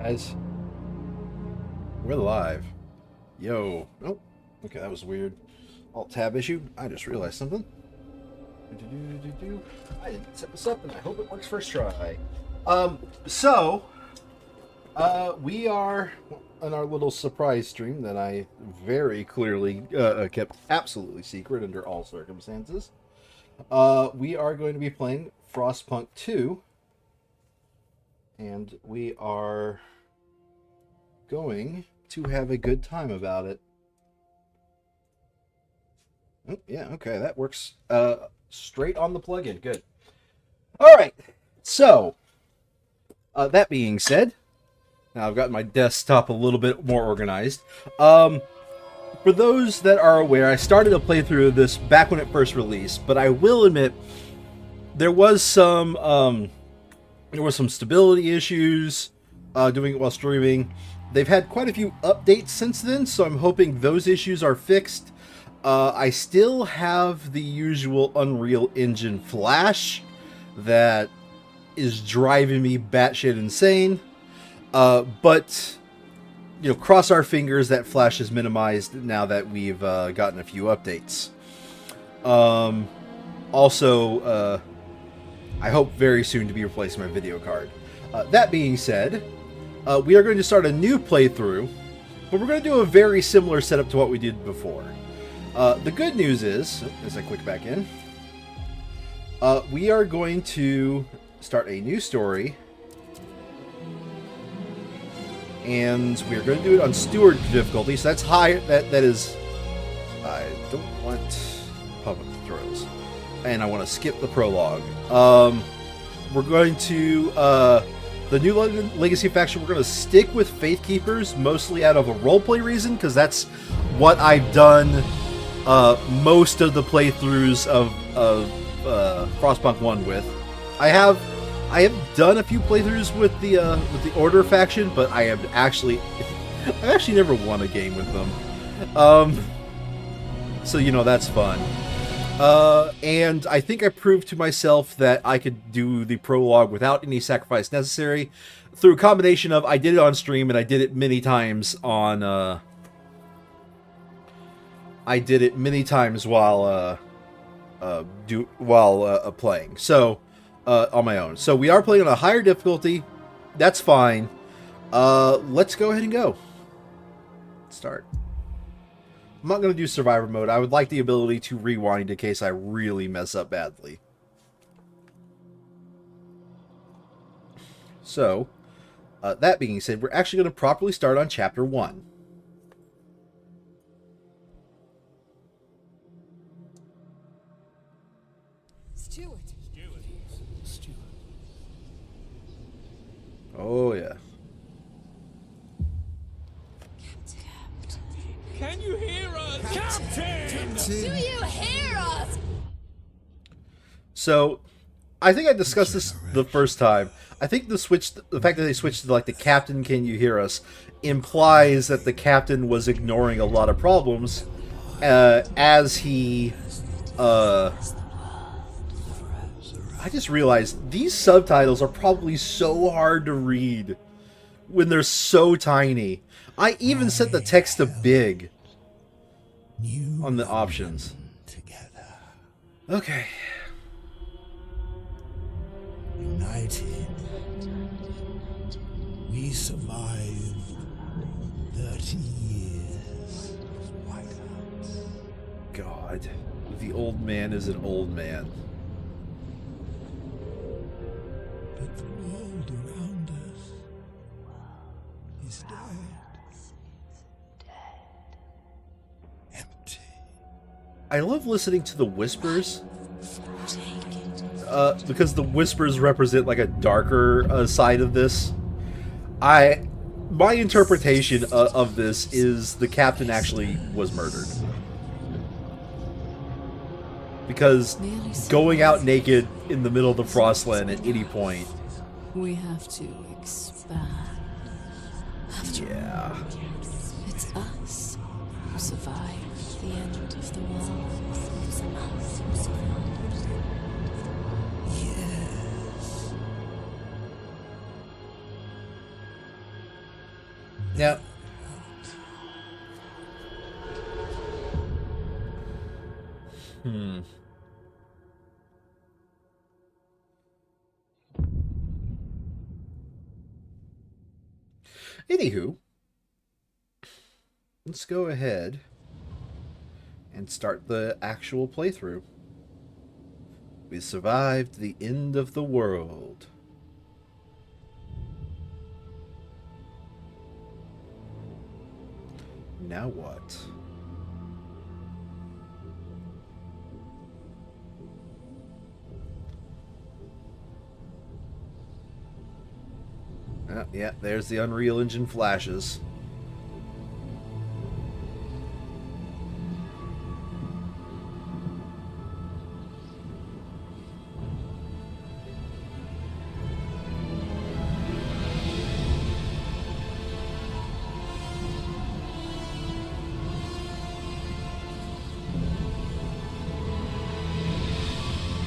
Guys, we're live. Yo. Oh, okay, that was weird. Alt tab issue. I just realized something. I didn't set this up, and I hope it works first try. We are on our little surprise stream that I very clearly kept absolutely secret under all circumstances. We are going to be playing Frostpunk 2, and we are going to have a good time about it. Oh, yeah, okay, that works straight on the plugin. Good. All right, so that being said, now I've got my desktop a little bit more organized. For those that are aware, I started a playthrough of this back when it first released, but I will admit there was some stability issues doing it while streaming. They've had quite a few updates since then, so I'm hoping those issues are fixed. I still have the usual Unreal Engine flash that is driving me batshit insane. But, you know, cross our fingers that flash is minimized now that we've gotten a few updates. Also, I hope very soon to be replacing my video card. That being said, we are going to start a new playthrough, but we're going to do a very similar setup to what we did before. The good news is, as I click back in, we are going to start a new story, and we are going to do it on Steward difficulty, so that's high. That is, I don't want public tutorials, and I want to skip the prologue. We're going to the new Legacy faction. We're going to stick with Faith Keepers, mostly out of a roleplay reason, because that's what I've done most of the playthroughs of Frostpunk 1 with. I have done a few playthroughs with the Order faction, but I've actually never won a game with them. So you know, that's fun. And I think I proved to myself that I could do the prologue without any sacrifice necessary through a combination of I did it on stream and I did it many times on while playing. So on my own. So we are playing on a higher difficulty. That's fine. Let's go ahead and go. Start. I'm not going to do survivor mode. I would like the ability to rewind in case I really mess up badly. So, that being said, we're actually going to properly start on chapter 1. Steward. Oh, yeah. Can you hear us? Captain! Do you hear us? So, I think I discussed this the first time. I think the fact that they switched to like the Captain, can you hear us, implies that the Captain was ignoring a lot of problems as he. I just realized these subtitles are probably so hard to read when they're so tiny. I even set the text to big on the options. Okay. United, we survived 30 years of whiteouts. God, the old man is an old man. But the world around us is dead. Empty. I love listening to the whispers. Because the whispers represent like a darker side of this. My interpretation of this is the Captain actually was murdered. Because going out naked in the middle of the Frostland at any point. We have to expand. Yeah. It's us who survived the end of the world. Yeah. Anywho, let's go ahead and start the actual playthrough. We survived the end of the world. Now what? Yeah, there's the Unreal Engine flashes.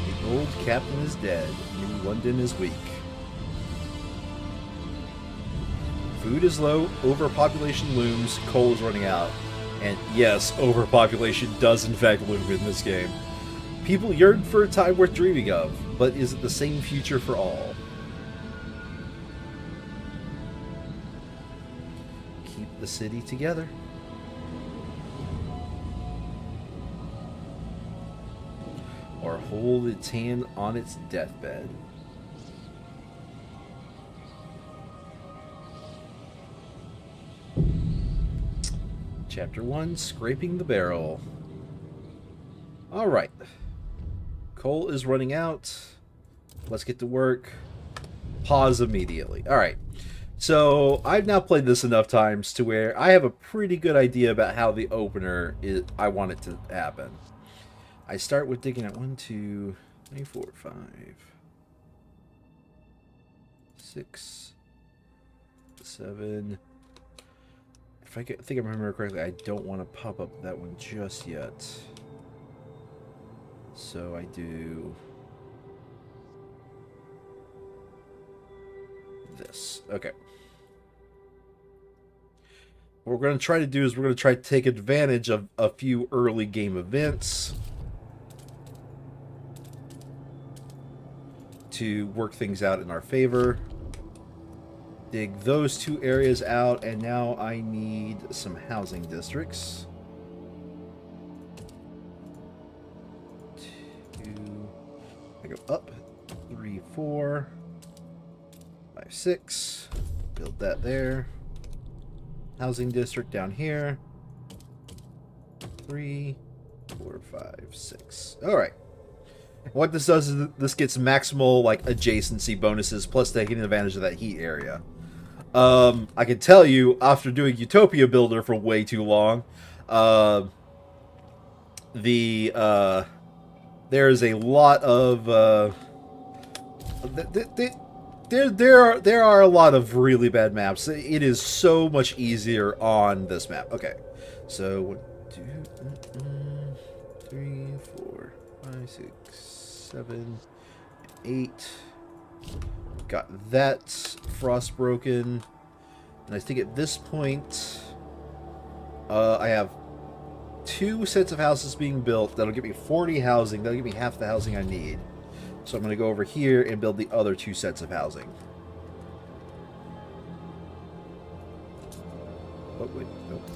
The old captain is dead. New London is weak. Food is low, overpopulation looms, coal is running out. And yes, overpopulation does in fact loom in this game. People yearn for a time worth dreaming of, but is it the same future for all? Keep the city together. Or hold its hand on its deathbed. Chapter 1, Scraping the Barrel. Alright. Coal is running out. Let's get to work. Pause immediately. Alright. So, I've now played this enough times to where I have a pretty good idea about how the opener is, I want it to happen. I start with digging at 1, 2, 3, 4, 5, 6, 7... If I think I remember correctly, I don't want to pop up that one just yet. So I do this. Okay. What we're going to try to do is we're going to try to take advantage of a few early game events to work things out in our favor. Dig those two areas out, and now I need some housing districts. 2, I go up, 3, 4, 5, 6, build that there. Housing district down here. 3, 4, 5, 6. Alright. What this does is this gets maximal like adjacency bonuses plus taking advantage of that heat area. I can tell you, after doing Utopia Builder for way too long, there's a lot of there are a lot of really bad maps. It is so much easier on this map. Okay, so 1, 2, 3, 4, 5, 6, 7, 8. Got that frost broken, and I think at this point I have 2 sets of houses being built. That'll give me 40 housing. That'll give me half the housing I need. So I'm going to go over here and build the other 2 sets of housing. Oh wait, nope.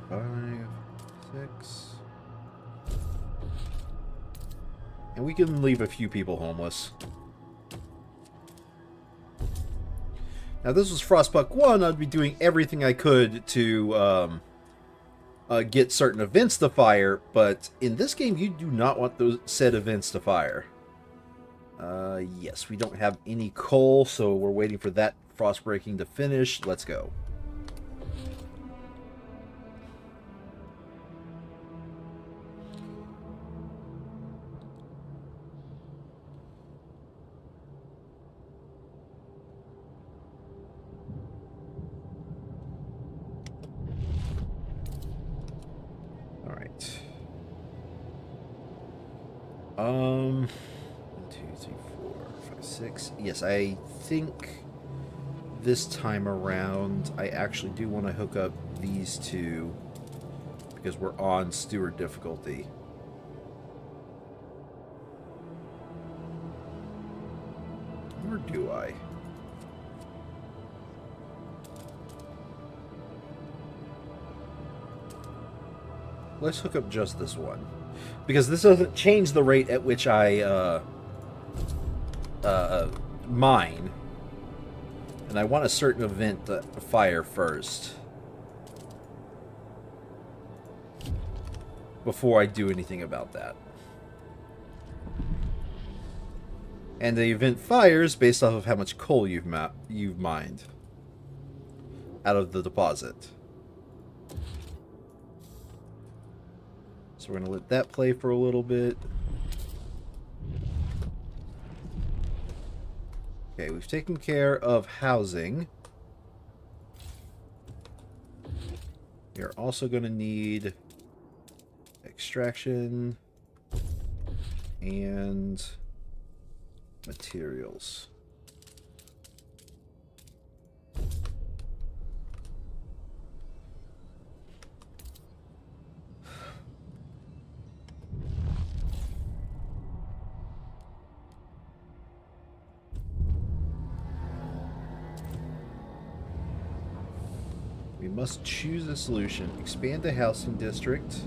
5, 6. And we can leave a few people homeless. Now, this was Frostpunk 1. I'd be doing everything I could to get certain events to fire, but in this game, you do not want those said events to fire. Yes, we don't have any coal, so we're waiting for that frost breaking to finish. Let's go. 6. Yes, I think this time around I actually do want to hook up these two because we're on steward difficulty. Or do I? Let's hook up just this one. Because this doesn't change the rate at which I mine. And I want a certain event to fire first. Before I do anything about that. And the event fires based off of how much coal you've mined out of the deposit. So we're going to let that play for a little bit. Okay, we've taken care of housing. You're also going to need extraction and materials. We must choose a solution. Expand the housing district.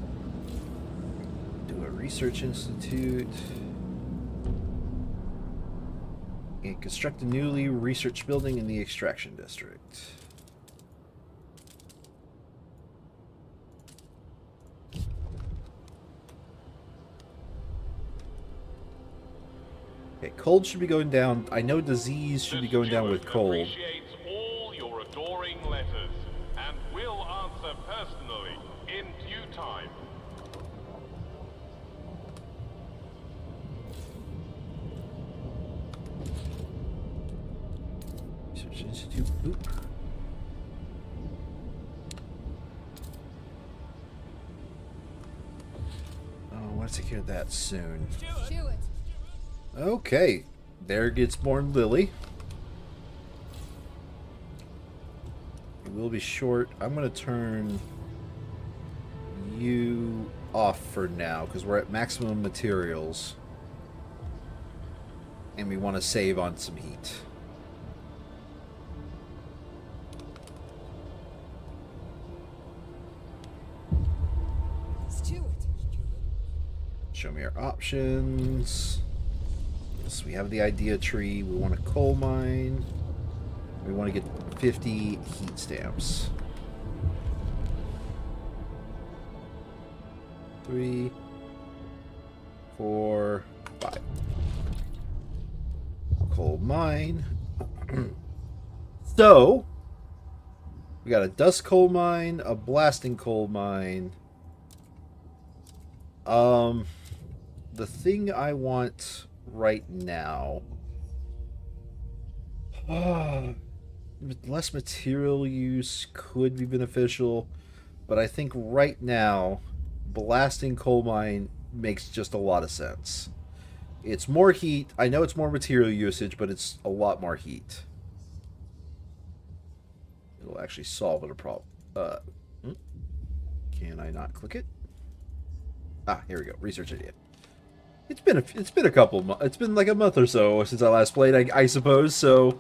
Do a research institute. And construct a newly research building in the extraction district. Okay, cold should be going down. I know disease should be going down with cold. Appreciates all your adoring letters and will answer personally in due time. Research Institute. Oop. Oh, I want to take care of that soon. Okay, there gets born Lily. We will be short. I'm going to turn you off for now because we're at maximum materials. And we want to save on some heat. Show me our options. Yes, we have the idea tree. We want a coal mine. We want to get 50 heat stamps. 3, 4, 5. Coal mine. So, we got a dust coal mine, a blasting coal mine. The thing I want right now, less material use could be beneficial, but I think right now blasting coal mine makes just a lot of sense. It's more heat. I know it's more material usage, but it's a lot more heat. It'll actually solve a problem. Can I not click it? Ah, here we go. Research idea. It's been a couple months. It's been like a month or so since I last played, I suppose. So,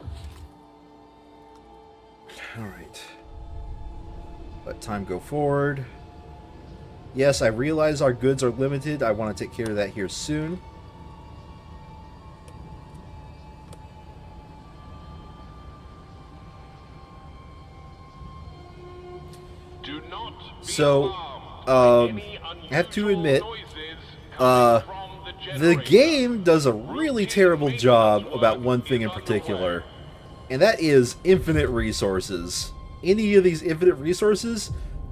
all right. Let time go forward. Yes, I realize our goods are limited. I want to take care of that here soon. Do not be So, alarmed by I have to admit, noises coming from the generator. game does a really terrible job about one thing in particular, and that is infinite resources. Any of these infinite resources,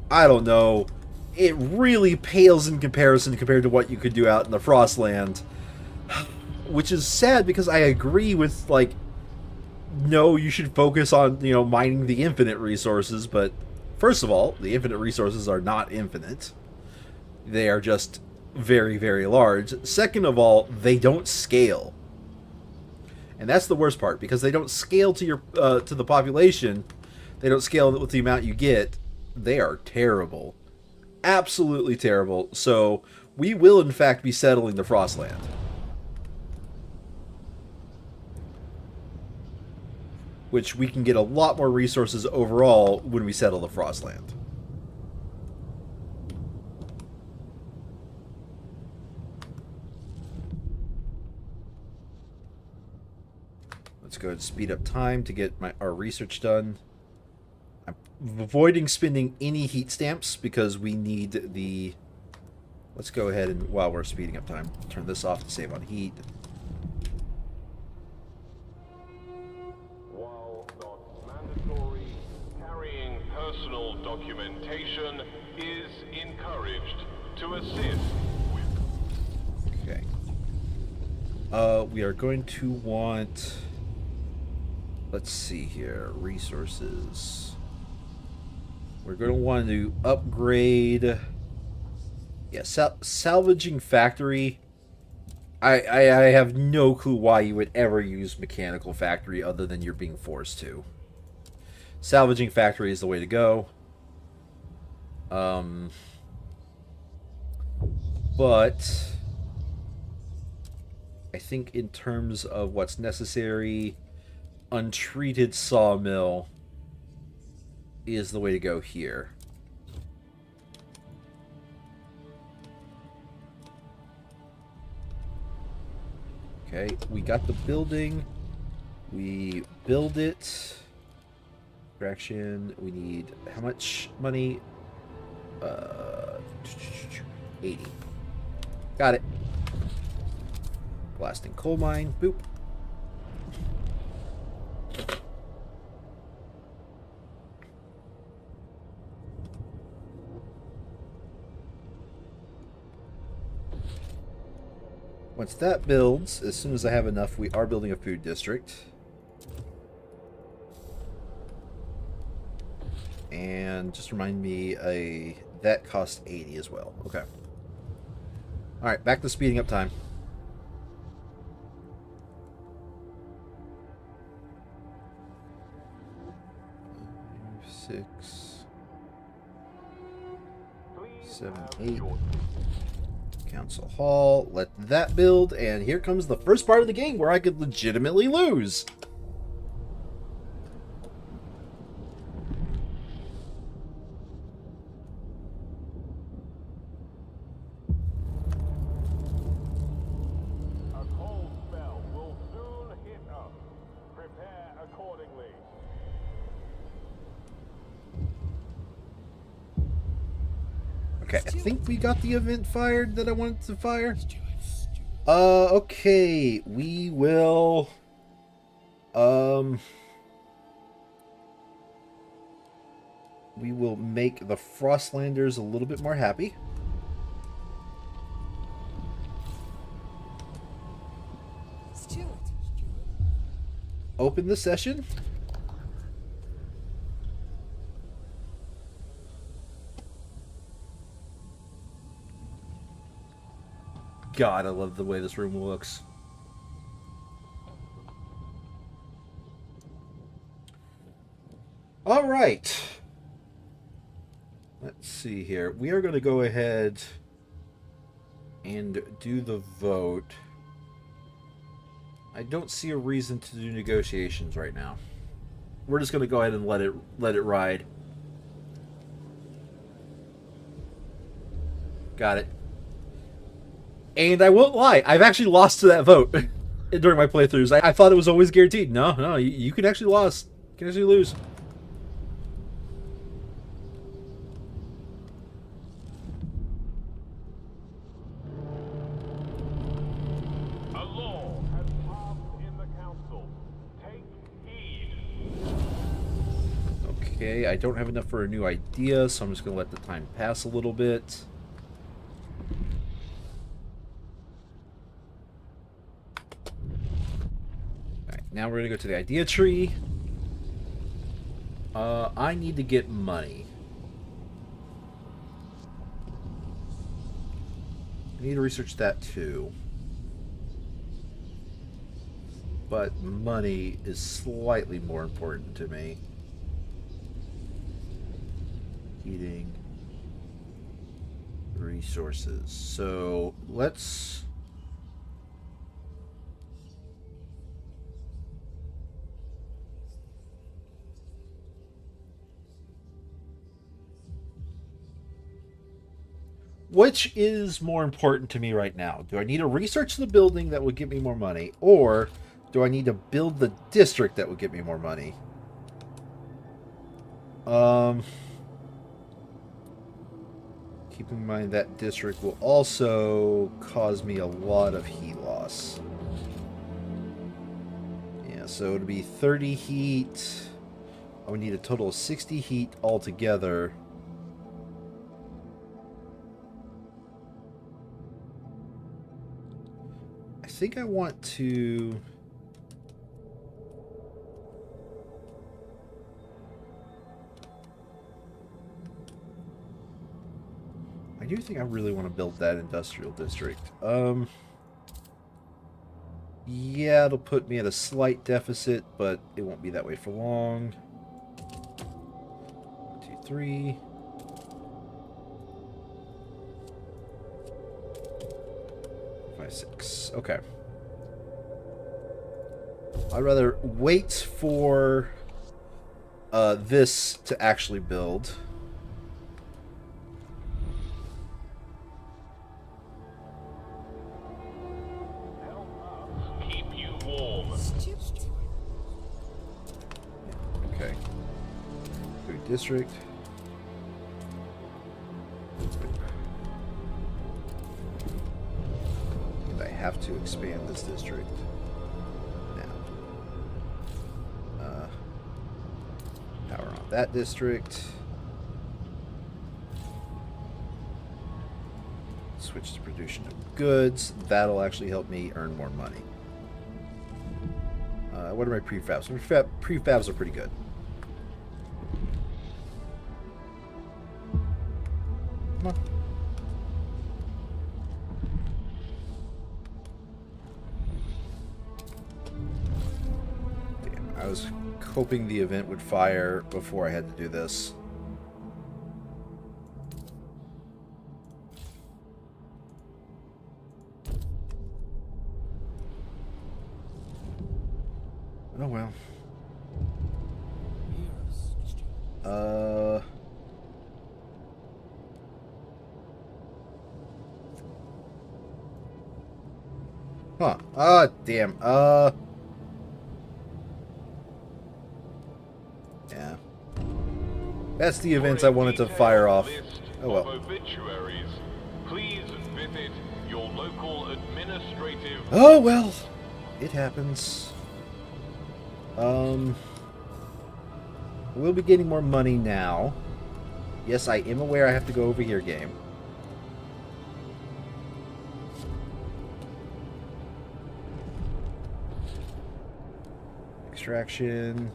I don't know, it really pales in comparison compared to what you could do out in the Frostland. Which is sad because I agree with, like, no, you should focus on, you know, mining the infinite resources, but first of all, the infinite resources are not infinite. They are just very, very large. Second of all, they don't scale. And that's the worst part, because they don't scale to your to the population. They don't scale with the amount you get. They are terrible. Absolutely terrible. So we will, in fact, be settling the Frostland. Which we can get a lot more resources overall when we settle the Frostland. Let's go ahead and speed up time to get our research done. I'm avoiding spending any heat stamps because we need the... Let's go ahead and, while we're speeding up time, turn this off to save on heat. While not mandatory, carrying personal documentation is encouraged to assist with... Okay. We are going to want... Let's see here. Resources. We're going to want to upgrade... Yeah, salvaging factory. I have no clue why you would ever use mechanical factory other than you're being forced to. Salvaging factory is the way to go. But I think in terms of what's necessary, untreated sawmill is the way to go here. Okay, we got the building. We build it. Fraction. We need how much money? 80. Got it. Blasting coal mine. Boop. Once that builds, as soon as I have enough, we are building a food district. And just remind me, that cost 80 as well. Okay. Alright, back to speeding up time. Six, 7, 8. Council Hall. Let that build. And here comes the first part of the game where I could legitimately lose. A cold spell will soon hit us. Prepare accordingly. Okay, I think we got the event fired that I wanted to fire. Okay, we will... we will make the Frostlanders a little bit more happy. Open the session. God, I love the way this room looks. All right. Let's see here. We are going to go ahead and do the vote. I don't see a reason to do negotiations right now. We're just going to go ahead and let it ride. Got it. And I won't lie, I've actually lost to that vote during my playthroughs. I thought it was always guaranteed. No, you can actually lose. You can actually lose. A law has passed in the council. Take heed. Okay, I don't have enough for a new idea, so I'm just going to let the time pass a little bit. Now we're going to go to the idea tree. I need to get money. I need to research that too. but money is slightly more important to me. Heating. Resources. So let's... Which is more important to me right now? Do I need to research the building that would get me more money? Or do I need to build the district that would get me more money? Keeping in mind that district will also cause me a lot of heat loss. Yeah, so it'll be 30 heat. I would need a total of 60 heat altogether. I think I want to... I do think I really want to build that industrial district. Yeah, it'll put me at a slight deficit, but it won't be that way for long. 1, 2, 3. Five, 6. Okay. I'd rather wait for this to actually build. Keep you warm. Okay. Food district. And I have to expand this district now. Power on that district. Switch to production of goods. That'll actually help me earn more money. What are my prefabs? Prefabs are pretty good. Come on. Damn, I was hoping the event would fire before I had to do this. Oh well. Huh. Ah, damn. Yeah. That's the events I wanted to fire off. Oh well. Obituaries, please visit your local administrative... Oh well. It happens. We'll be getting more money now. Yes, I am aware I have to go over here, game. Extraction.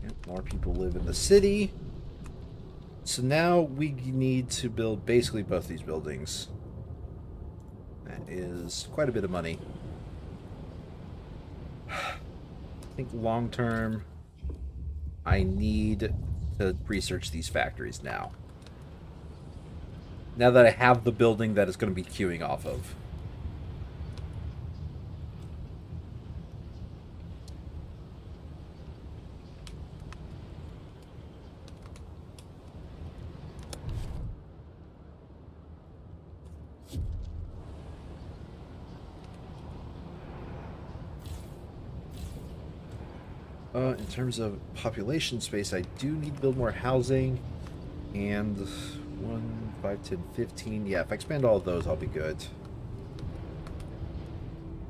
Yep, more people live in the city. So now we need to build basically both these buildings. That is quite a bit of money. I think long term, I need to research these factories now. Now that I have the building that is going to be queuing off of. In terms of population space, I do need to build more housing. And 1, 5, 10, 15. Yeah, if I expand all of those, I'll be good.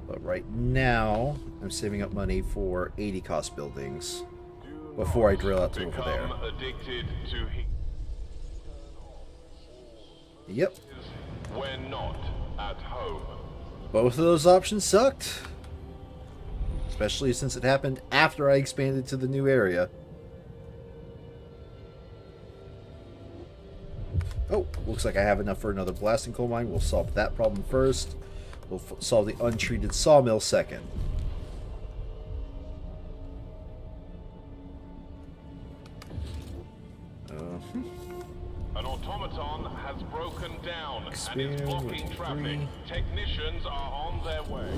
But right now, I'm saving up money for 80 cost buildings before I drill out to over there. Addicted to heat. Yep. When not at home. Both of those options sucked. Especially since it happened after I expanded to the new area. looks like I have enough for another blasting coal mine. We'll solve that problem first. We'll solve the untreated sawmill second. An automaton has broken down and Expand is blocking with traffic. 3. Technicians are on their way.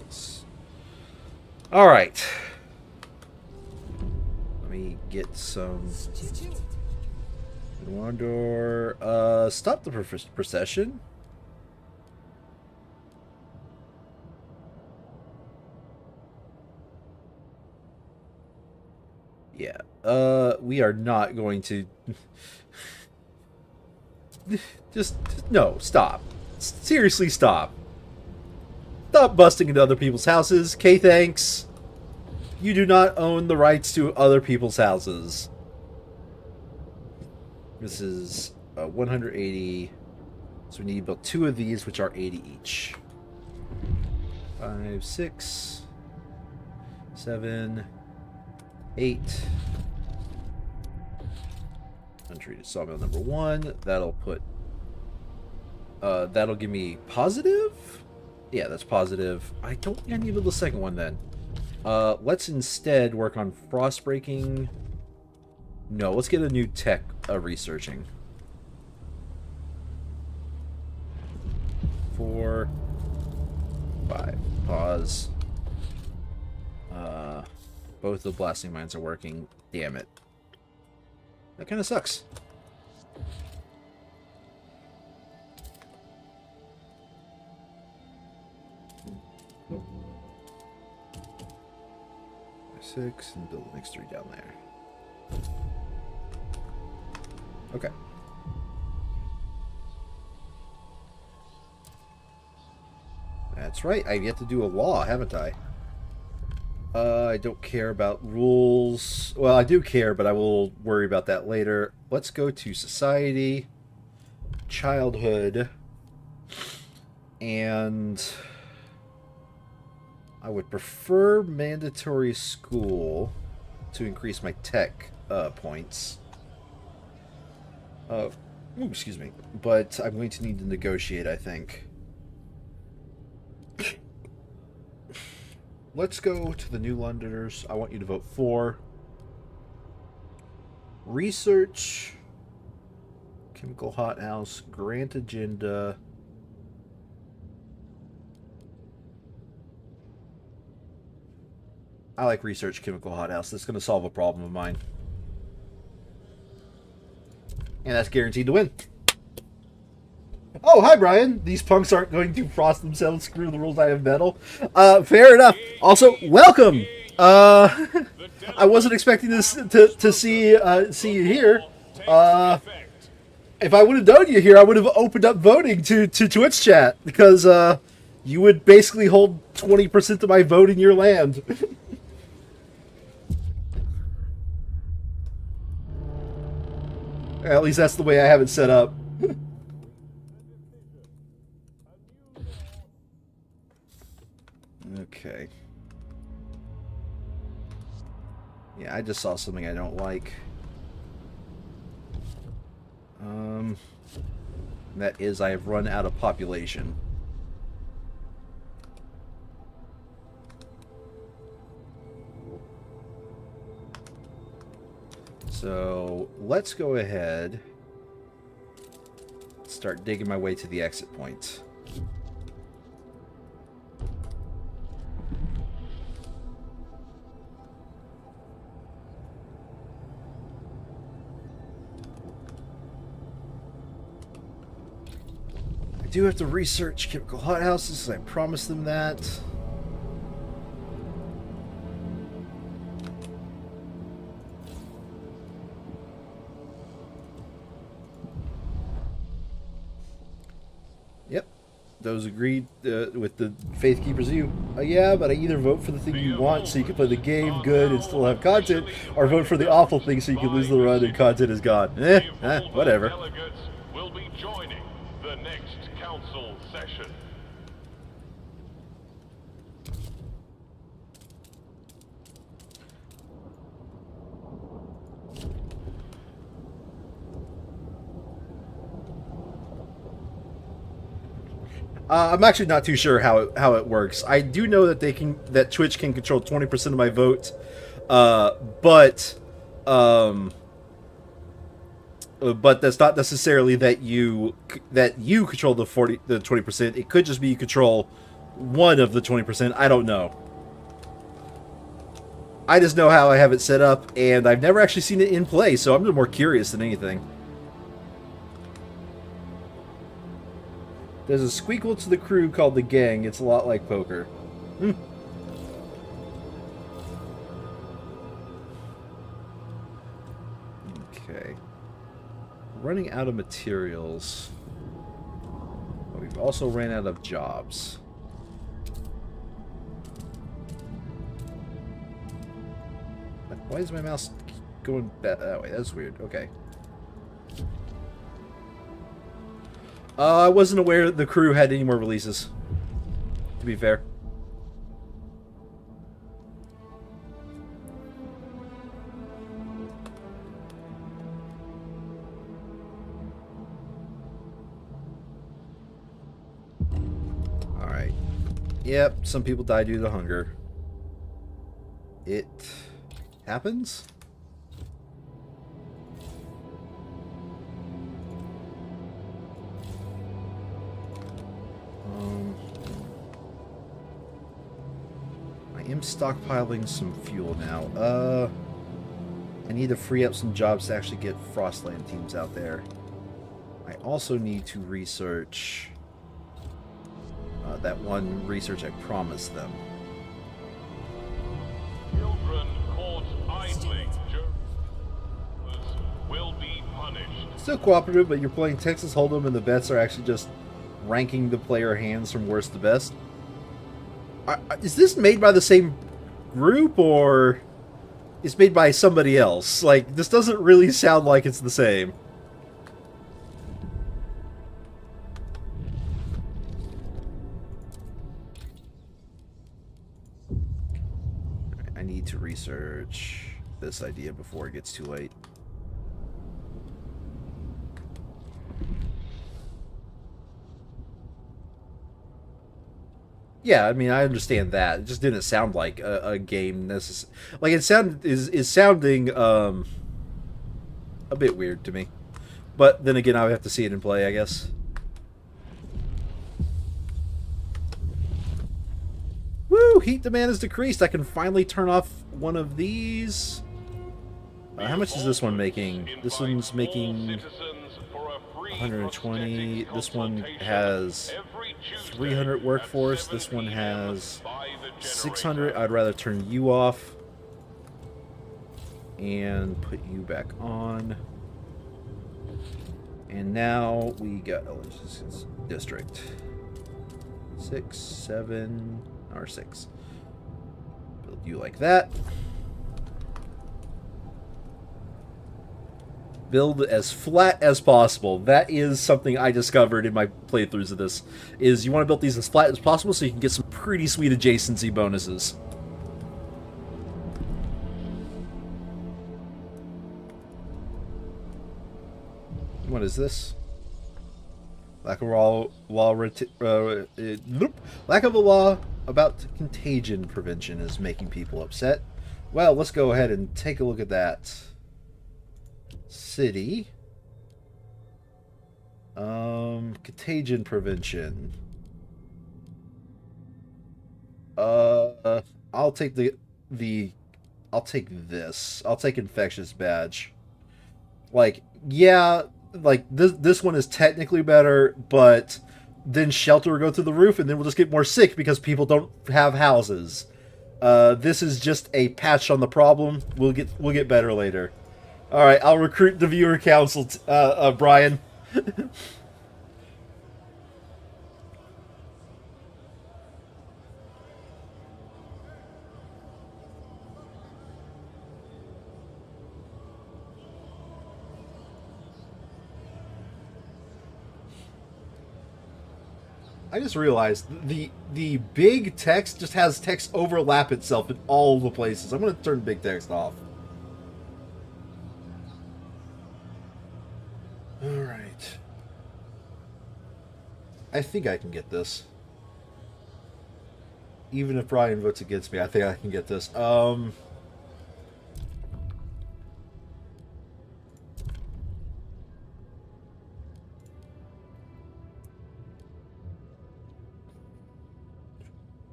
Yes. All right. Let me get some. Wandor. Stop the procession. Yeah. We are not going to. just no. Stop. Seriously, stop. Stop busting into other people's houses. Okay, thanks. You do not own the rights to other people's houses. This is 180. So we need to build 2 of these, which are 80 each. 5, 6, 7, 8. Untreated sawmill number 1. That'll put. That'll give me positive. Yeah, that's positive. I don't need to build the second one then. Let's instead work on frost breaking. No, let's get a new tech researching. 4, 5. Pause. Both the blasting mines are working. Damn it. That kind of sucks. Six and build the next 3 down there. Okay. That's right. I've yet to do a law, haven't I? I don't care about rules. Well, I do care, but I will worry about that later. Let's go to society, childhood, and I would prefer mandatory school to increase my tech points. Ooh, excuse me. But I'm going to need to negotiate, I think. Let's go to the New Londoners. I want you to vote for. Research. Chemical hothouse. Grant agenda. I like research chemical hothouse. That's going to solve a problem of mine. And that's guaranteed to win. Oh, hi, Brian. These punks aren't going to frost themselves. Screw the rules. I have metal. Fair enough. Also, welcome. I wasn't expecting this to see you here. If I would have known you here, I would have opened up voting to Twitch chat because you would basically hold 20% of my vote in your land. At least that's the way I have it set up. Okay. Yeah, I just saw something I don't like. That is, I have run out of population. So let's go ahead, start digging my way to the exit point. I do have to research chemical hothouses, I promised them that. Those agreed with the Faith Keepers you. Yeah, but I either vote for the thing you want so you can play the game good and still have content, or vote for the awful thing so you can lose the run and content is gone. Whatever. Delegates will be joining the next council session. I'm actually not too sure how it works. I do know that that Twitch can control 20% of my vote, but that's not necessarily that you control the 20%. It could just be you control one of the 20%. I don't know. I just know how I have it set up, and I've never actually seen it in play, so I'm just more curious than anything. There's a squeakle to the crew called the gang. It's a lot like poker. Okay. Running out of materials. But we've also ran out of jobs. Why is my mouse going that way? That's weird. Okay. I wasn't aware the crew had any more releases, to be fair. Alright. Yep, some people die due to hunger. It happens? I am stockpiling some fuel now. I need to free up some jobs to actually get Frostland teams out there. I also need to research that one research I promised them. Children caught idling will be punished. Still cooperative, but you're playing Texas Hold'em and the bets are actually just ranking the player hands from worst to best. Is this made by the same group, or it's made by somebody else? Like, this doesn't really sound like it's the same. I need to research this idea before it gets too late. Yeah, I mean, I understand that. It just didn't sound like a game necessarily. Like, it is sounding a bit weird to me. But then again, I would have to see it in play, I guess. Woo! Heat demand is decreased. I can finally turn off one of these. How much is this one making? This one's making 120. This one has 300 workforce. This one has 600. I'd rather turn you off and put you back on. And now we got district 6, 7, or 6. Build you like that. Build as flat as possible. That is something I discovered in my playthroughs of this, is you want to build these as flat as possible so you can get some pretty sweet adjacency bonuses. What is this? Lack of a law about contagion prevention is making people upset. Well, let's go ahead and take a look at that. City. Contagion prevention. I'll take I'll take this. I'll take infectious badge. Like, yeah, like this one is technically better, but then shelter will go through the roof and then we'll just get more sick because people don't have houses. This is just a patch on the problem. We'll get better later. All right, I'll recruit the viewer council, Brian. I just realized the big text just has text overlap itself in all the places. I'm going to turn big text off. All right. I think I can get this. Even if Brian votes against me, I think I can get this.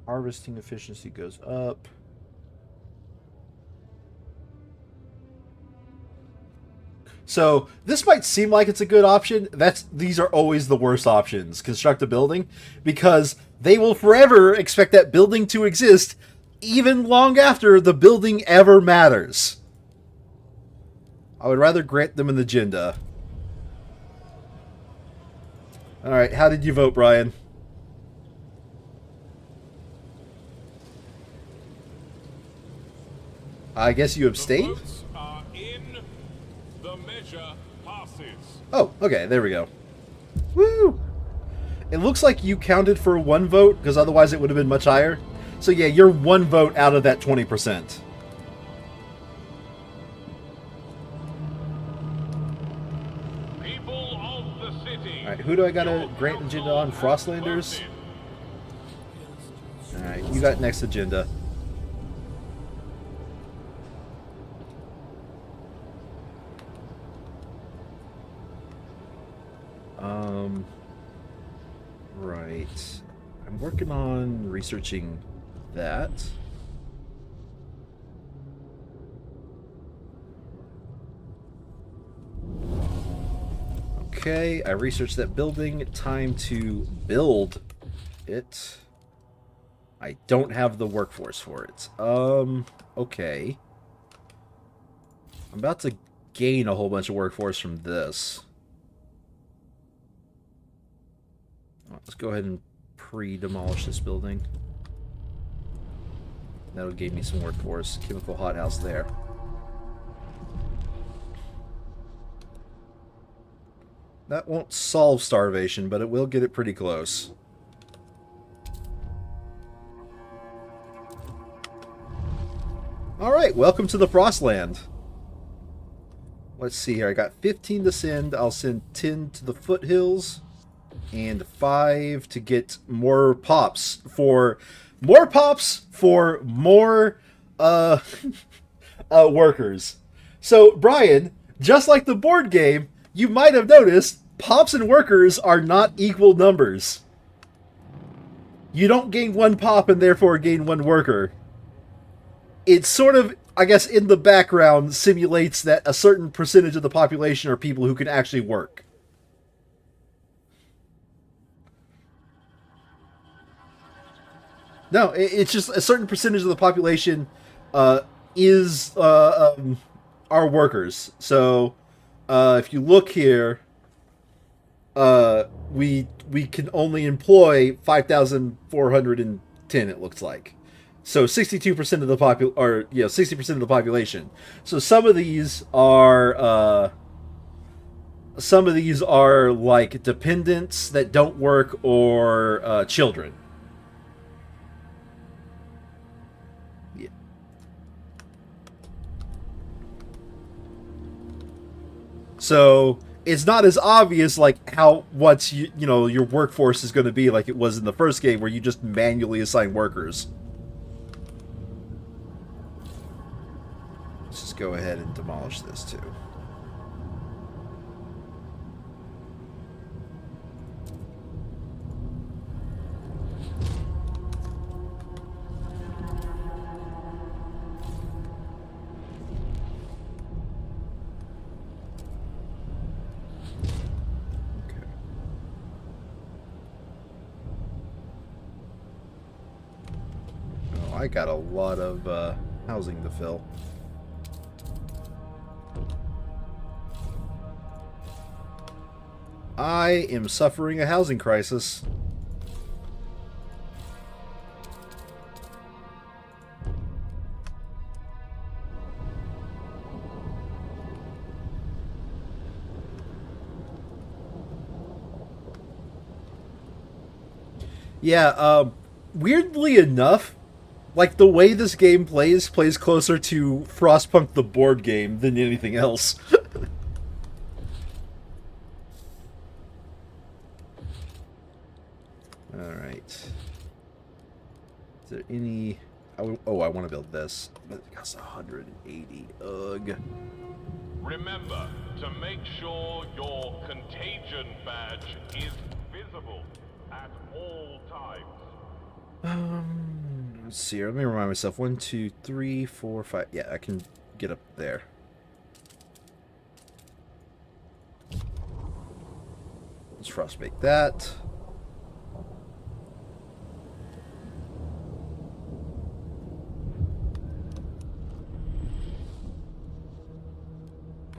Harvesting efficiency goes up. So this might seem like it's a good option. These are always the worst options. Construct a building, because they will forever expect that building to exist, even long after the building ever matters. I would rather grant them an agenda. All right, how did you vote, Brian? I guess you abstained? Votes are in. The measure passes. Oh, okay, there we go. Woo! It looks like you counted for 1 vote, because otherwise it would have been much higher. So yeah, you're 1 vote out of that 20%. People of the city. Alright, who do I gotta grant agenda on? Frostlanders? Alright, you got next agenda. Right. I'm working on researching that. Okay, I researched that building. Time to build it. I don't have the workforce for it. Okay. I'm about to gain a whole bunch of workforce from this. Let's go ahead and pre-demolish this building. That'll give me some workforce. Chemical hothouse there. That won't solve starvation, but it will get it pretty close. Alright, welcome to the Frostland. Let's see here. I got 15 to send. I'll send 10 to the foothills. And 5 to get more pops for more workers. So, Brian, just like the board game, you might have noticed pops and workers are not equal numbers. You don't gain 1 pop and therefore gain 1 worker. It sort of, I guess, in the background simulates that a certain percentage of the population are people who can actually work. No, it's just a certain percentage of the population are workers. So if you look here, we can only employ 5,410. It looks like. So 62% of the 60% of the population. So some of these are like dependents that don't work or children. So it's not as obvious like how what's your workforce is going to be like it was in the first game where you just manually assign workers. Let's just go ahead and demolish this too. I got a lot of housing to fill. I am suffering a housing crisis. Yeah, weirdly enough, like, the way this game plays closer to Frostpunk the board game than anything else. right. Is there any... Oh, I want to build this. But it costs 180. Ugh. Remember to make sure your contagion badge is visible at all times. Let's see. Let me remind myself. 1, 2, 3, 4, 5. Yeah, I can get up there. Let's frostbake that.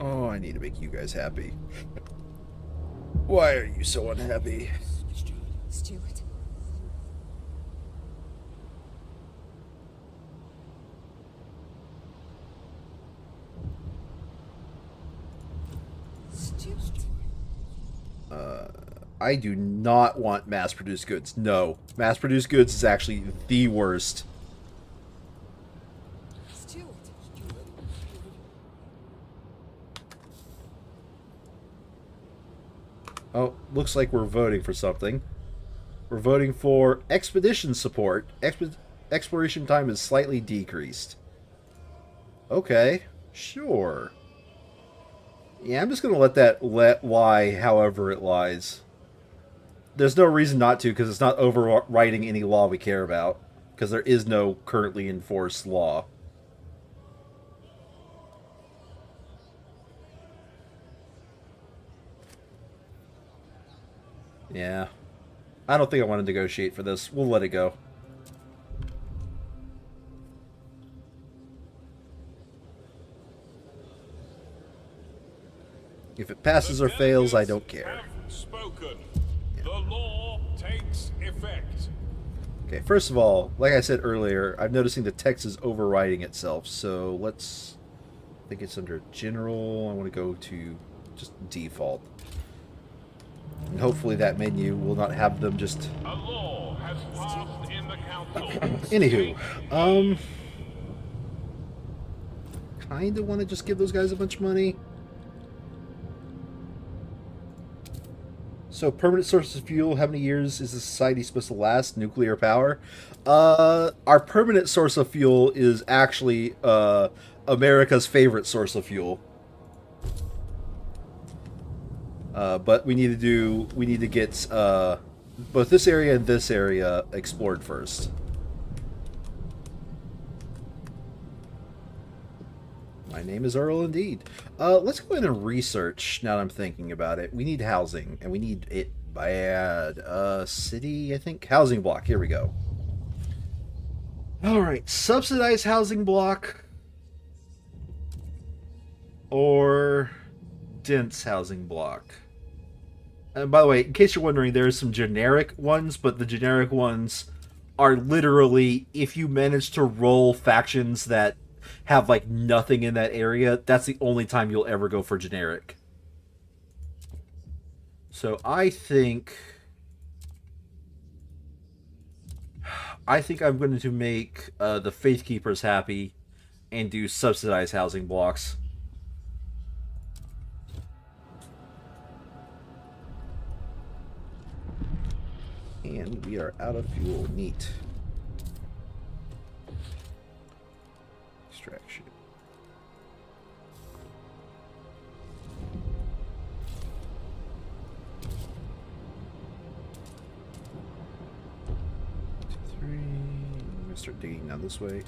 Oh, I need to make you guys happy. Why are you so unhappy? Stuart. I do not want mass-produced goods. No. Mass-produced goods is actually the worst. Stuart. Oh, looks like we're voting for something. We're voting for expedition support. Exploration time is slightly decreased. Okay, sure. Yeah, I'm just going to let that lie however it lies. There's no reason not to, because it's not overriding any law we care about. Because there is no currently enforced law. Yeah. I don't think I want to negotiate for this. We'll let it go. If it passes or fails, I don't care. Spoken. The law takes effect. Okay, first of all, like I said earlier, I'm noticing the text is overriding itself, so let's... I think it's under General. I want to go to just Default. And hopefully that menu will not have them just... A law has passed in the council. Anywho, kinda want to just give those guys a bunch of money. So, permanent source of fuel, how many years is the society supposed to last? Nuclear power? Our permanent source of fuel is actually, America's favorite source of fuel. But we need to get, both this area and this area explored first. My name is Earl indeed. Let's go ahead and research now that I'm thinking about it. We need housing, and we need it bad. City, I think? Housing block, here we go. Alright, subsidized housing block. Or dense housing block. And by the way, in case you're wondering, there are some generic ones, but the generic ones are literally, if you manage to roll factions that have like nothing in that area, that's the only time you'll ever go for generic. So I think I'm going to make the Faith Keepers happy and do subsidized housing blocks. And we are out of fuel. Neat. Extraction. Two, three. I'm gonna start digging down this way.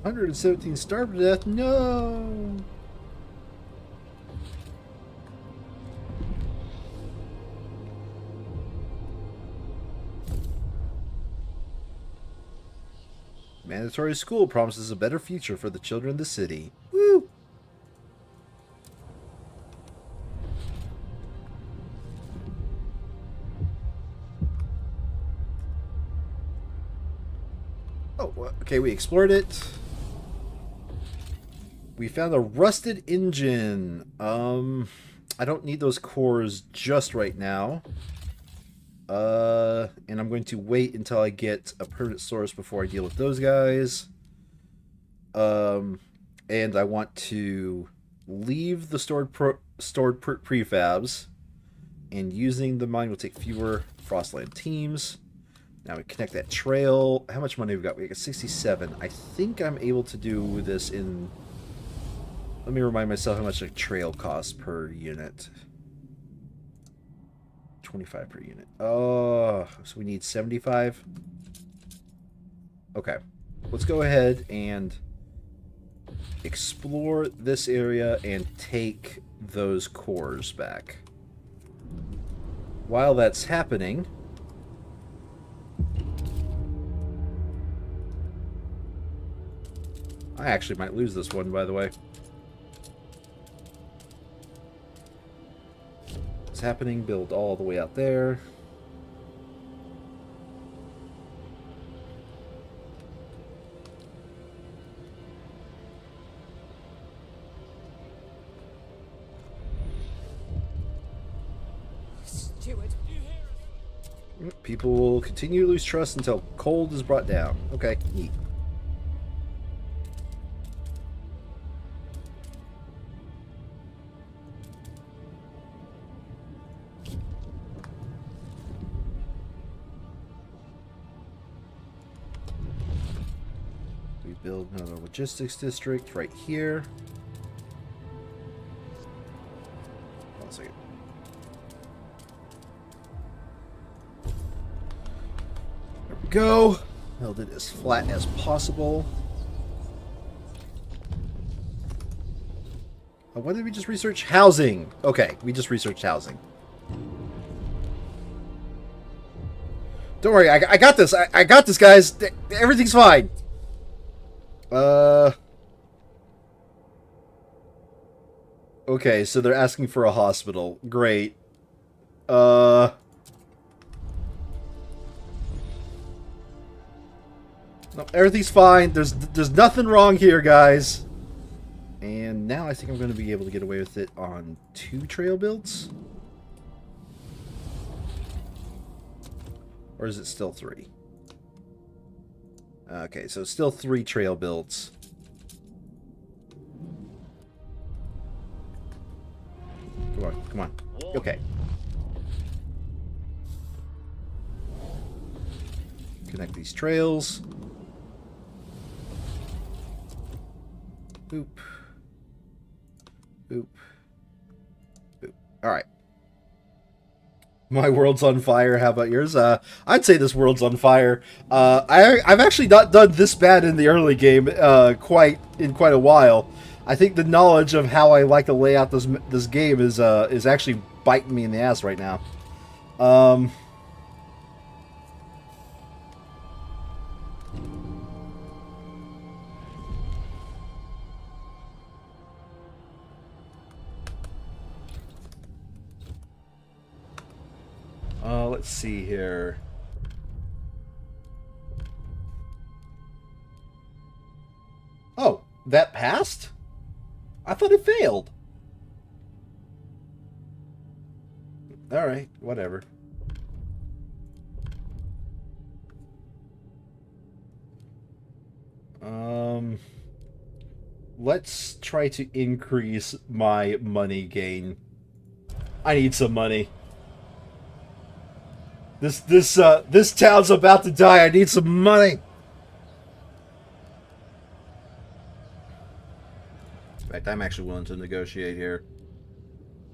$117 starved to death. No. Mandatory school promises a better future for the children of the city. Woo! Oh, okay, we explored it. We found a rusted engine. I don't need those cores just right now. And I'm going to wait until I get a permanent source before I deal with those guys. And I want to leave the stored prefabs, and using the mine will take fewer Frostland teams. Now we connect that trail. How much money have we got? We got 67. I think I'm able to do this in... Let me remind myself how much a trail costs per unit. 25 per unit. Oh, so we need 75. Okay. Let's go ahead and explore this area and take those cores back. While that's happening... I actually might lose this one, by the way. What's happening? Build all the way out there. Steward. People will continue to lose trust until cold is brought down. Okay, neat. Build another logistics district right here. One second. There we go. Build it as flat as possible. What did we just research? Housing. Okay, we just researched housing. Don't worry, I got this. I got this, guys. Everything's fine. Okay, so they're asking for a hospital. Great. No, everything's fine. There's nothing wrong here, guys. And now I think I'm going to be able to get away with it on 2 trail builds. Or is it still 3? Okay, so still 3 trail builds. Come on, come on. Okay. Connect these trails. Boop. Boop. Boop. Alright. My world's on fire. How about yours? I'd say this world's on fire. I've actually not done this bad in the early game quite a while. I think the knowledge of how I like to lay out this game is actually biting me in the ass right now. Let's see here. Oh, that passed? I thought it failed. Alright, whatever. Let's try to increase my money gain. I need some money. This town's about to die. I need some money. In fact, I'm actually willing to negotiate here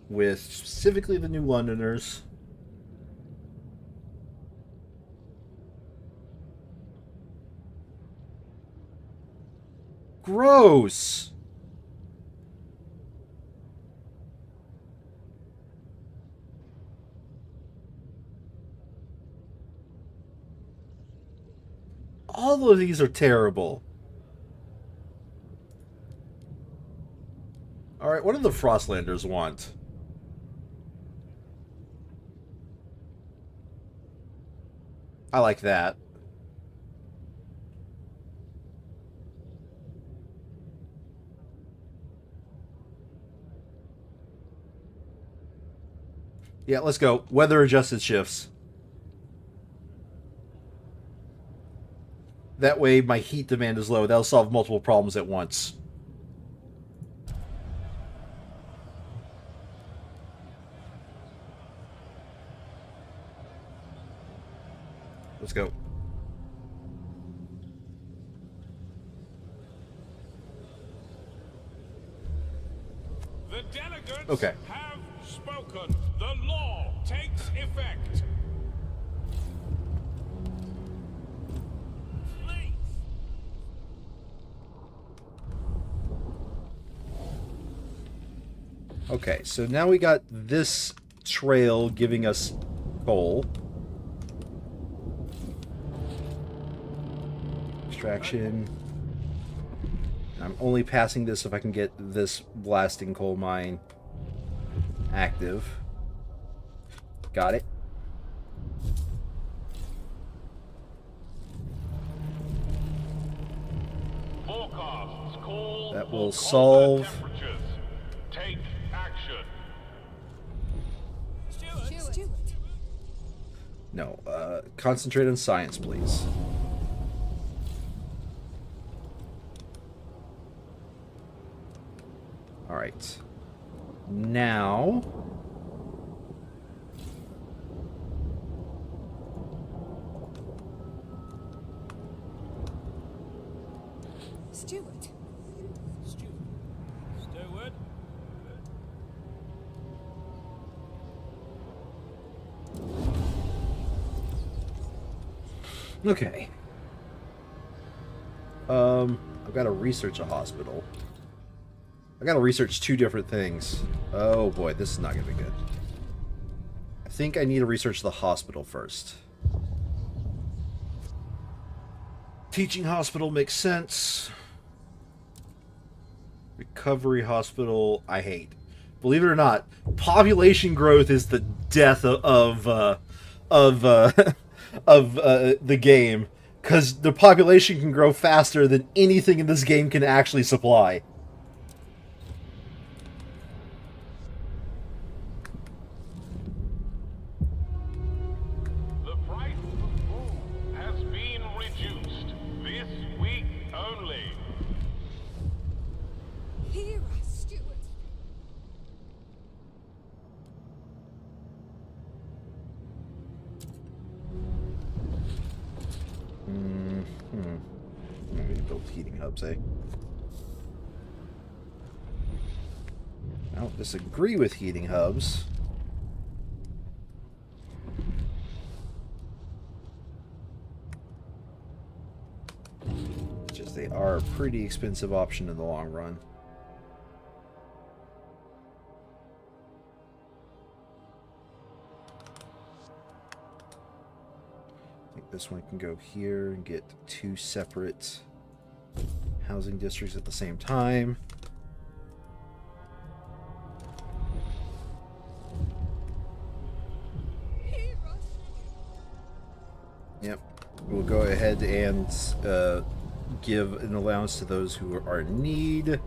with specifically the New Londoners. Gross. All of these are terrible. Alright, what do the Frostlanders want? I like that. Yeah, let's go. Weather adjusted shifts. That way my heat demand is low. That'll solve multiple problems at once. Let's go. The delegates Okay. have spoken. The law takes effect. Please. Okay, so now we got this trail giving us coal. Extraction. I'm only passing this if I can get this blasting coal mine active. Got it. Forecasts call That will for solve. colder temperatures. Take action. Stewart. No, concentrate on science, please. Alright. Now... Stewart. Steward. Okay. I've got to research a hospital. I got to research two different things. Oh boy, this is not going to be good. I think I need to research the hospital first. Teaching hospital makes sense. Recovery hospital, I hate. Believe it or not, population growth is the death of the game, because the population can grow faster than anything in this game can actually supply. The price of food has been reduced this week only. Hear us, Stewart. Maybe build heating hubs, eh? I don't disagree with heating hubs. Just they are a pretty expensive option in the long run. I think this one can go here and get two separate housing districts at the same time. Hear us. Yep. We'll go ahead and give an allowance to those who are in need.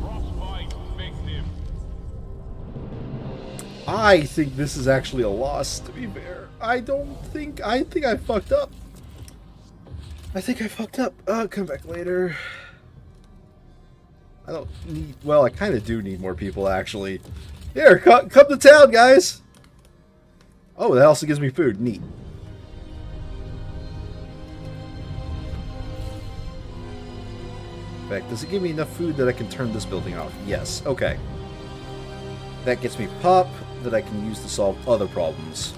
Frostpunk victim. I think this is actually a loss, to be fair. I think I fucked up. I think I fucked up. Come back later. I don't need... Well, I kind of do need more people, actually. Here, come to town, guys! Oh, that also gives me food. Neat. In fact, does it give me enough food that I can turn this building off? Yes. Okay. That gets me pop that I can use to solve other problems.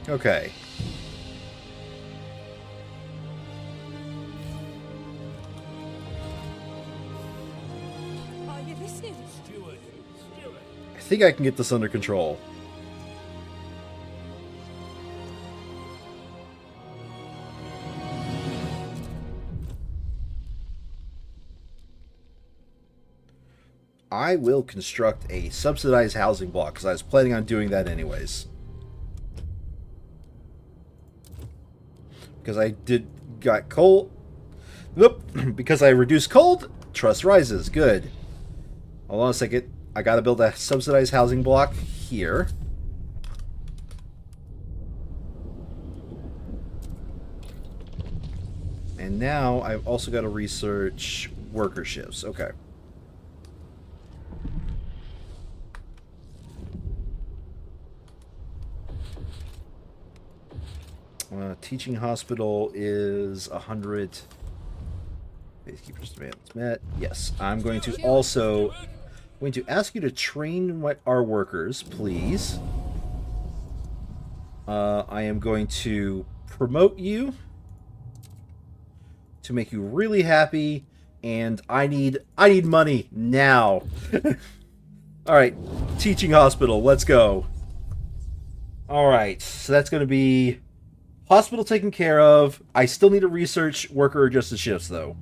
Okay. Are you listening? Steward. I think I can get this under control. I will construct a subsidized housing block, because I was planning on doing that anyways. Because I got coal. Nope. Because I reduced cold, trust rises. Good. Hold on a second. I gotta build a subsidized housing block here. And now I've also got to research worker shifts. Okay. Teaching hospital is 100. Basekeeper's demands met. Yes, I'm going to also ask you to train our workers, please. I am going to promote you to make you really happy, and I need money now. All right, teaching hospital. Let's go. All right, so that's going to be hospital taken care of. I still need to research worker adjusted shifts, though.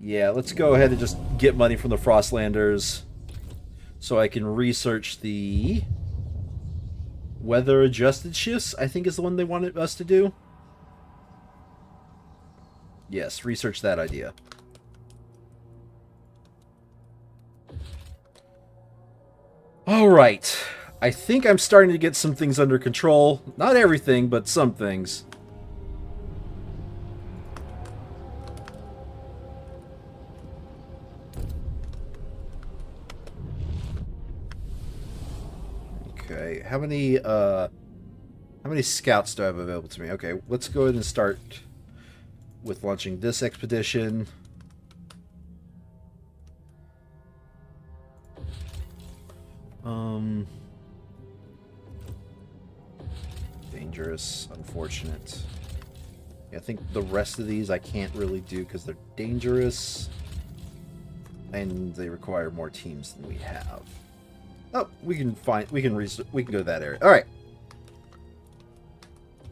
Yeah, let's go ahead and just get money from the Frostlanders so I can research the weather adjusted shifts, I think is the one they wanted us to do. Yes, research that idea. Alright. I think I'm starting to get some things under control. Not everything, but some things. Okay, how many scouts do I have available to me? Okay, let's go ahead and start with launching this expedition. Dangerous, unfortunate. Yeah, I think the rest of these I can't really do because they're dangerous and they require more teams than we have. Oh, we can go to that area. All right.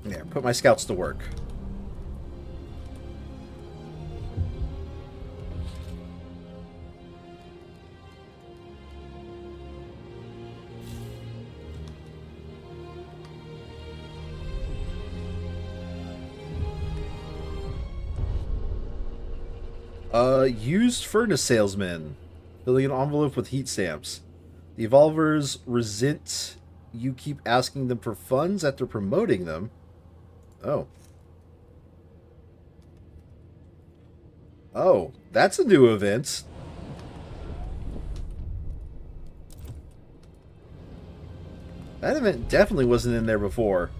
There, put my scouts to work. Used furnace salesman. Filling an envelope with heat stamps. The evolvers resent you keep asking them for funds after promoting them. Oh. Oh, that's a new event. That event definitely wasn't in there before.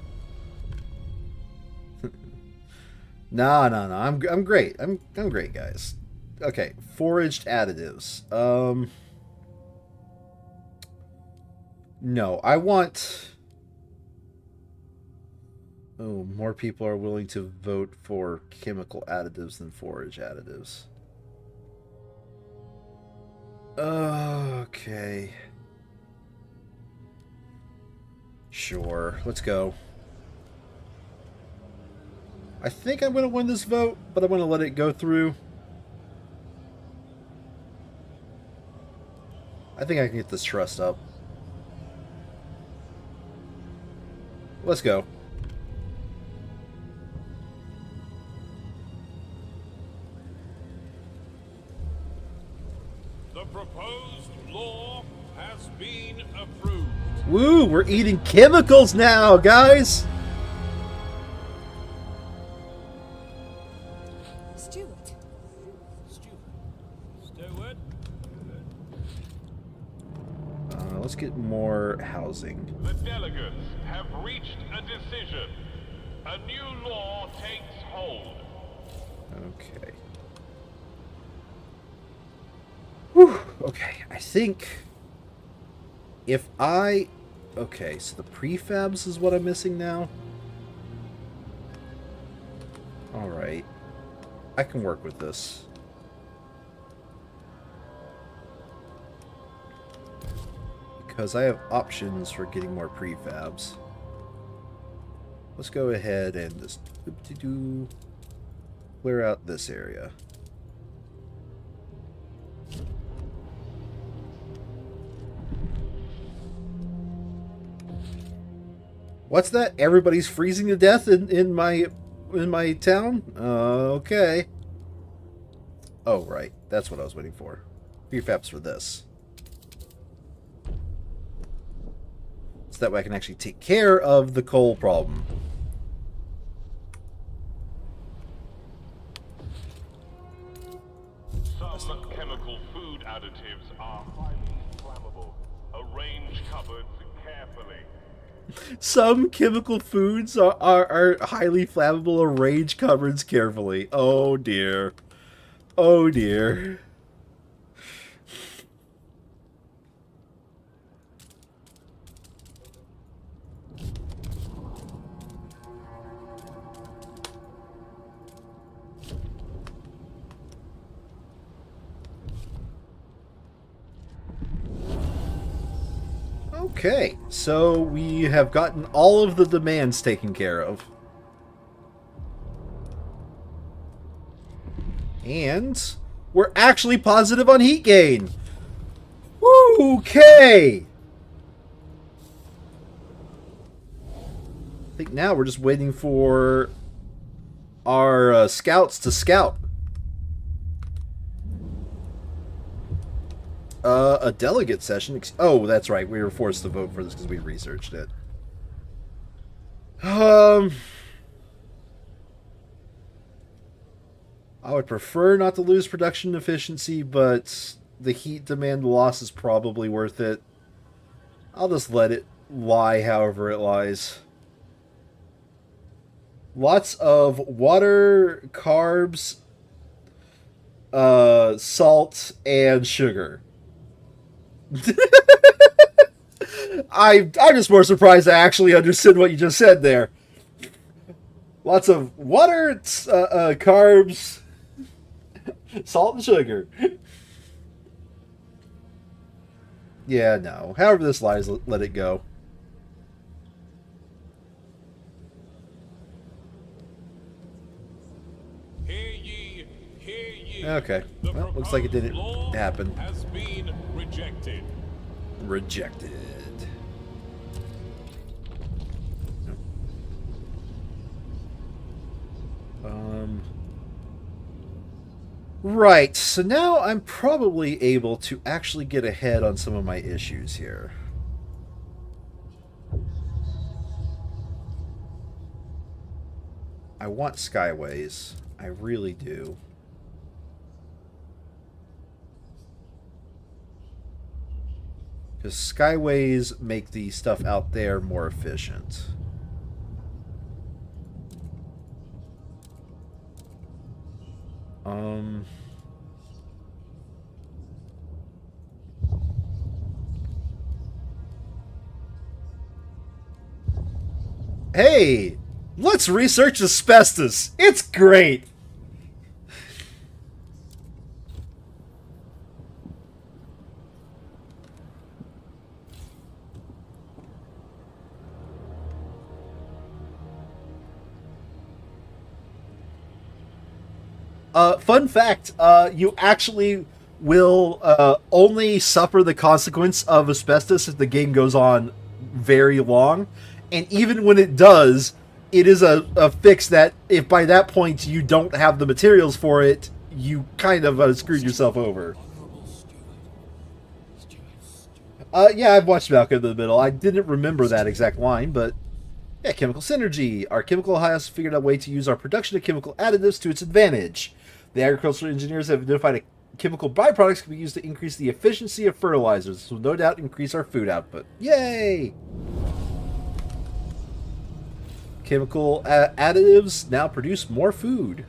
No. I'm great. I'm great, guys. Okay, foraged additives. No, I want... Oh, more people are willing to vote for chemical additives than forage additives. Okay. Sure, let's go. I think I'm going to win this vote, but I'm going to let it go through. I think I can get this trust up. Let's go. The proposed law has been approved. Woo, we're eating chemicals now, guys! Steward. Steward. Let's get more housing. The delegates have reached a decision. A new law takes hold. Okay. Whew. Okay, I think if I... Okay, so the prefabs is what I'm missing now? Alright. I can work with this. Because I have options for getting more prefabs. Let's go ahead and just clear out this area. What's that? Everybody's freezing to death in my in my town? Okay. Oh, right. That's what I was waiting for. Prefabs for this. So that way I can actually take care of the coal problem. Some chemical food additives are highly flammable. Arrange cupboards carefully. Some chemical foods are highly flammable. Arrange cupboards carefully. Oh dear. Oh dear. Okay, so we have gotten all of the demands taken care of. And we're actually positive on heat gain. Woo, okay. I think now we're just waiting for our scouts to scout. A delegate session. Oh, that's right. We were forced to vote for this because we researched it. I would prefer not to lose production efficiency, but the heat demand loss is probably worth it. I'll just let it lie however it lies. Lots of water, carbs, salt, and sugar. I'm just more surprised I actually understood what you just said there. Lots of water, carbs, salt, and sugar. Yeah, no. However this lies, let it go. Hear ye, hear ye. Okay. The Well, looks like it didn't proposed law happen. Has been rejected. Rejected. Right, so now I'm probably able to actually get ahead on some of my issues here. I want skyways. I really do. Because skyways make the stuff out there more efficient. Hey! Let's research asbestos! It's great! Fun fact, you actually will only suffer the consequence of asbestos if the game goes on very long. And even when it does, it is a fix that if by that point you don't have the materials for it, you kind of screwed yourself over. Yeah, I've watched Malcolm in the Middle. I didn't remember that exact line, but yeah, chemical synergy. Our chemical house figured out a way to use our production of chemical additives to its advantage. The agricultural engineers have identified a chemical byproducts can be used to increase the efficiency of fertilizers. This will no doubt increase our food output. Yay! Chemical additives now produce more food.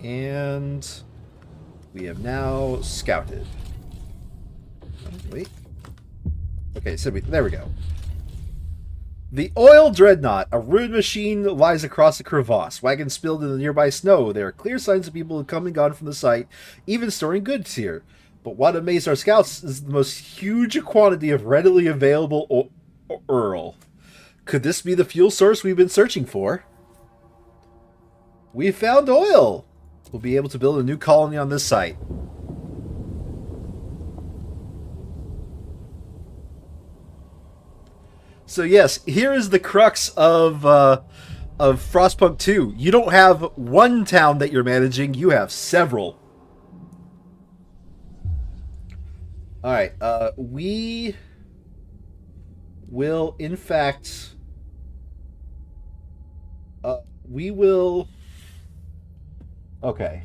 And we have now scouted. Oh, wait. Okay, so there we go. The oil dreadnought, a ruined machine that lies across a crevasse. Wagons spilled in the nearby snow. There are clear signs of people who come and gone from the site, even storing goods here. But what amazed our scouts is the most huge quantity of readily available oil. Could this be the fuel source we've been searching for? We found oil! We'll be able to build a new colony on this site. So yes, here is the crux of Frostpunk 2. You don't have one town that you're managing, you have several. Alright, we will, in fact... we will... Okay.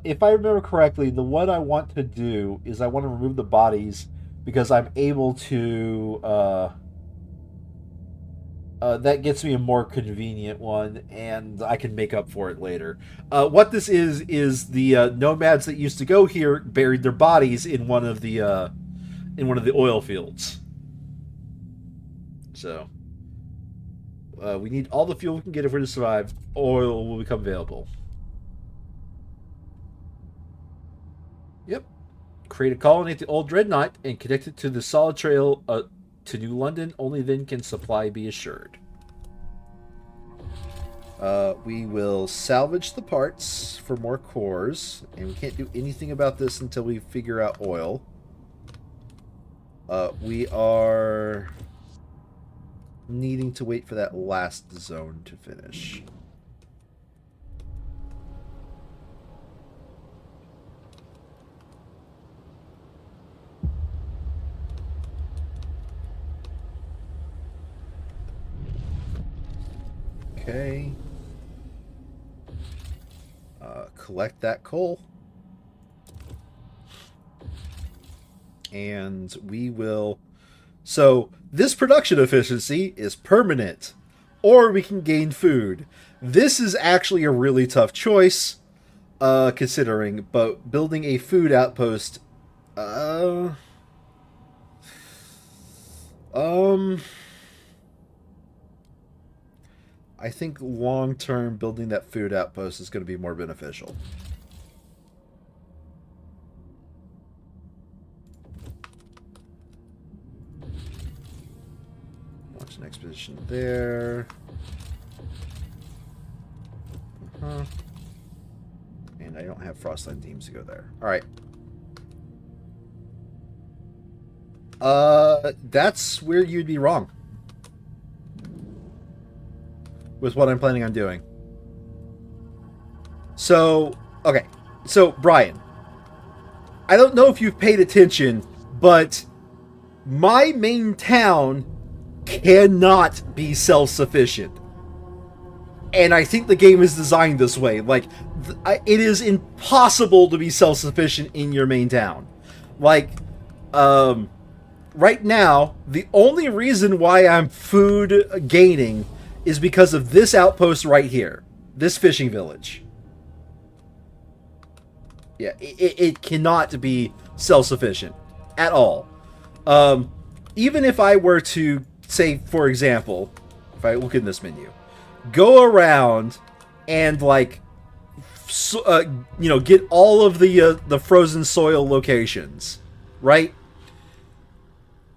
If I remember correctly, the what I want to do is I want to remove the bodies because I'm able to... that gets me a more convenient one, and I can make up for it later. What this is the nomads that used to go here buried their bodies in one of the oil fields. So we need all the fuel we can get if we're to survive. Oil will become available. Yep. Create a colony at the Old Dreadnought and connect it to the solid trail to New London. Only then can supply be assured. We will salvage the parts for more cores, and we can't do anything about this until we figure out oil. We are needing to wait for that last zone to finish. Okay. Collect that coal. And we will... So, this production efficiency is permanent. Or we can gain food. This is actually a really tough choice, considering, but building a food outpost... I think long-term building that food outpost is going to be more beneficial. Launch an expedition there. And I don't have Frostline teams to go there. Alright. That's where you'd be wrong with what I'm planning on doing. So, okay. So, Brian, I don't know if you've paid attention, but my main town cannot be self-sufficient. And I think the game is designed this way. Like, it is impossible to be self-sufficient in your main town. Like, right now, the only reason why I'm food gaining is because of this outpost right here. This fishing village. Yeah, it cannot be self-sufficient at all. Even if I were to, say, for example, if I look in this menu, go around and, like, you know, get all of the frozen soil locations, right?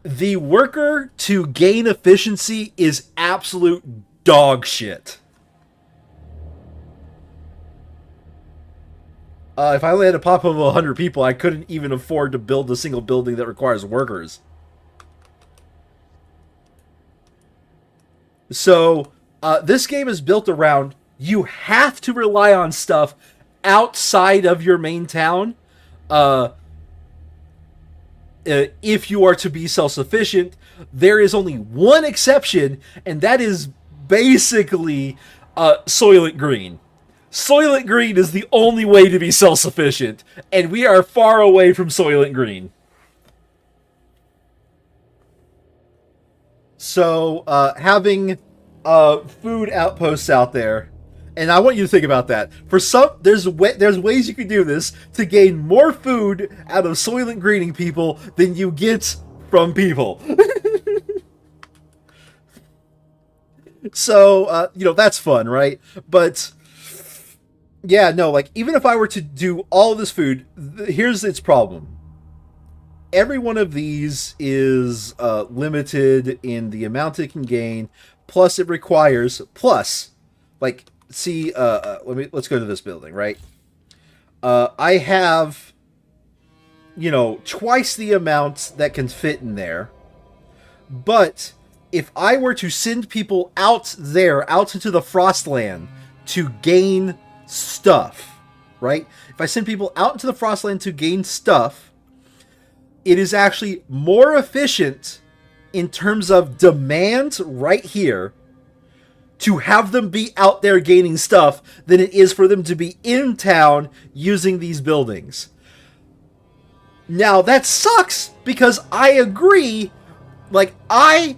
The worker to gain efficiency is absolute dog shit. If I only had a pop of 100 people, I couldn't even afford to build a single building that requires workers. So, this game is built around, you have to rely on stuff outside of your main town, if you are to be self-sufficient. There is only one exception, and that is basically Soylent Green. Soylent Green is the only way to be self-sufficient, and we are far away from Soylent Green. So, having food outposts out there, and I want you to think about that. For some, there's ways you can do this to gain more food out of Soylent Greening people than you get from people. So, you know, that's fun, right? But, yeah, no, like, even if I were to do all of this food, here's its problem. Every one of these is limited in the amount it can gain, plus it requires, like, see, let's go to this building, right? I have you know, twice the amount that can fit in there. But if I were to send people out there, out into the Frostland to gain stuff, right? If I send people out into the Frostland to gain stuff, it is actually more efficient in terms of demand right here to have them be out there gaining stuff than it is for them to be in town using these buildings. Now, that sucks because I agree, at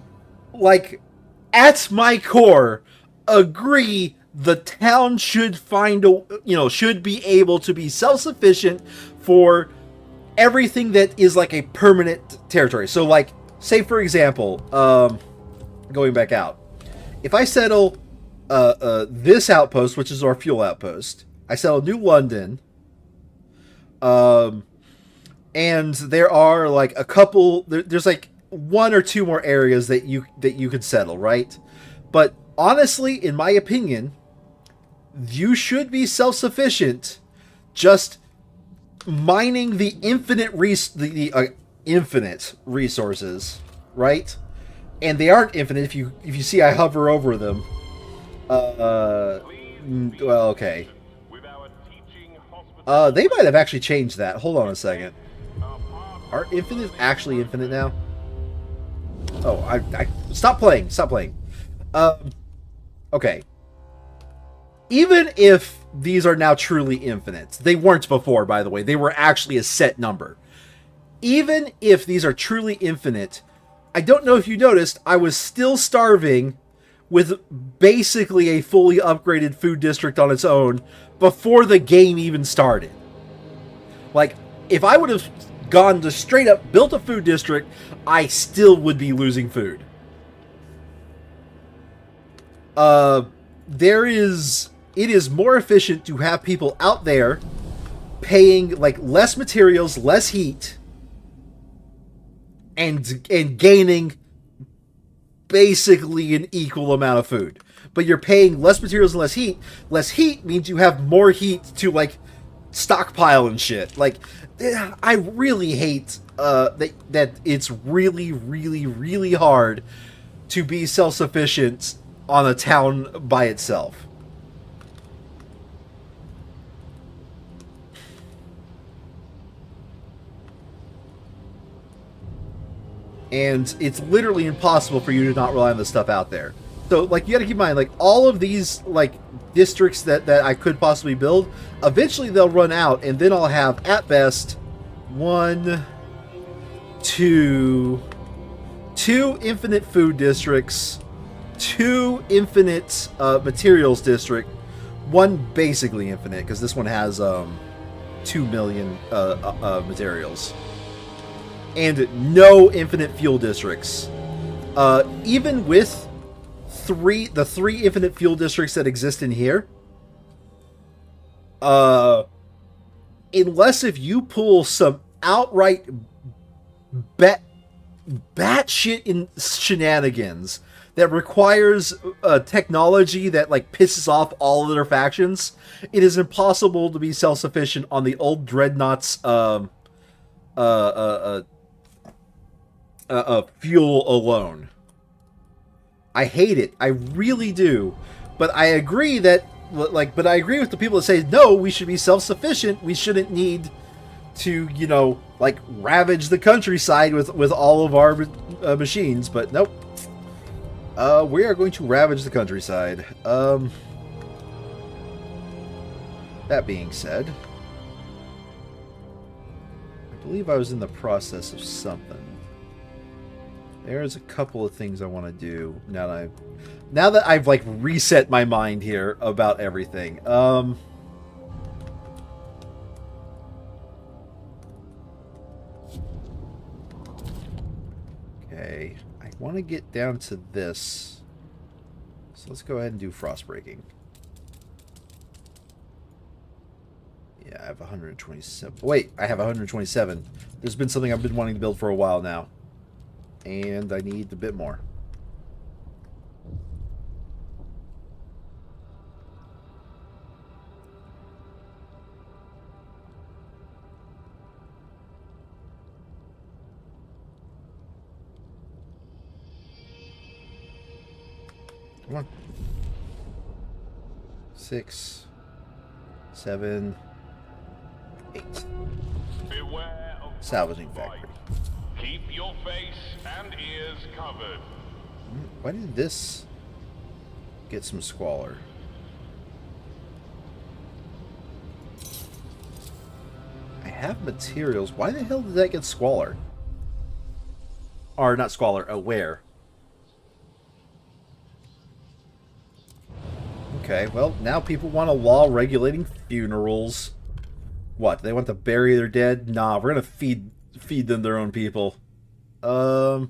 my core, agree the town should should be able to be self-sufficient for everything that is like a permanent territory. So, like, say for example, going back out, if I settle this outpost, which is our fuel outpost, I settle New London, and there are like a couple. There's like one or two more areas that you could settle, right? But honestly, in my opinion, you should be self-sufficient, just mining the infinite infinite resources, right? And they aren't infinite. If you see, I hover over them. Well, okay. They might have actually changed that. Hold on a second. Are infinite actually infinite now? Oh, I stop playing. Stop playing. Okay. Even if these are now truly infinite, they weren't before, by the way. They were actually a set number. Even if these are truly infinite, I don't know if you noticed, I was still starving with basically a fully upgraded food district on its own before the game even started. Like, if I would have gone to straight up built a food district, I still would be losing food. It is more efficient to have people out there paying like less materials, less heat, and gaining basically an equal amount of food. But you're paying less materials and less heat. Less heat means you have more heat to like stockpile and shit. Like, I really hate that it's really, really, really hard to be self-sufficient on a town by itself. And it's literally impossible for you to not rely on the stuff out there. So, like, you gotta keep in mind, like, all of these, like, districts that I could possibly build, eventually they'll run out, and then I'll have, at best, two infinite food districts, 2 infinite materials district, 1 basically infinite, because this one has 2 million materials. And no infinite fuel districts. Even with the 3 infinite fuel districts that exist in here, unless if you pull some outright batshit in shenanigans that requires technology that like pisses off all other factions, it is impossible to be self-sufficient on the old dreadnoughts fuel alone. I hate it. I really do. But I agree that, but I agree with the people that say, no, we should be self-sufficient. We shouldn't need to, ravage the countryside with all of our machines. But nope. We are going to ravage the countryside. That being said, I believe I was in the process of something. There's a couple of things I want to do now that I've like reset my mind here about everything. Okay, I want to get down to this, so let's go ahead and do frost breaking. Yeah, I have 127. Wait, I have 127. There's been something I've been wanting to build for a while now. And I need a bit more. Come on. 6, 7, 8. Beware of Salvaging frostbite. factory. Keep your face and ears covered. Why did this get some squalor? I have materials. Why the hell did that get squalor? Or not squalor, aware. Okay, well, now people want a law regulating funerals. What, they want to bury their dead? Nah, we're gonna feed them their own people. Where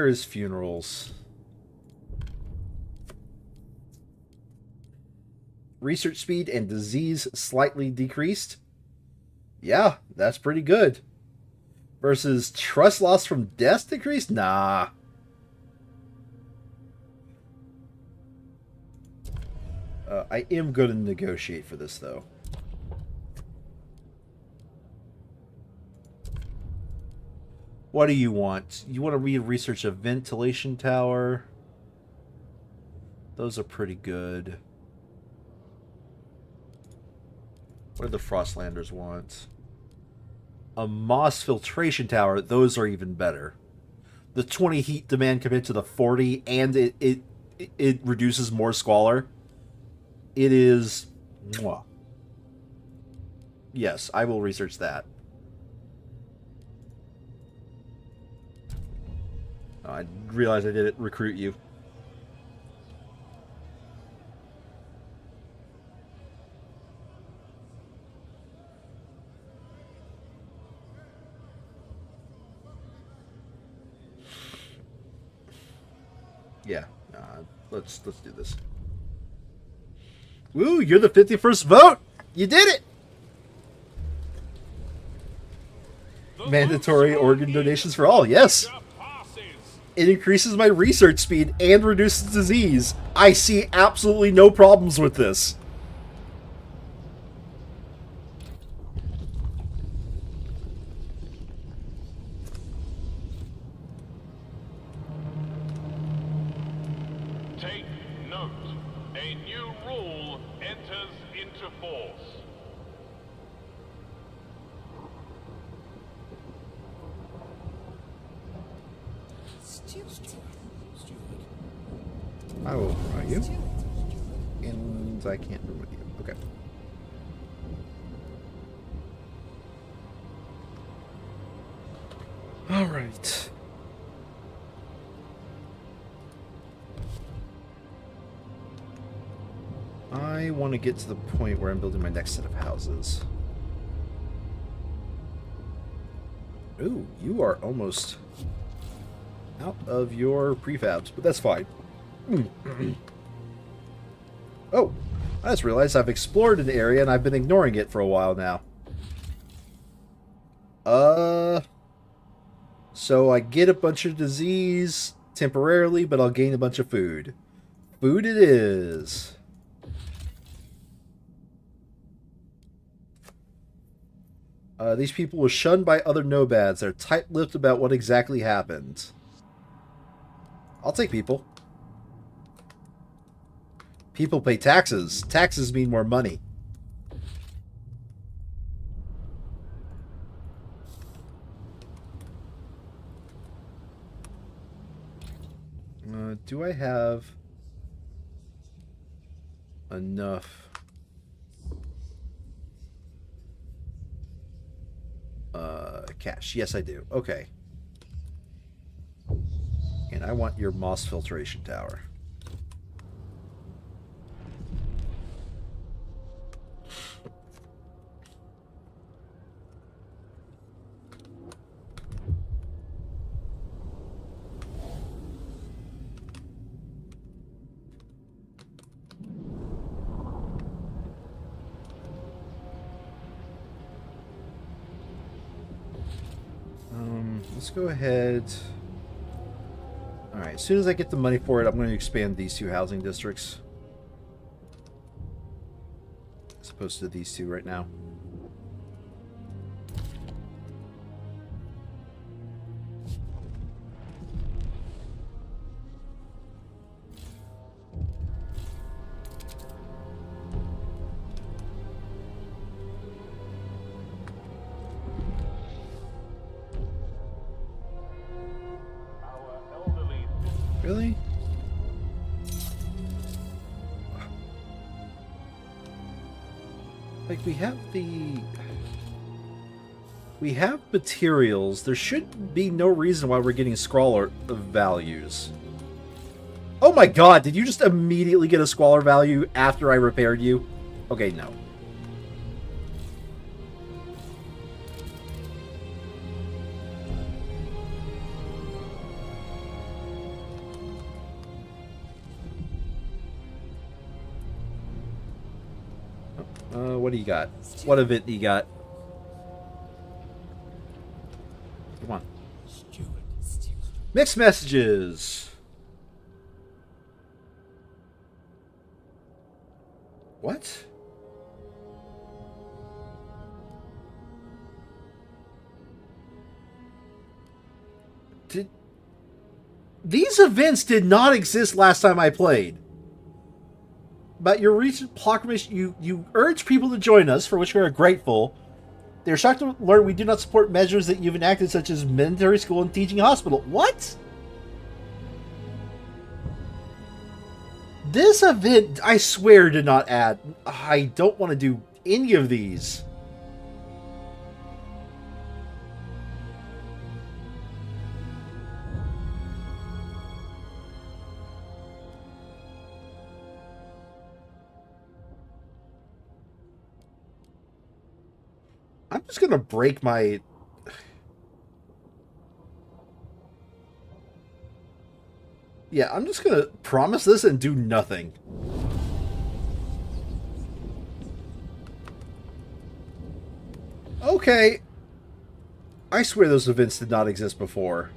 is funerals? Research speed and disease slightly decreased. Yeah, that's pretty good. Versus trust loss from death decreased? Nah. I am going to negotiate for this, though. What do you want? You want to research a ventilation tower? Those are pretty good. What do the Frostlanders want? A moss filtration tower. Those are even better. The 20 heat demand compared to the 40, and it reduces more squalor. It is... Mwah. Yes, I will research that. Oh, I realized I didn't recruit you. Yeah, let's do this. Woo, you're the 51st vote! You did it! Mandatory organ donations for all, yes! It increases my research speed and reduces disease. I see absolutely no problems with this. Take note. A new rule enters into force. I will promote you. And I can't promote you. Okay. Alright. I want to get to the point where I'm building my next set of houses. Ooh, you are almost out of your prefabs, but that's fine. Oh, I just realized I've explored an area and I've been ignoring it for a while now. So I get a bunch of disease temporarily, but I'll gain a bunch of food. Food it is. These people were shunned by other nomads. They're tight-lipped about what exactly happened. I'll take people. People pay taxes. Taxes mean more money. Do I have enough? Cash. Yes, I do. Okay. And I want your moss filtration tower. Let's go ahead. Alright, as soon as I get the money for it, I'm going to expand these two housing districts. As opposed to these two right now. Really? Like, we have materials. There should be no reason why we're getting Squalor values. Oh my god, did you just immediately get a Squalor value after I repaired you? Okay, no. What do you got? What of it you got? Come on. Mixed messages. What? These events did not exist last time I played. But your recent proclamation, you urge people to join us, for which we are grateful. They are shocked to learn we do not support measures that you've enacted, such as military school and teaching hospital. What? This event, I swear, did not add. I don't want to do any of these. I'm just gonna break my... Yeah, I'm just gonna promise this and do nothing. Okay. I swear those events did not exist before.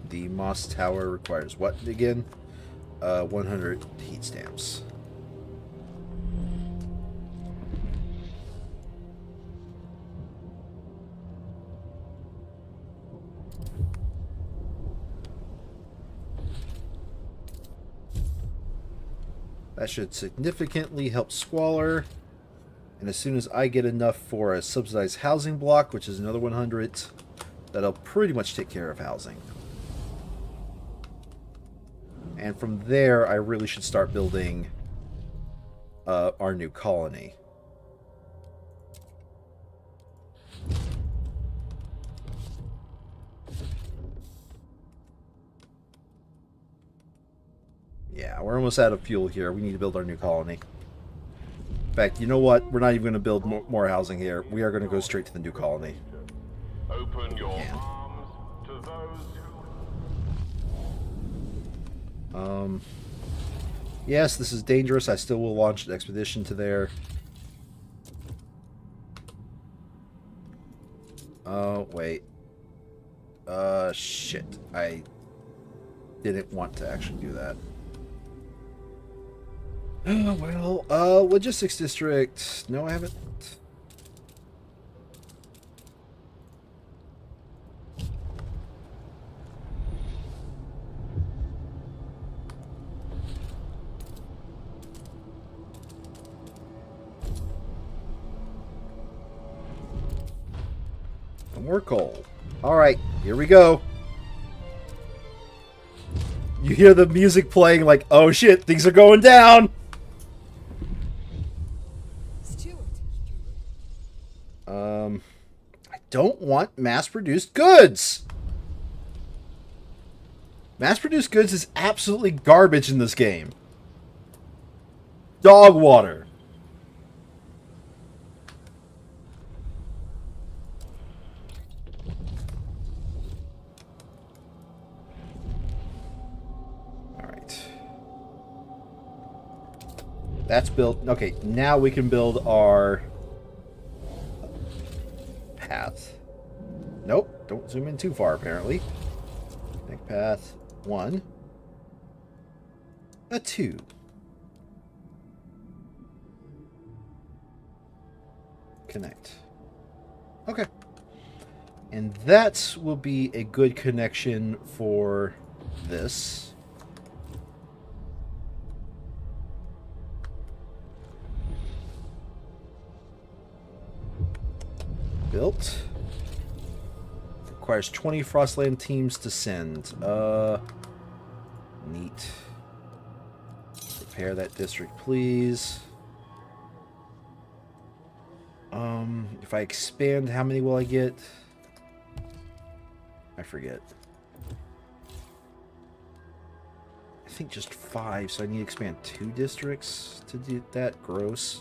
The Moss Tower requires what again? 100 heat stamps. That should significantly help Squalor. And as soon as I get enough for a subsidized housing block, which is another 100, that'll pretty much take care of housing. And from there, I really should start building our new colony. Yeah, we're almost out of fuel here. We need to build our new colony. In fact, you know what? We're not even going to build more housing here. We are going to go straight to the new colony. Open your arms to those who... Yes, this is dangerous. I still will launch an expedition to there. Oh, wait. Shit. I didn't want to actually do that. Oh, well, logistics district. No, I haven't. More coal. Alright, here we go. You hear the music playing like, oh shit, things are going down! I don't want mass-produced goods! Mass-produced goods is absolutely garbage in this game. Dog water. That's built. Okay, now we can build our path. Nope, don't zoom in too far, apparently. Connect path 1. A 2. Connect. Okay. And that will be a good connection for this. Built. Requires 20 Frostland teams to send. Neat. Repair that district, please. If I expand, how many will I get? I forget. I think just 5, so I need to expand 2 districts to do that. Gross.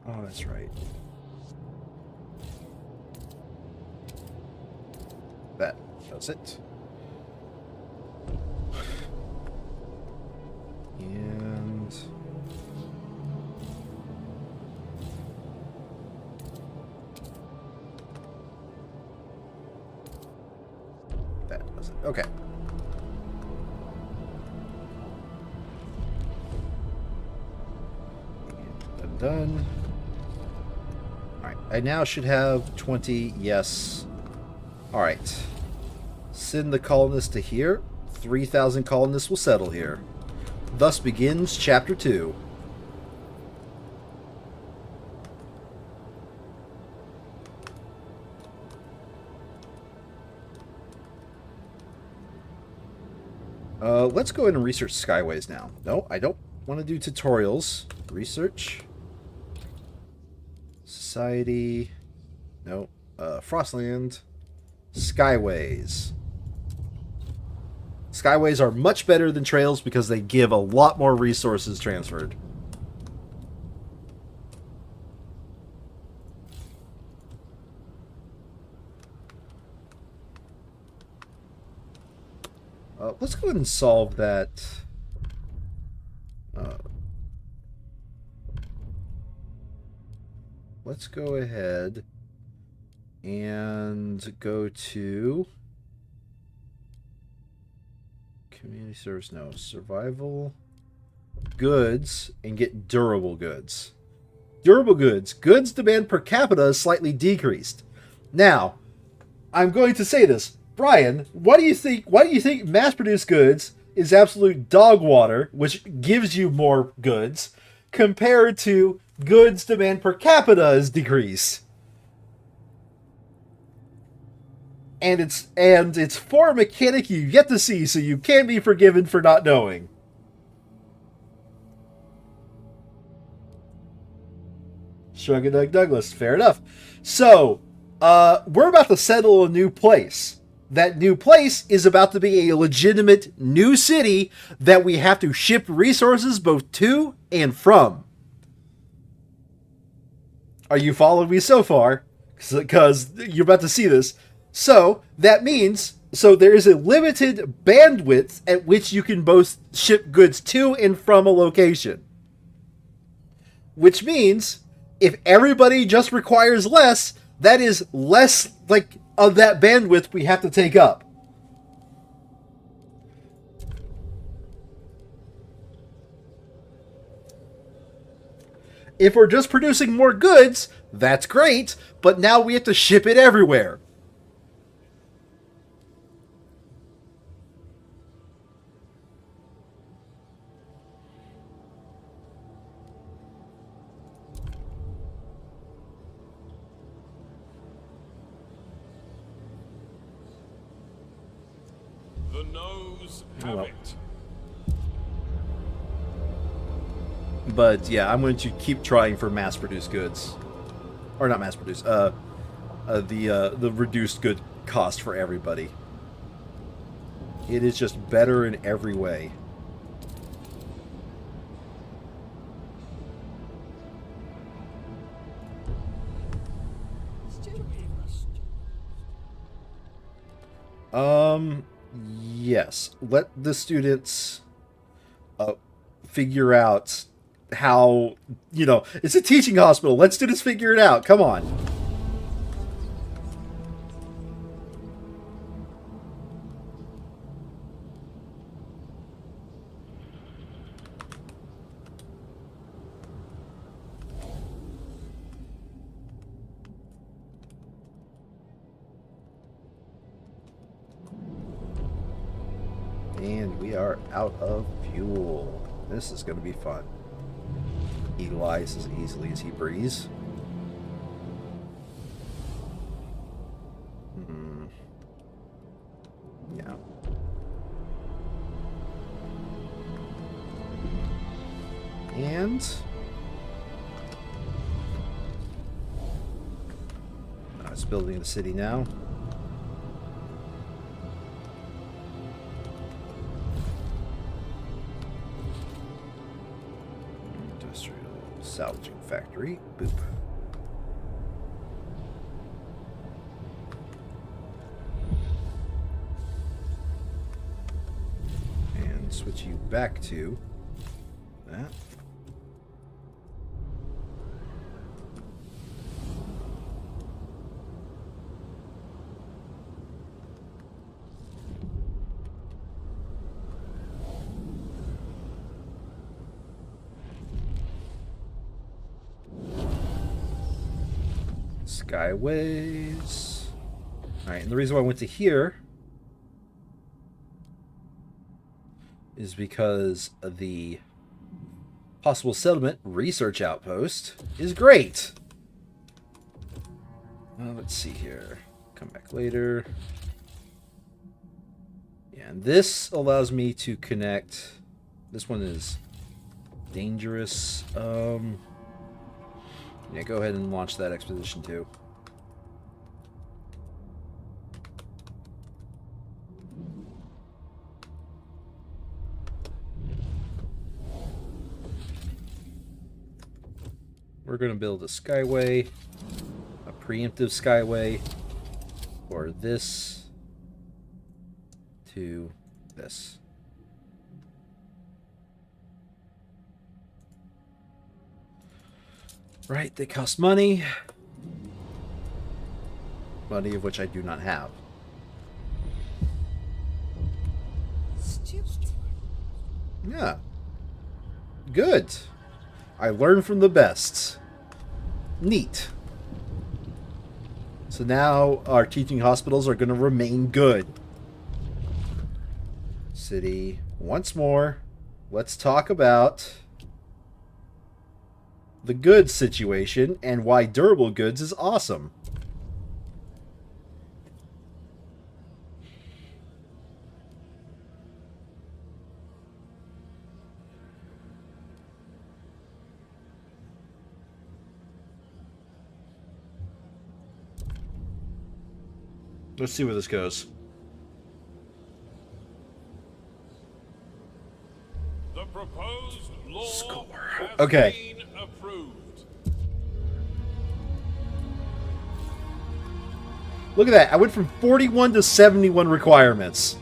Oh, that's right. That does it. And that does it. Okay. And done. Alright, I now should have 20, yes. Alright. Send the colonists to here. 3,000 colonists will settle here. Thus begins Chapter 2. Let's go ahead and research Skyways now. No, I don't want to do tutorials. Research. Society. No. Frostland. Skyways. Skyways are much better than trails because they give a lot more resources transferred. Let's go ahead and solve that. Let's go ahead and go to community service. No, survival goods and get durable goods. Durable goods. Goods demand per capita is slightly decreased. Now, I'm going to say this. Brian, what do you think? Why do you think mass-produced goods is absolute dog water, which gives you more goods, compared to goods demand per capita is decreased? And it's for a mechanic you yet to see, so you can't be forgiven for not knowing. Shrug and Doug Douglas, fair enough. So, we're about to settle a new place. That new place is about to be a legitimate new city that we have to ship resources both to and from. Are you following me so far? Because you're about to see this. So, that means, there is a limited bandwidth at which you can both ship goods to and from a location. Which means, if everybody just requires less, that is less, of that bandwidth we have to take up. If we're just producing more goods, that's great, but now we have to ship it everywhere. The nose have well. it. But yeah, I'm going to keep trying for mass-produced goods, or not mass-produced. The reduced good cost for everybody. It is just better in every way. Yes. Let the students figure out how, you know, it's a teaching hospital. Let students figure it out. Come on. And we are out of fuel. This is going to be fun. He lies as easily as he breathes. Yeah. And it's building the city now. Salvaging factory. Boop. And switch you back to that. Skyways. Alright, and the reason why I went to here is because the possible settlement research outpost is great. Let's see here. Come back later. Yeah, and this allows me to connect. This one is dangerous. Yeah, go ahead and launch that expedition too. We're going to build a skyway, a preemptive skyway, for this to this. Right, they cost money. Money of which I do not have. Stupid. Yeah. Good. I learned from the best. Neat. So now our teaching hospitals are going to remain good. City, once more, let's talk about the goods situation and why durable goods is awesome. Let's see where this goes. The proposed law Score. has Okay. been approved. Look at that. I went from 41 to 71 requirements.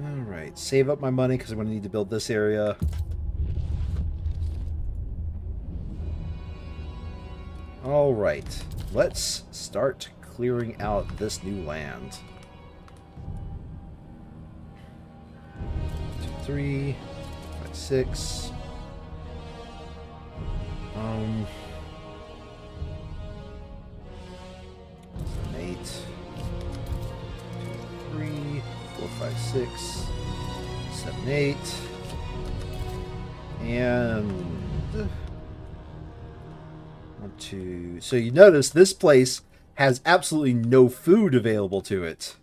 Alright, save up my money because I'm going to need to build this area. Alright, let's start clearing out this new land. 2, 3, 5, 6. 8, 2, 3, 4, 5, 6, 7, 8, and 1, 2. So you notice this place has absolutely no food available to it.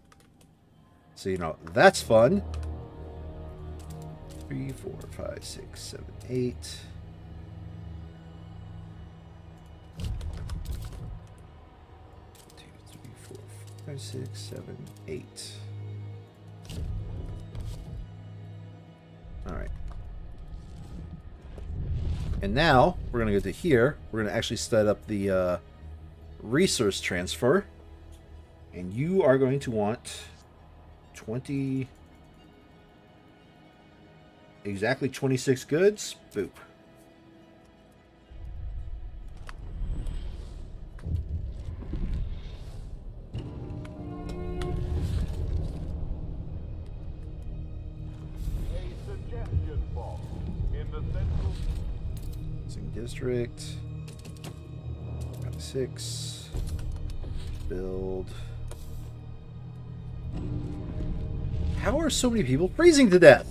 So you know that's fun. 3, 4, 5, 6, 7, 8. 5, 6, 7, 8. Alright. And now, we're going to go to here. We're going to actually set up the resource transfer. And you are going to want 20... Exactly 26 goods. Boop. Suggestion box in the central. District. 6. Build. How are so many people freezing to death?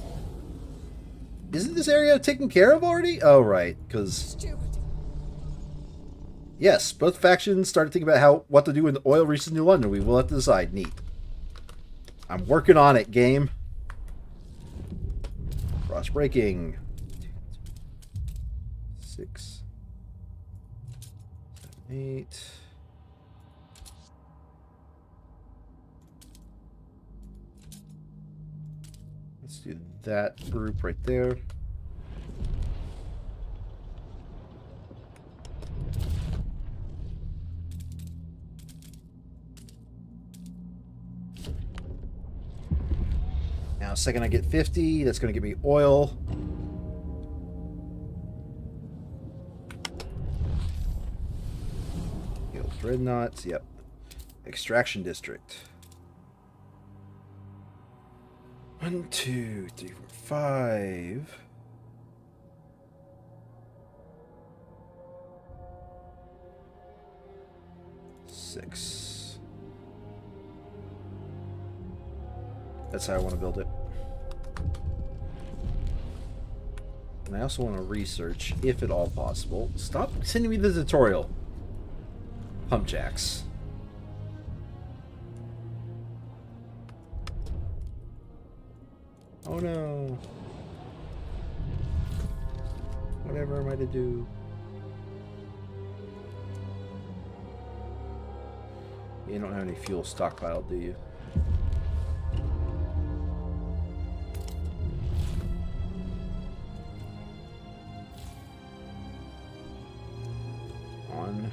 Isn't this area taken care of already? Oh, right, because... Yes, both factions started thinking about what to do when the oil reaches New London. We will have to decide. Neat. I'm working on it, game. Frost breaking. 6, 7, 8. Let's do that group right there. Now, second I get 50, that's going to give me oil. Guild Dreadnoughts, yep. Extraction District. 1, 2, 3, 4, 5. Six. That's how I want to build it. And I also want to research, if at all possible. Stop sending me the tutorial. Pump jacks. Oh no. Whatever am I to do? You don't have any fuel stockpiled, do you? On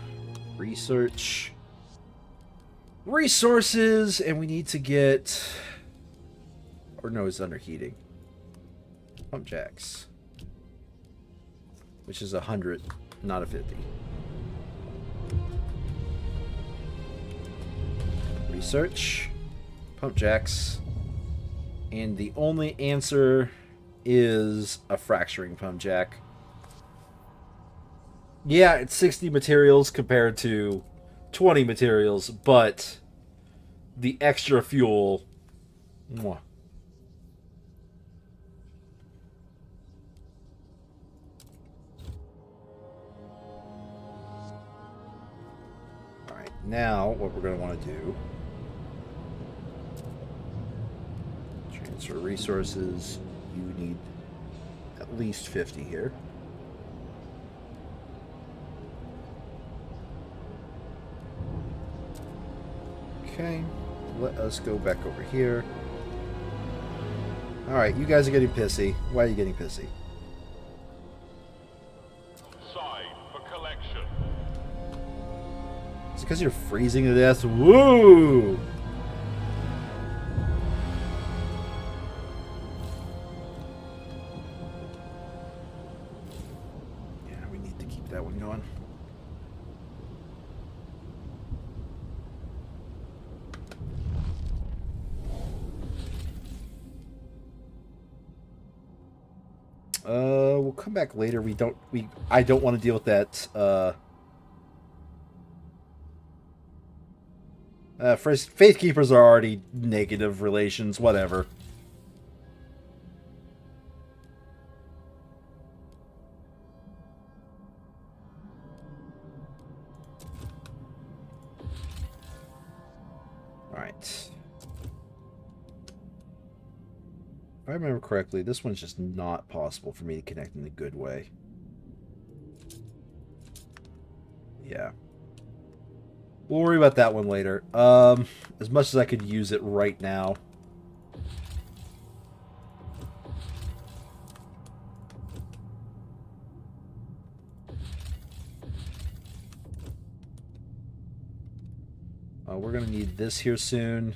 research. Resources, and we need to get... Or no, it's under heating. Pump jacks. Which is 100, not a 50. Research. Pump jacks. And the only answer is a fracturing pump jack. Yeah, it's 60 materials compared to 20 materials, but the extra fuel... Mwah. Alright, now what we're going to want to do... Transfer resources. You need at least 50 here. Okay, let us go back over here. Alright, you guys are getting pissy. Why are you getting pissy? Side for collection. It's because you're freezing to death. Woo! Yeah, we need to keep that one going. We'll come back later. I don't want to deal with that, Faith Keepers are already negative relations, whatever. Alright. If I remember correctly, this one's just not possible for me to connect in a good way. Yeah. We'll worry about that one later. As much as I could use it right now. We're going to need this here soon.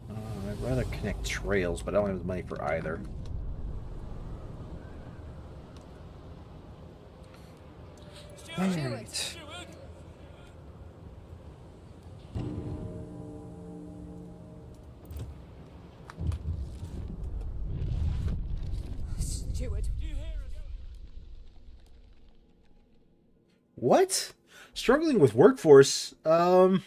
I'd rather connect trails, but I don't have the money for either. Alright. Steward. What? Struggling with workforce? I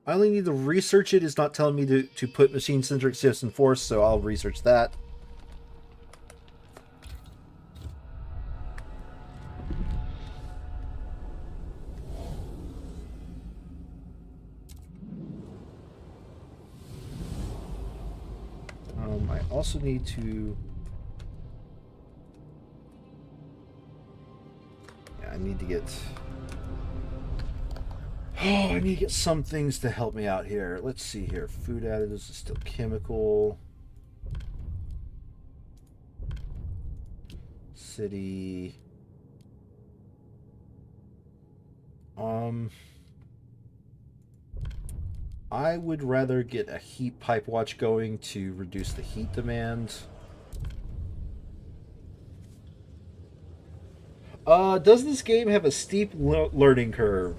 only need to research it. It's not telling me to put machine-centric shifts in force, so I'll research that. I also need to... Yeah, I need to get... Oh, I need to get some things to help me out here. Let's see here. Food additives is still chemical. City. I would rather get a heat pipe watch going to reduce the heat demand. Does this game have a steep learning curve?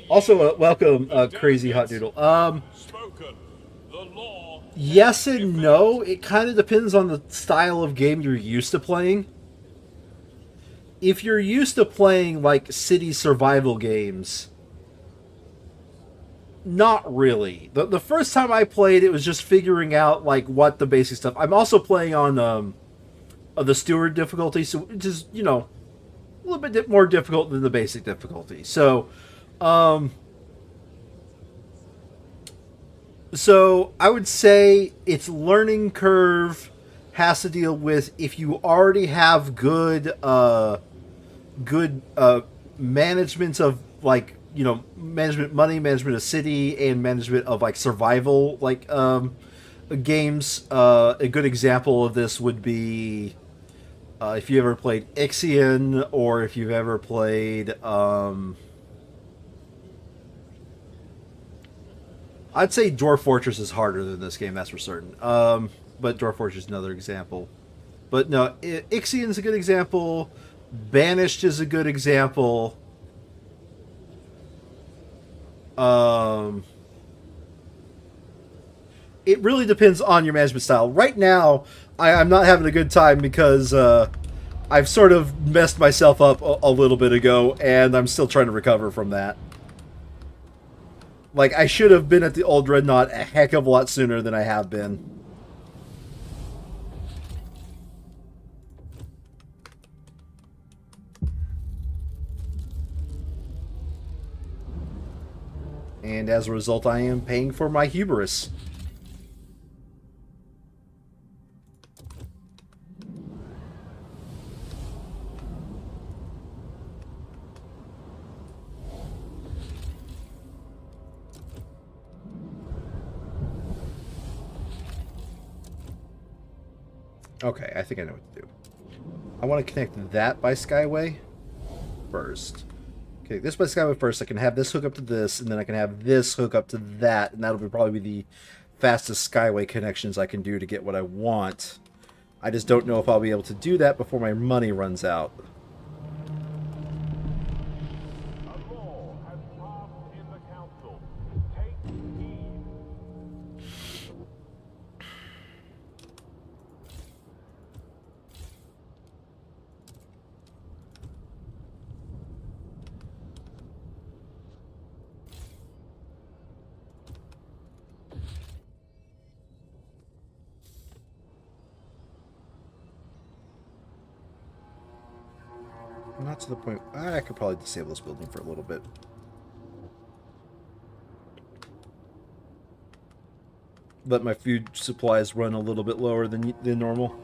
Also, welcome, Crazy Hot Doodle. Yes and no. It kind of depends on the style of game you're used to playing. If you're used to playing, like, city survival games, not really. The first time I played, it was just figuring out, like, what the basic stuff... I'm also playing on, the steward difficulty, so which is, you know, a little bit more difficult than the basic difficulty. So, so I would say its learning curve has to deal with if you already have good management of, like, you know, management money, management of city, and management of, like, survival, like, games. A good example of this would be if you ever played Ixion, or if you've ever played I'd say Dwarf Fortress is harder than this game, that's for certain. But Dwarf Fortress is another example. But no, Ixion's a good example. Banished is a good example. It really depends on your management style. Right now, I'm not having a good time because I've sort of messed myself up a little bit ago, and I'm still trying to recover from that. Like, I should have been at the old Dreadnought a heck of a lot sooner than I have been. And as a result, I am paying for my hubris. Okay, I think I know what to do. I want to connect that by Skyway first. Okay, this by Skyway first. I can have this hook up to this, and then I can have this hook up to that, and that'll probably be the fastest Skyway connections I can do to get what I want. I just don't know if I'll be able to do that before my money runs out. A law has passed in the council. Take heed. Not to the point... I could probably disable this building for a little bit. Let my food supplies run a little bit lower than normal.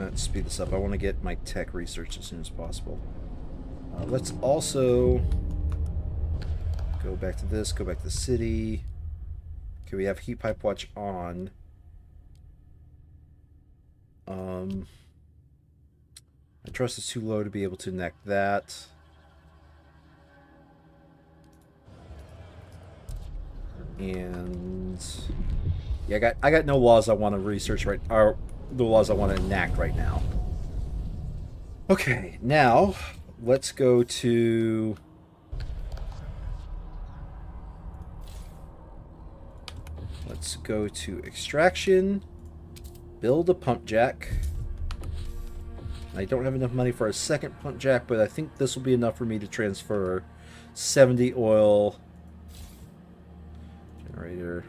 Let's speed this up. I want to get my tech research as soon as possible. Let's also go back to this, go back to the city. Okay, we have heat pipe watch on. My trust is too low to be able to enact that. And yeah, I got no laws I want to research right, or the laws I want to enact right now. Okay, now let's go to extraction, build a pump jack. I don't have enough money for a second pump jack, but I think this will be enough for me to transfer 70 oil. Generator.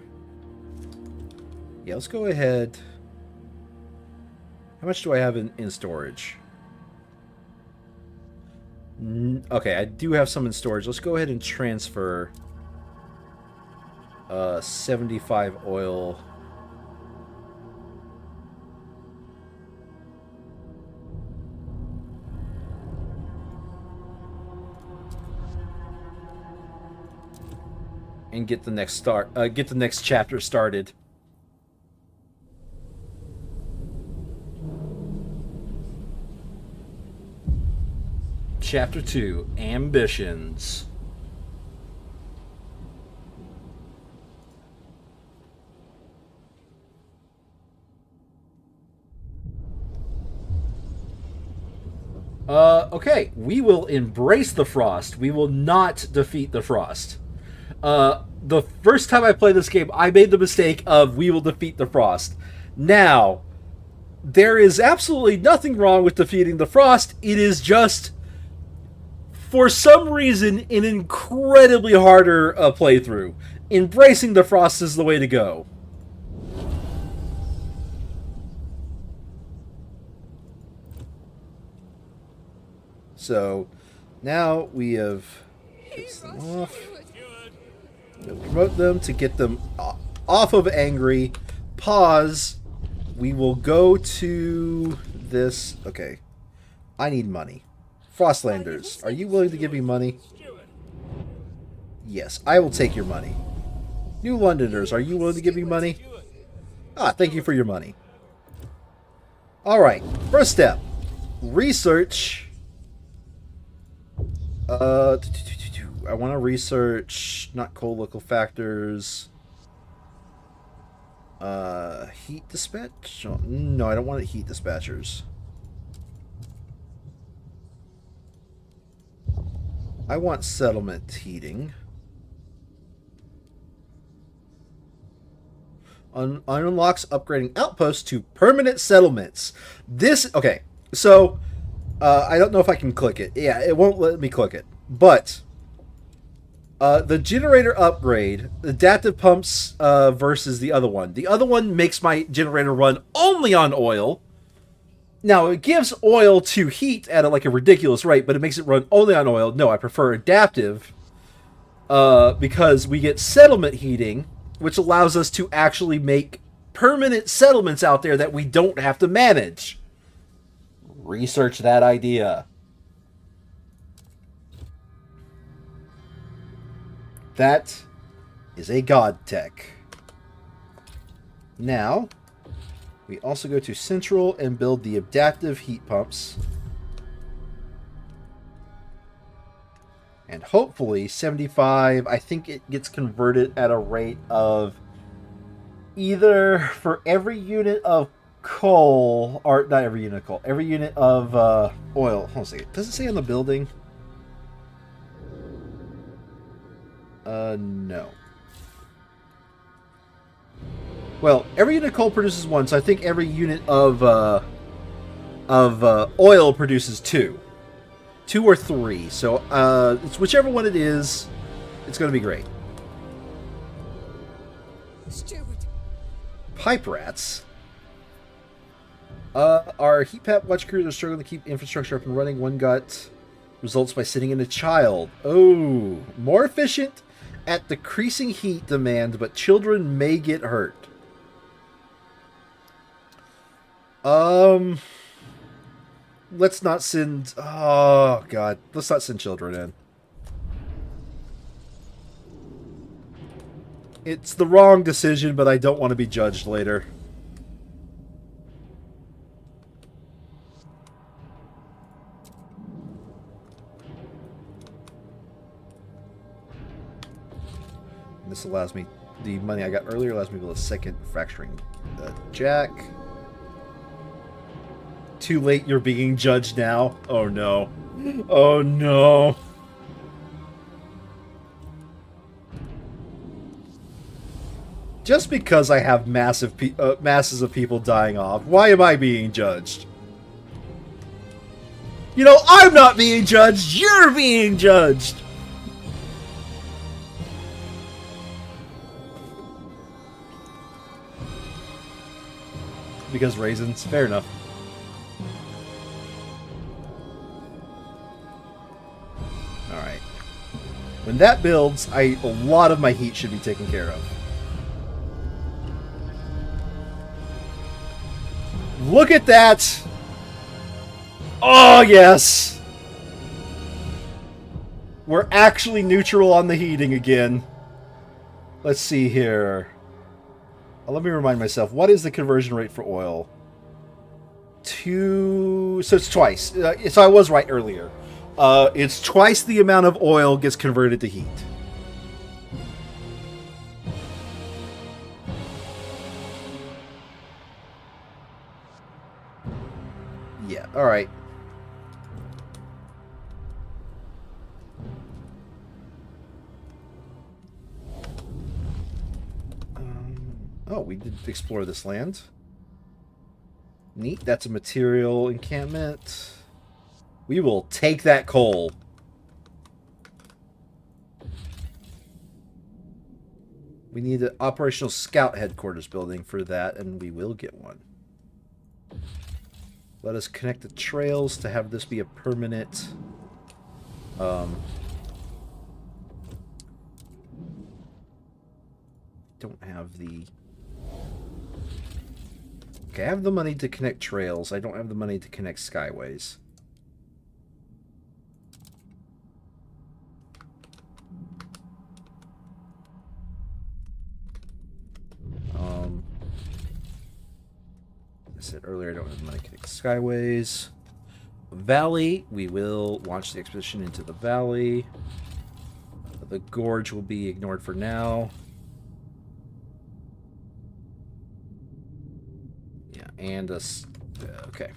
Yeah, let's go ahead. How much do I have in storage? Okay, I do have some in storage. Let's go ahead and transfer 75 oil. And get the next chapter started. Chapter 2, Ambitions. Okay, we will embrace the Frost. We will not defeat the Frost. The first time I played this game, I made the mistake of we will defeat the Frost. Now, there is absolutely nothing wrong with defeating the Frost. It is just, for some reason, an incredibly harder playthrough. Embracing the Frost is the way to go. So, now we have pissed them off. We'll promote them to get them off of angry. Pause. We will go to this. Okay. I need money. Frostlanders, are you willing to give me money? Yes, I will take your money. New Londoners, are you willing to give me money? Ah, thank you for your money. Alright, first step. Research. I want to research not cold local factors. Heat dispatch? No, I don't want heat dispatchers. I want settlement heating. Unlocks upgrading outposts to permanent settlements. This, okay, so I don't know if I can click it. Yeah, it won't let me click it. But the generator upgrade, adaptive pumps versus the other one. The other one makes my generator run only on oil. Now, it gives oil to heat at a ridiculous rate, but it makes it run only on oil. No, I prefer adaptive because we get settlement heating, which allows us to actually make permanent settlements out there that we don't have to manage. Research that idea. That is a god tech. Now, we also go to Central and build the adaptive heat pumps. And hopefully 75, I think it gets converted at a rate of either for every unit of coal, or not every unit of coal, every unit of oil. Hold on a second. Does it say on the building? No. Well, every unit of coal produces 1, so I think every unit of oil produces 2. 2 or 3. So it's whichever one it is, it's going to be great. Steward. Pipe rats. Our heat pad watch crews are struggling to keep infrastructure up and running. One got results by sitting in a child. Oh, more efficient at decreasing heat demand, but children may get hurt. let's not send... Oh, God. Let's not send children in. It's the wrong decision, but I don't want to be judged later. This allows me... The money I got earlier allows me to build a second fracturing jack. Too late, you're being judged now. Oh, no. Oh, no. Just because I have masses of people dying off, why am I being judged? You know, I'm not being judged, you're being judged! Because raisins, fair enough. Alright. When that builds, a lot of my heat should be taken care of. Look at that! Oh, yes! We're actually neutral on the heating again. Let's see here. Let me remind myself, what is the conversion rate for oil? So it's twice. So I was right earlier. It's twice the amount of oil gets converted to heat. Yeah, alright. Oh, we did explore this land. Neat, that's a material encampment. We will take that coal. We need an operational scout headquarters building for that, and we will get one. Let us connect the trails to have this be a permanent... don't have the... Okay, I have the money to connect trails. I don't have the money to connect skyways. I said earlier, I don't have the money to connect skyways. Valley, we will launch the expedition into the valley. The gorge will be ignored for now. And okay.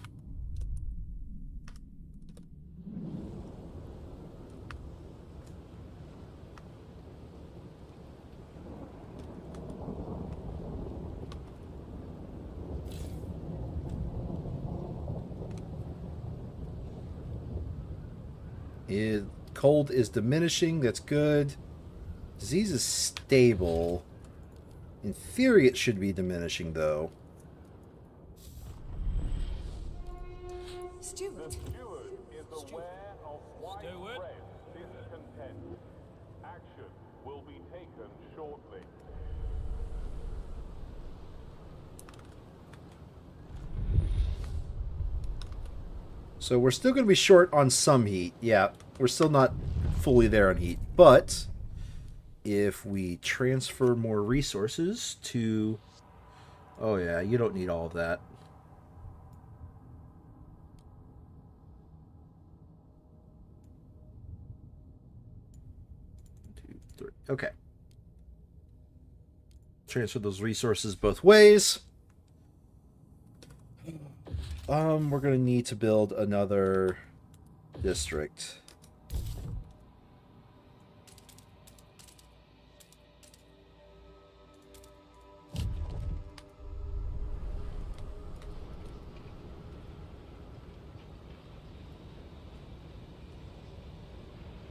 Cold is diminishing. That's good. Disease is stable. In theory, it should be diminishing, though. The steward is aware of widespread discontent. Action will be taken shortly. So we're still going to be short on some heat. Yeah, we're still not fully there on heat. But if we transfer more resources to... Oh yeah, you don't need all of that. Okay. Transfer those resources both ways. We're going to need to build another district.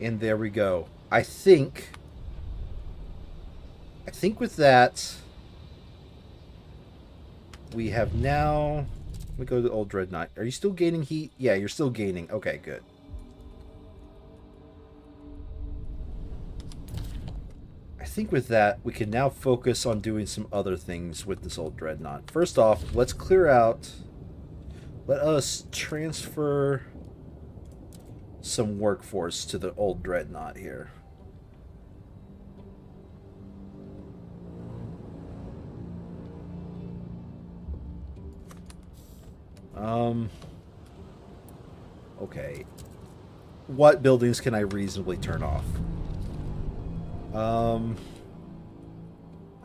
And there we go. I think with that, we have now... Let me go to the old Dreadnought. Are you still gaining heat? Yeah, you're still gaining. Okay, good. I think with that, we can now focus on doing some other things with this old Dreadnought. First off, let's clear out Let us transfer some workforce to the old dreadnought here. Okay. What buildings can I reasonably turn off?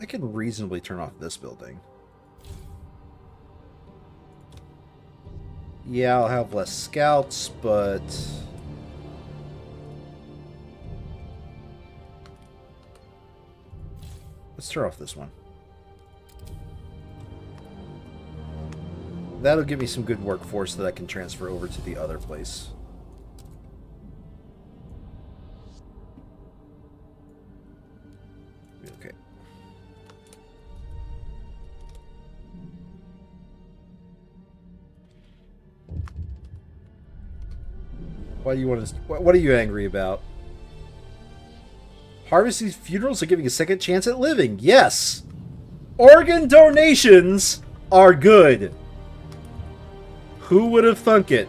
I can reasonably turn off this building. Yeah, I'll have less scouts, but... let's turn off this one. That'll give me some good workforce that I can transfer over to the other place. Okay. Why do you want to? What are you angry about? Harvesting funerals are giving a second chance at living. Yes, organ donations are good. Who would have thunk it?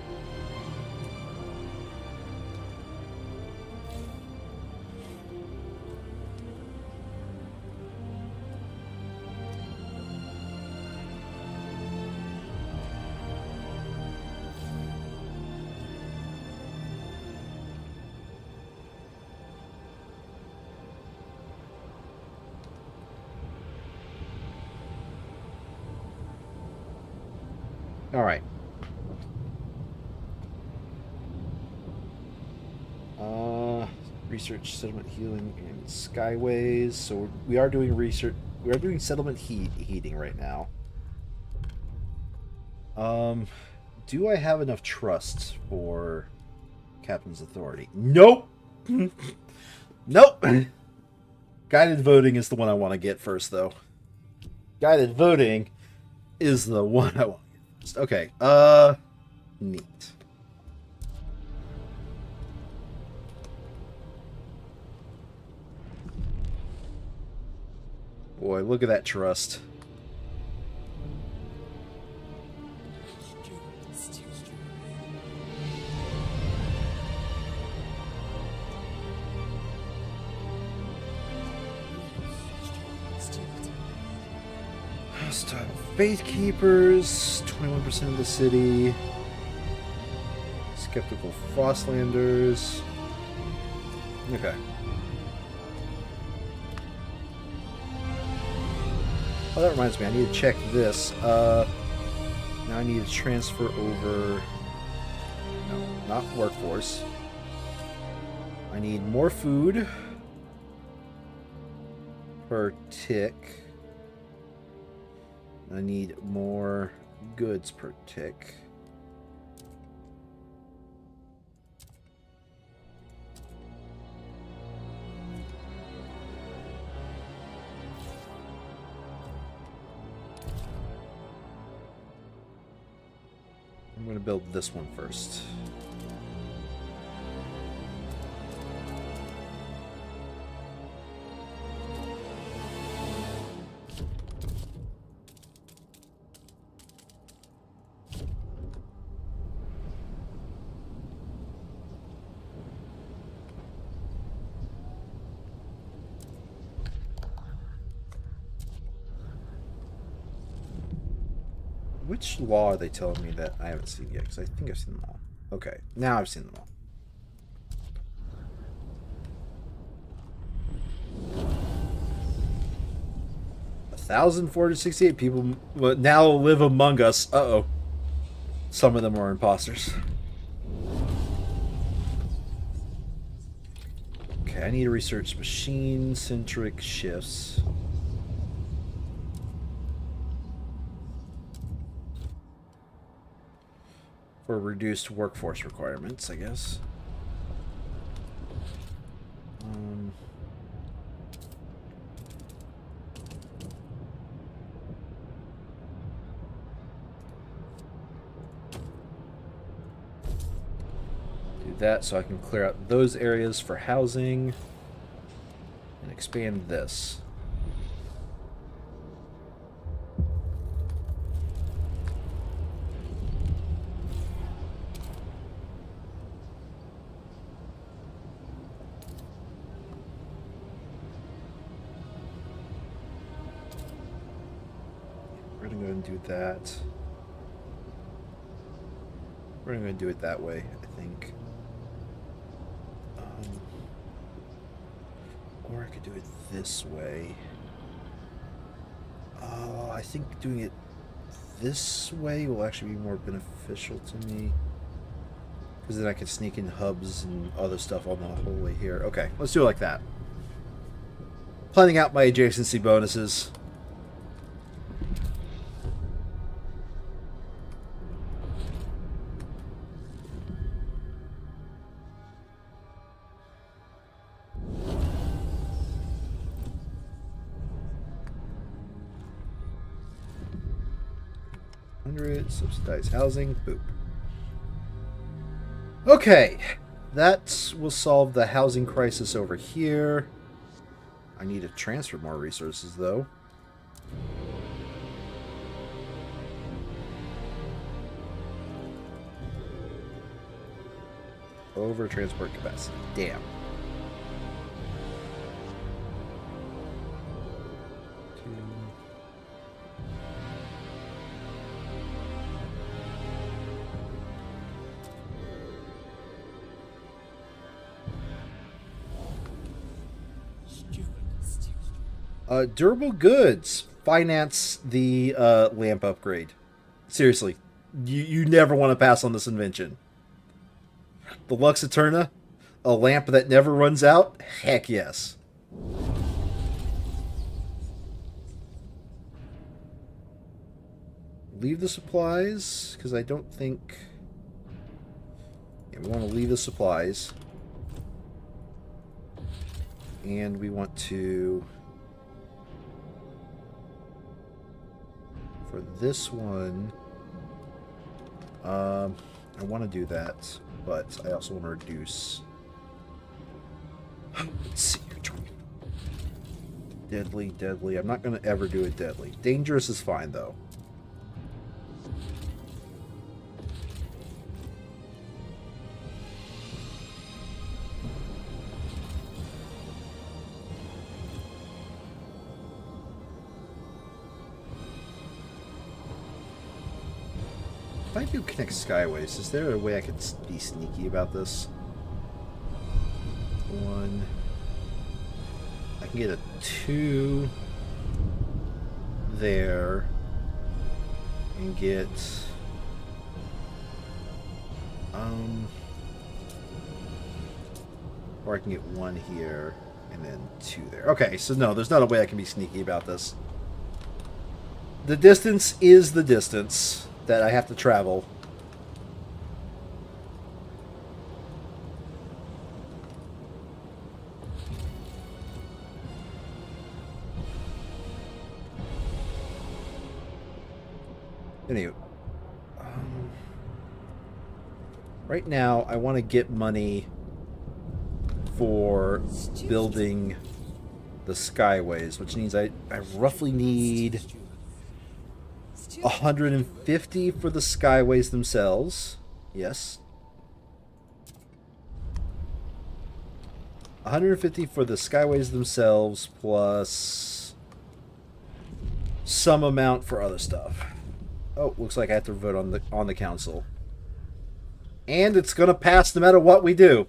All right. Research settlement healing and skyways. So we are doing research. We are doing settlement heating right now. Do I have enough trust for Captain's authority? Nope. Nope. Guided voting is the one I want to get first, though. Guided voting is the one I want to get first. Okay. Neat. Boy, look at that trust. Hostile Faith Keepers, 21% of the city. Skeptical Frostlanders. Okay. Oh, that reminds me, I need to check this. Now I need to transfer over... no, not workforce. I need more food per tick. I need more goods per tick. I'm going to build this one first. Which law are they telling me that I haven't seen yet? Because I think I've seen them all. Okay, now I've seen them all. A 1,468 people now live among us. Uh-oh. Some of them are imposters. Okay, I need to research machine-centric shifts. For reduced workforce requirements, I guess. Do that so I can clear out those areas for housing and expand this. going to go and do that. We're going to do it that way, I think. Or I could do it this way. I think doing it this way will actually be more beneficial to me. Because then I can sneak in hubs and other stuff on the whole way here. Okay, let's do it like that. Planning out my adjacency bonuses. Subsidized housing. Boop. Okay. That will solve the housing crisis over here. I need to transfer more resources, though. Over transport capacity. Damn. Durable goods. Finance the lamp upgrade. Seriously. You never want to pass on this invention. The Lux Eterna? A lamp that never runs out? Heck yes. Leave the supplies, because I don't think... Yeah, we want to leave the supplies. And we want to... For this one, I want to do that, but I also want to reduce. Let's see. Deadly, deadly. I'm not going to ever do it deadly. Dangerous is fine, though. If I do connect skyways, is there a way I could be sneaky about this? One. I can get a 2 there and get or I can get 1 here and then 2 there. Okay, so no, there's not a way I can be sneaky about this. The distance is the distance that I have to travel. Anyway, right now I want to get money for building the skyways, which means I roughly need 150 for the skyways themselves. Yes. 150 for the skyways themselves plus some amount for other stuff. Oh, looks like I have to vote on the council. And it's going to pass no matter what we do.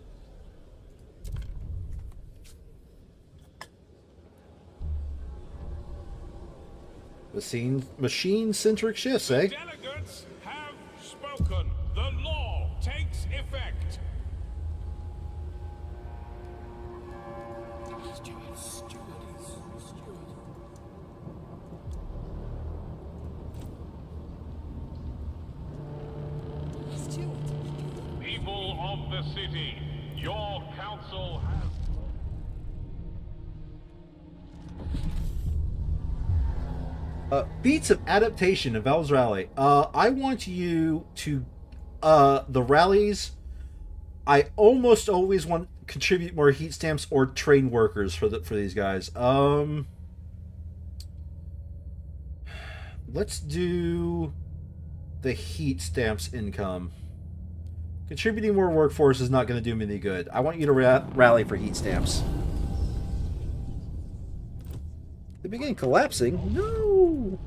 Machine-centric shifts, eh? The delegates have spoken. The law takes effect. People of the city, your council has... Beats of adaptation of Val's rally. I want you to the rallies. I almost always want to contribute more heat stamps or train workers for these guys. Let's do the heat stamps income. Contributing more workforce is not going to do me any good. I want you to rally for heat stamps. They begin collapsing. No.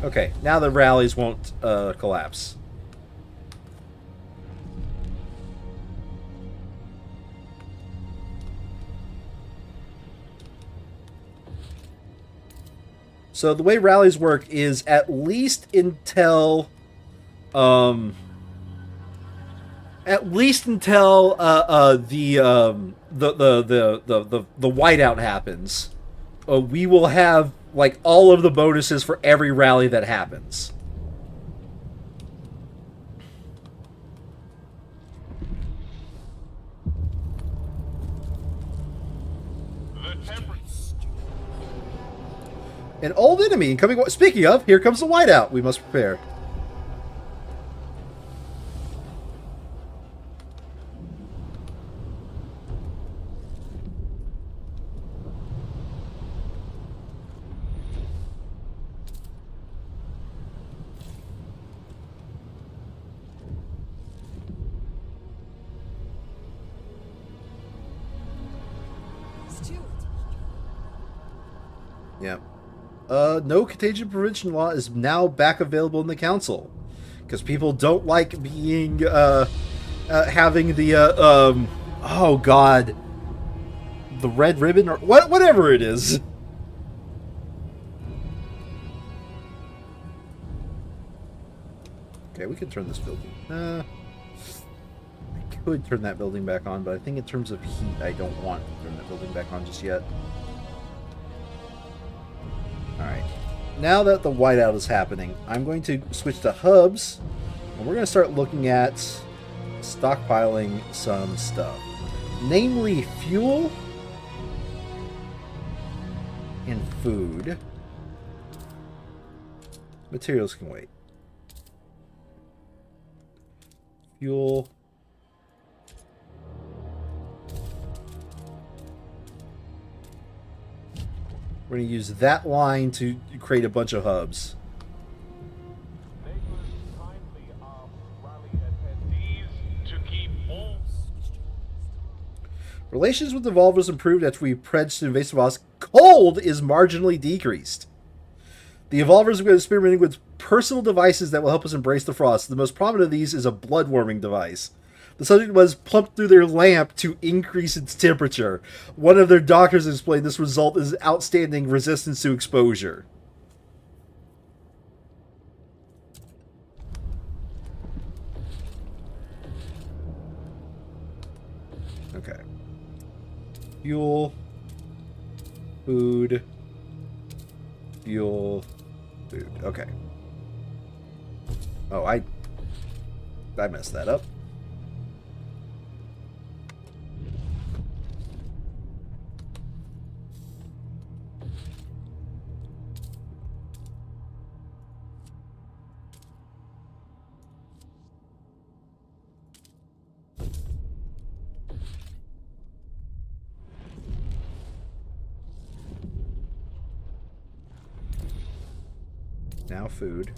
Okay, now the rallies won't collapse. So the way rallies work is at least until the whiteout happens. We will have like all of the bonuses for every rally that happens. An old enemy incoming. Speaking of, here comes the whiteout. We must prepare. Yeah. No contagion prevention law is now back available in the council because people don't like being having the oh god, the red ribbon or whatever it is. Okay, we could turn this building. I could turn that building back on, but I think in terms of heat, I don't want to turn that building back on just yet. Alright, now that the whiteout is happening, I'm going to switch to hubs, and we're going to start looking at stockpiling some stuff. Namely, fuel and food. Materials can wait. Fuel. We're going to use that line to create a bunch of hubs. Relations with Devolvers improved after we pledged to invasive laws. Cold is marginally decreased. The Evolvers have been experimenting with personal devices that will help us embrace the frost. The most prominent of these is a blood warming device. The subject was plumped through their lamp to increase its temperature. One of their doctors explained this result is outstanding resistance to exposure. Okay. Fuel. Food. Fuel. Food. Okay. Oh, I messed that up. Now food.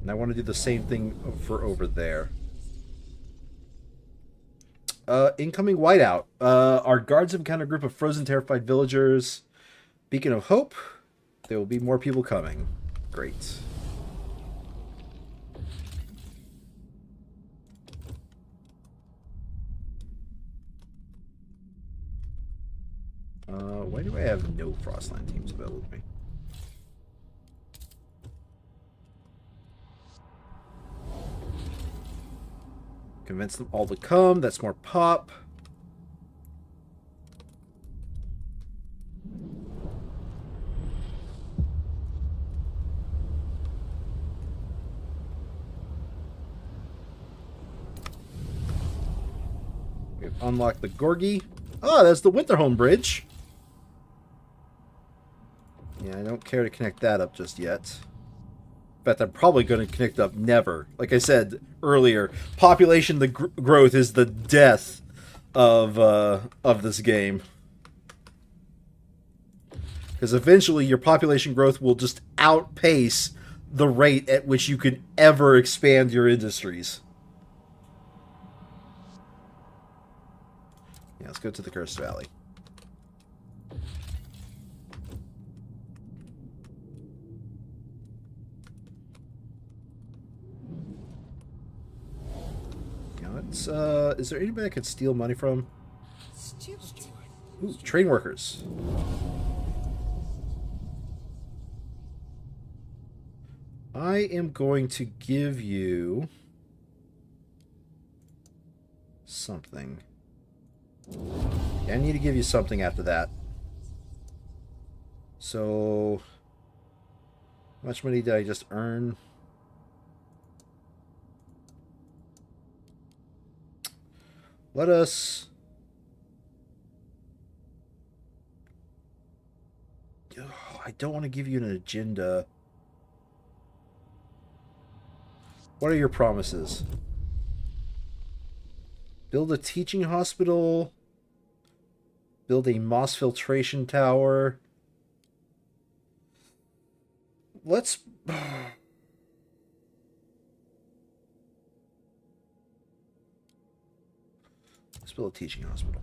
And I want to do the same thing for over there. Incoming whiteout. Our guards have encountered a group of frozen, terrified villagers. Beacon of hope. There will be more people coming. Great. Why do I have no Frostline teams available with me? Convince them all to come. That's more pop. We have unlocked the Gorgie. Oh, that's the Winterholm Bridge. Yeah, I don't care to connect that up just yet. In fact, I'm probably going to connect up never. Like I said earlier, population growth is the death of this game. Because eventually your population growth will just outpace the rate at which you can ever expand your industries. Yeah, let's go to the Cursed Valley. Yeah, let's, is there anybody I could steal money from? Ooh, train workers. I am going to give you something. Yeah, I need to give you something after that. So, how much money did I just earn? Let us... Oh, I don't want to give you an agenda. What are your promises? Build a teaching hospital. Build a moss filtration tower. Let's... Let's build a teaching hospital.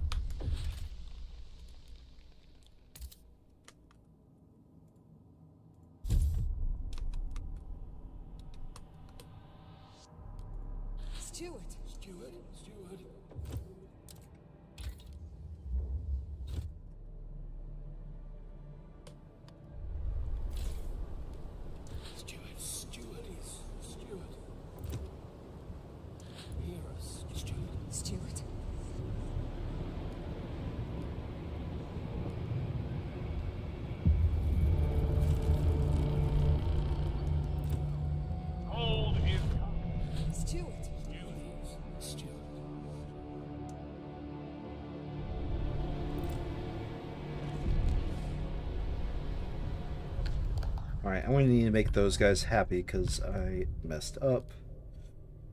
Alright, I'm going to need to make those guys happy because I messed up.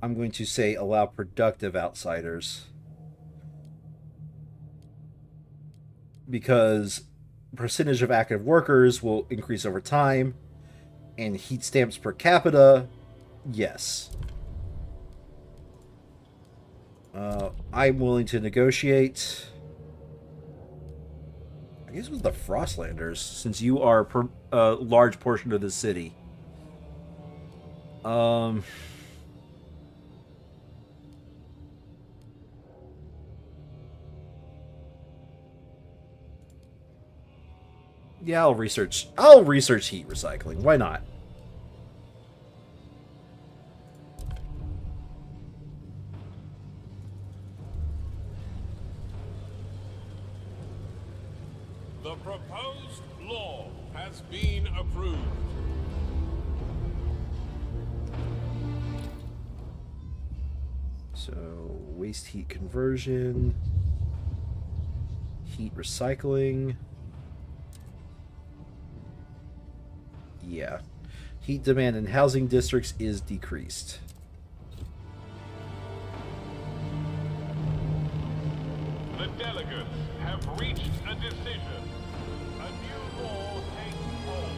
I'm going to say allow productive outsiders. Because percentage of active workers will increase over time. And heat stamps per capita, yes. I'm willing to negotiate. I guess with the Frostlanders, since you are a large portion of the city. Yeah, I'll research heat recycling. Why not? The proposed law has been approved. So, waste heat conversion, heat recycling. Yeah. Heat demand in housing districts is decreased. The delegates have reached a decision. A new law takes hold.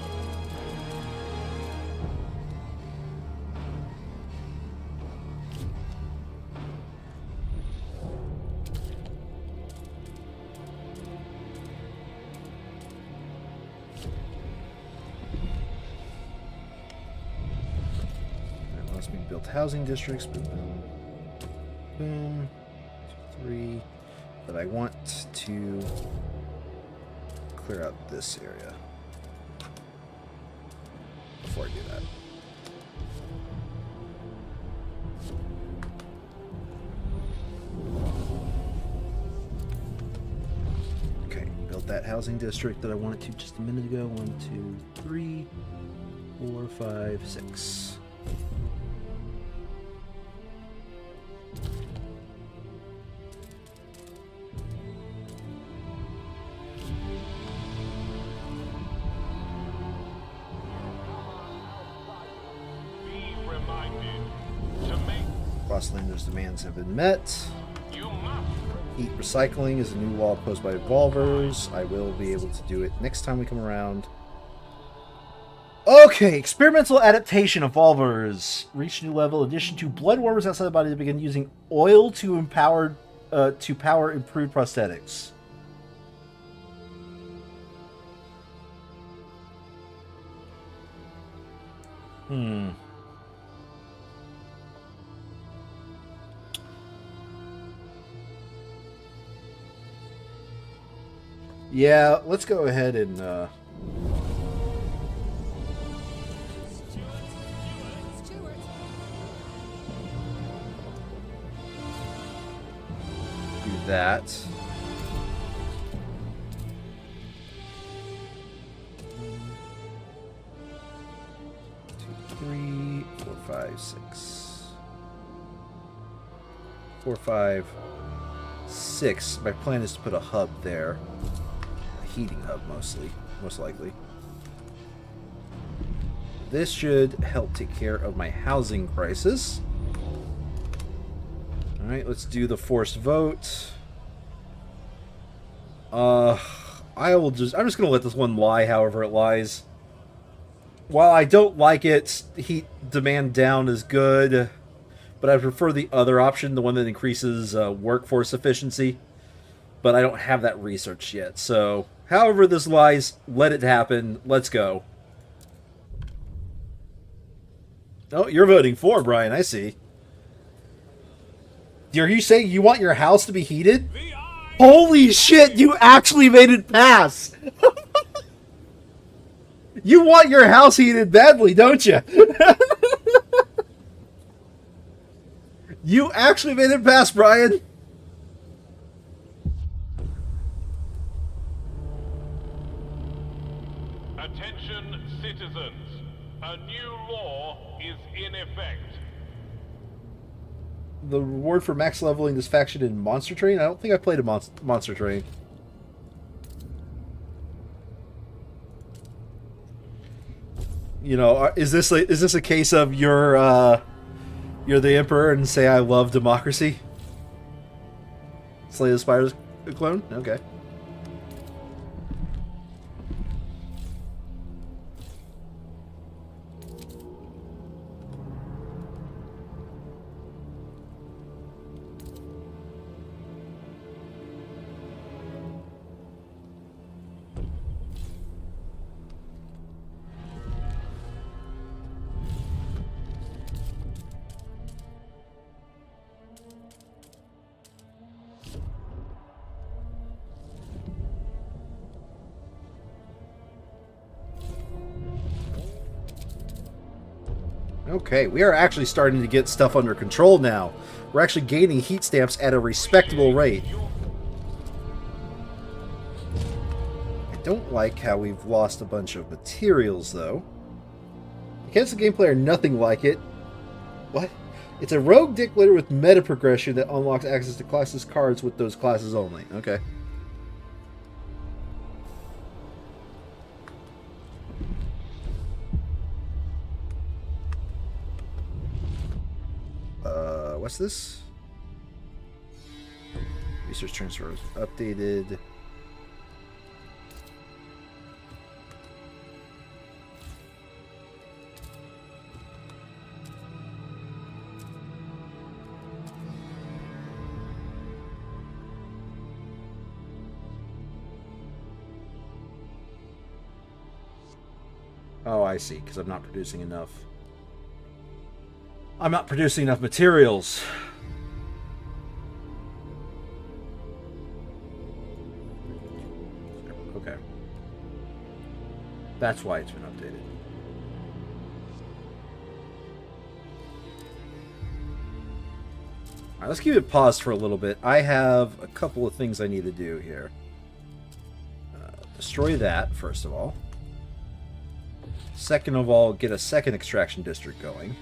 Built housing districts. Boom, boom, boom. 2, 3. But I want to clear out this area before I do that. Okay, built that housing district that I wanted to just a minute ago. 1, 2, 3, 4, 5, 6. Frostlanders' demands have been met. Heat recycling is a new law posed by Evolvers. I will be able to do it next time we come around. Okay, experimental adaptation Evolvers. Reach new level. In addition to blood warmers outside the body, they begin using oil to empower to power improved prosthetics. Yeah, let's go ahead and do that. 3, 4, 5, 6. 4, 5, 6. My plan is to put a hub there. A heating hub, most likely. This should help take care of my housing crisis. Alright, let's do the forced vote. I'm just gonna let this one lie however it lies. While I don't like it, heat demand down is good, but I prefer the other option, the one that increases workforce efficiency. But I don't have that research yet, so however this lies, let it happen. Let's go. Oh, you're voting for Brian, I see. Are you saying you want your house to be heated? Holy shit, you actually made it pass! You want your house heated badly, don't you? You actually made it pass, Brian. Attention, citizens. A new law is in effect. The reward for max leveling this faction in Monster Train? I don't think I played a Monster Train. You know, is this a case of you're the Emperor and say I love democracy? Slay the Spire's clone? Okay. Okay, we are actually starting to get stuff under control now. We're actually gaining heat stamps at a respectable rate. I don't like how we've lost a bunch of materials, though. Mechanics of gameplay are nothing like it. What? It's a rogue deck leader with meta progression that unlocks access to classes cards with those classes only. Okay. What's this? Research transfer is updated. Oh, I see, because I'm not producing enough. I'm not producing enough materials. Okay. That's why it's been updated. Alright, let's keep it paused for a little bit. I have a couple of things I need to do here. Destroy that, first of all. Second of all, get a second extraction district going.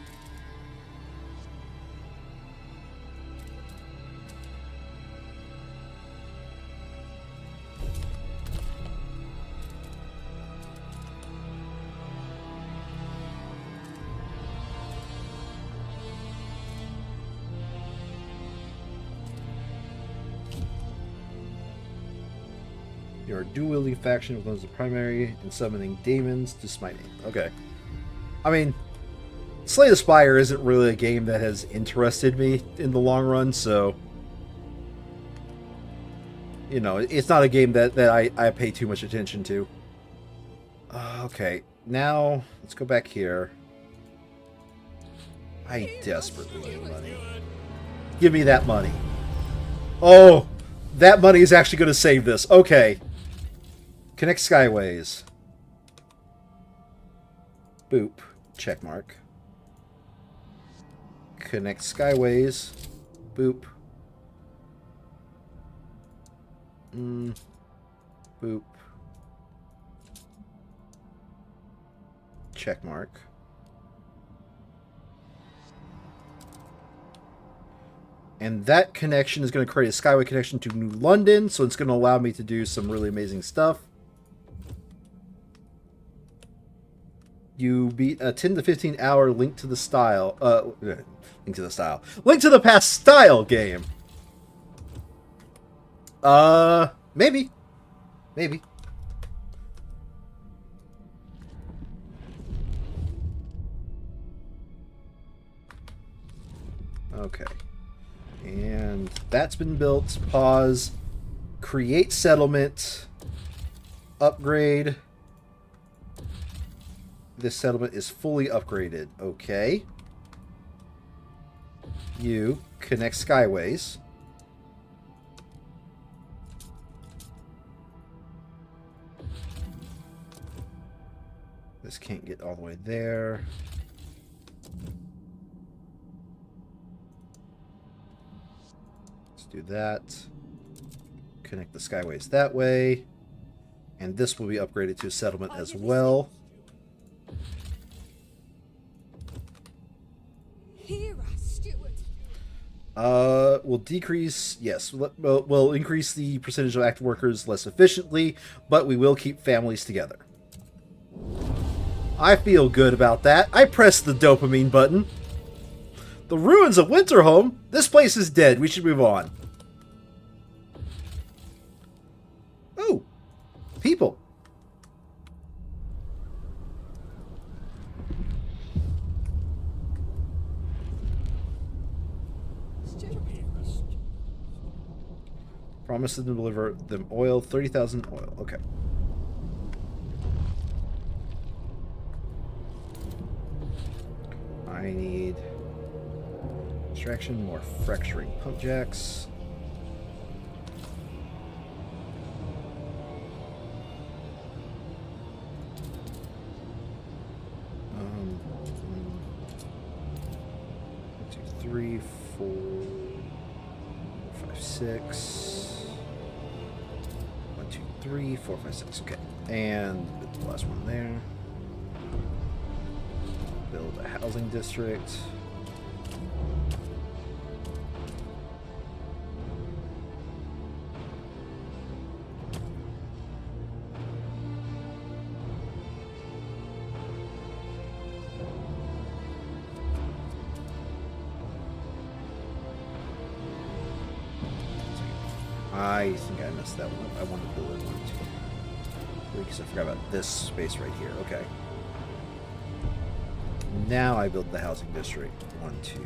You're a dual-wielding faction with one as the primary and summoning daemons to smiting. Okay. I mean, Slay the Spire isn't really a game that has interested me in the long run, so you know, it's not a game that I pay too much attention to. Okay, now let's go back here. I desperately need money. Give me that money. Oh, that money is actually going to save this. Okay. Connect Skyways. Boop. Check mark. Connect Skyways. Boop. Boop. Check mark. And that connection is going to create a Skyway connection to New London, so it's going to allow me to do some really amazing stuff. You beat a 10 to 15 hour Link to the Link to the Past style game. Maybe. Maybe. Okay. And that's been built. Pause. Create settlement. Upgrade. This settlement is fully upgraded. Okay. You connect Skyways. This can't get all the way there. Let's do that. Connect the Skyways that way. And this will be upgraded to a settlement as well. Will decrease, yes, we'll increase the percentage of active workers less efficiently, but we will keep families together. I feel good about that. I pressed the dopamine button. The ruins of Winterhome? This place is dead. We should move on. Oh, people. Promise to deliver them oil, 30,000 oil. Okay. I need extraction, more fracturing pump jacks. One, two, three, 4, 5, 6. 1, 2, 3, 4, 5, 6. Okay. And the last one there. Build a housing district. I think I messed that one up. I wanted to build it 1, 2, 3 because I forgot about this space right here. Okay. Now I build the housing district. 1, 2,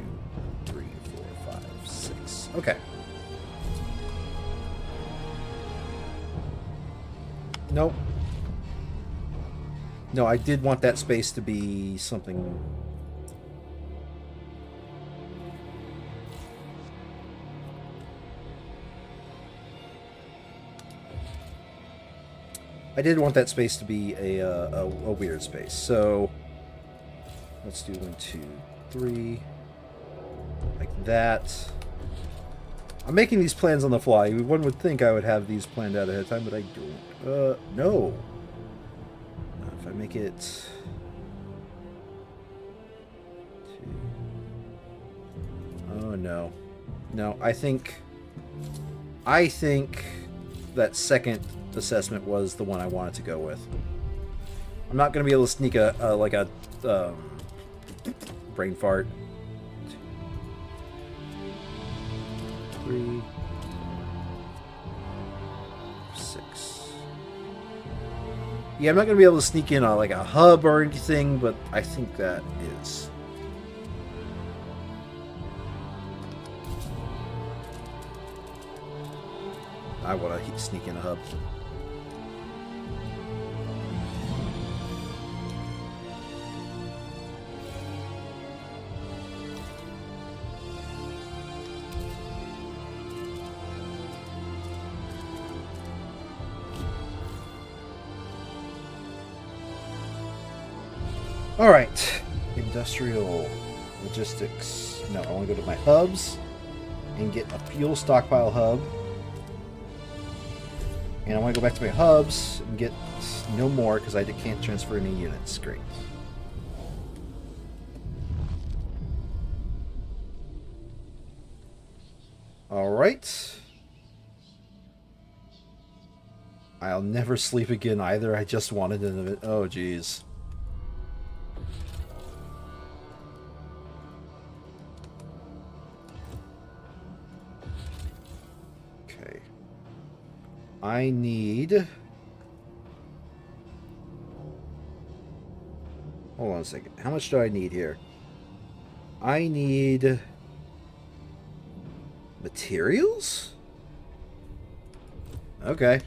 3, 4, 5, 6. Okay. Nope. No, I did want that space to be something. I did want that space to be a weird space. So let's do 1, 2, 3. Like that. I'm making these plans on the fly. One would think I would have these planned out ahead of time, but I don't. No. If I make it 2. Oh no. No, I think that second assessment was the one I wanted to go with. I'm not going to be able to sneak a brain fart. 3, 6. Yeah, I'm not going to be able to sneak in like a hub or anything, but I think that is. I want to sneak in a hub. All right, industrial logistics. No, I want to go to my hubs and get a fuel stockpile hub. And I want to go back to my hubs and get no more because I can't transfer any units. Great. All right. I'll never sleep again either. I just wanted an... Oh, geez. I need... Hold on a second. How much do I need here? I need... materials? Okay.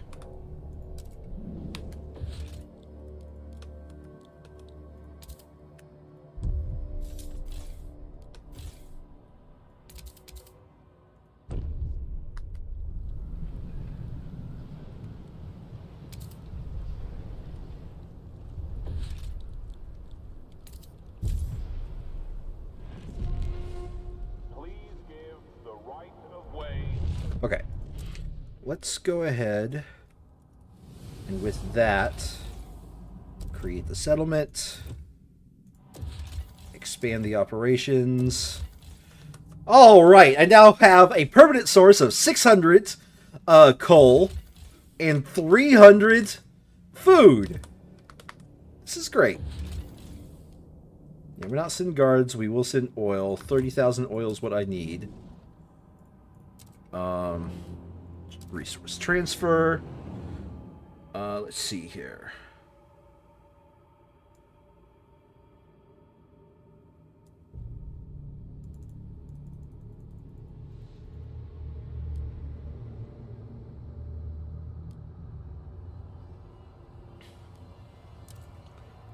Okay, let's go ahead and with that create the settlement, expand the operations. All right, I now have a permanent source of 600 coal and 300 food. This is great. Yeah, we're not sending guards, we will send oil. 30,000 oil is what I need. Resource transfer. Let's see here.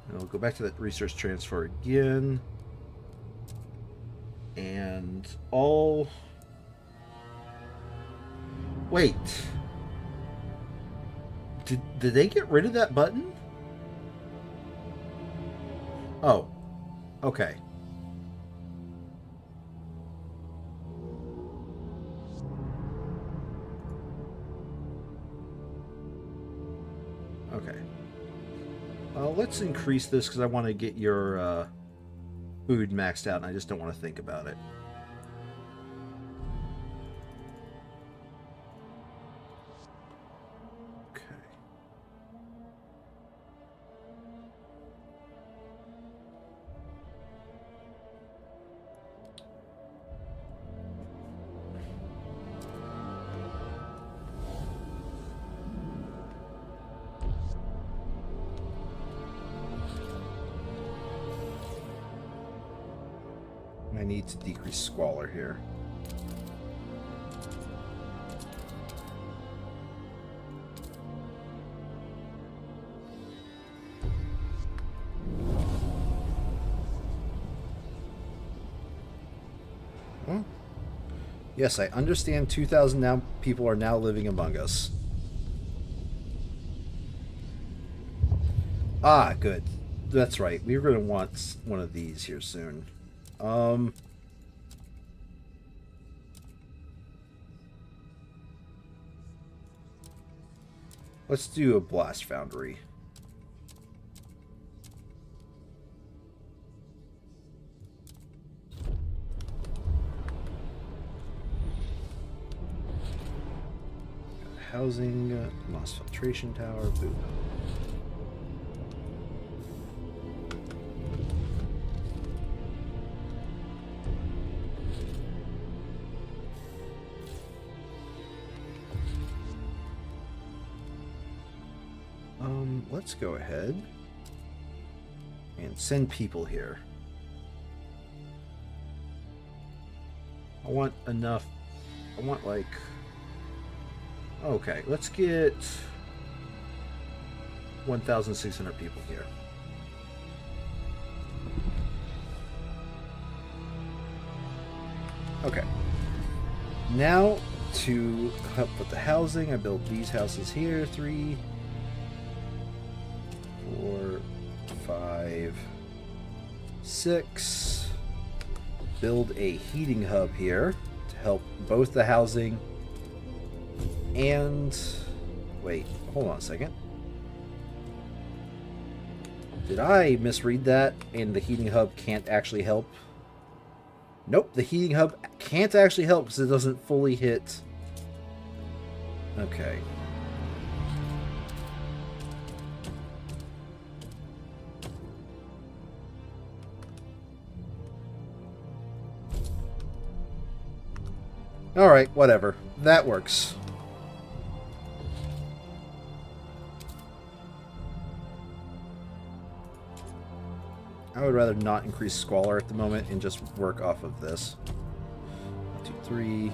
And I'll go back to that resource transfer again. And all... Wait. Did they get rid of that button? Oh. Okay. Okay. Let's increase this because I want to get your food maxed out and I just don't want to think about it. I need to decrease squalor here. Well, yes, I understand 2,000 now people are now living among us. Ah, good. That's right. We were going to want one of these here soon. Let's do a blast foundry. Housing, loss filtration tower, boom. Let's go ahead and send people here. I want enough. I want like Okay, let's get 1,600 people here. Okay. Now, to help with the housing, I build these houses here. 3, 4, 5, 6. Build a heating hub here to help both the housing and... Wait, hold on a second. Did I misread that and the heating hub can't actually help? Nope, the heating hub can't actually help because it doesn't fully hit. Okay. Alright, whatever. That works. I would rather not increase squalor at the moment and just work off of this. 1, 2, 3.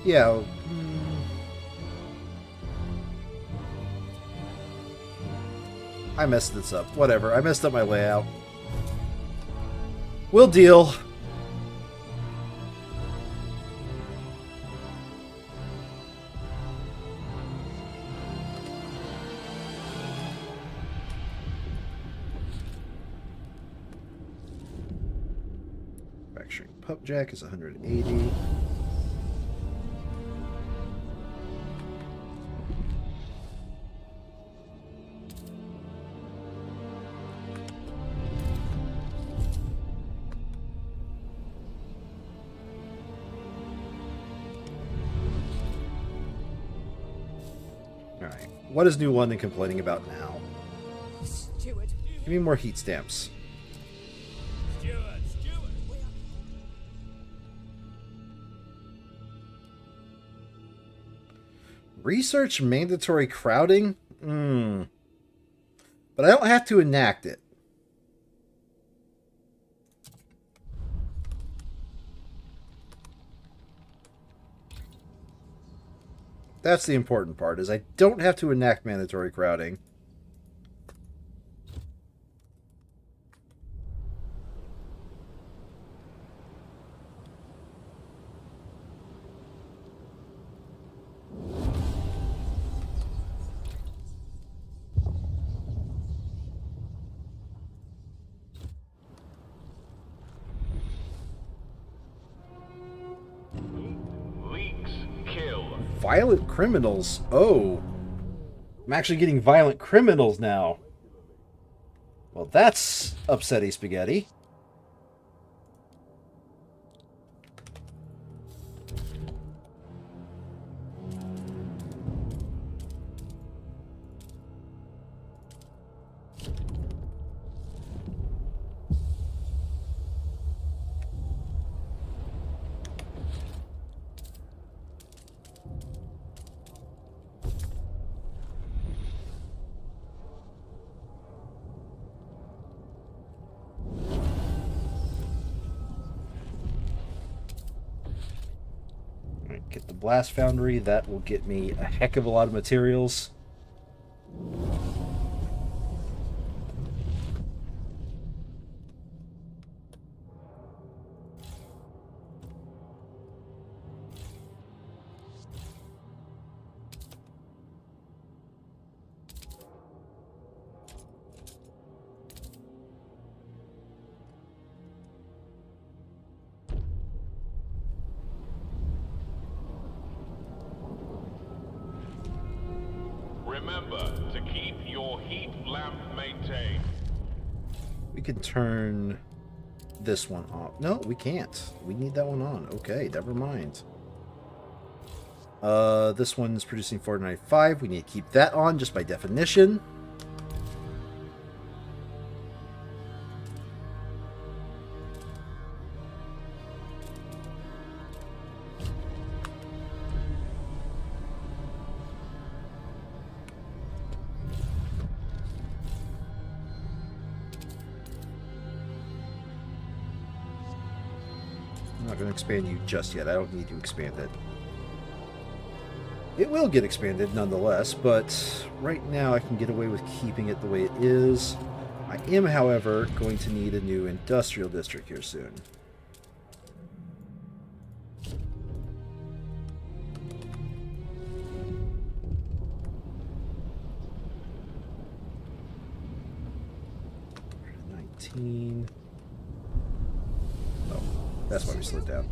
Yeah. I messed this up. Whatever. I messed up my layout. We'll deal. Fracturing pup jack is 180. Alright, what is New London complaining about now? Steward. Give me more heat stamps. Steward. Research mandatory crowding? But I don't have to enact it. That's the important part, is I don't have to enact mandatory crowding. Leaks kill. Violent criminals. Oh. I'm actually getting violent criminals now. Well, that's upsetty spaghetti. Get the blast foundry. That will get me a heck of a lot of materials. Remember to keep your heat lamp maintained. We can turn this one off. No, we can't. We need that one on. Okay, never mind. This one's producing 495. We need to keep that on just by definition. I'm not going to expand you just yet. I don't need to expand it. It will get expanded nonetheless, but right now I can get away with keeping it the way it is. I am, however, going to need a new industrial district here soon. Oh, that's why we slowed down.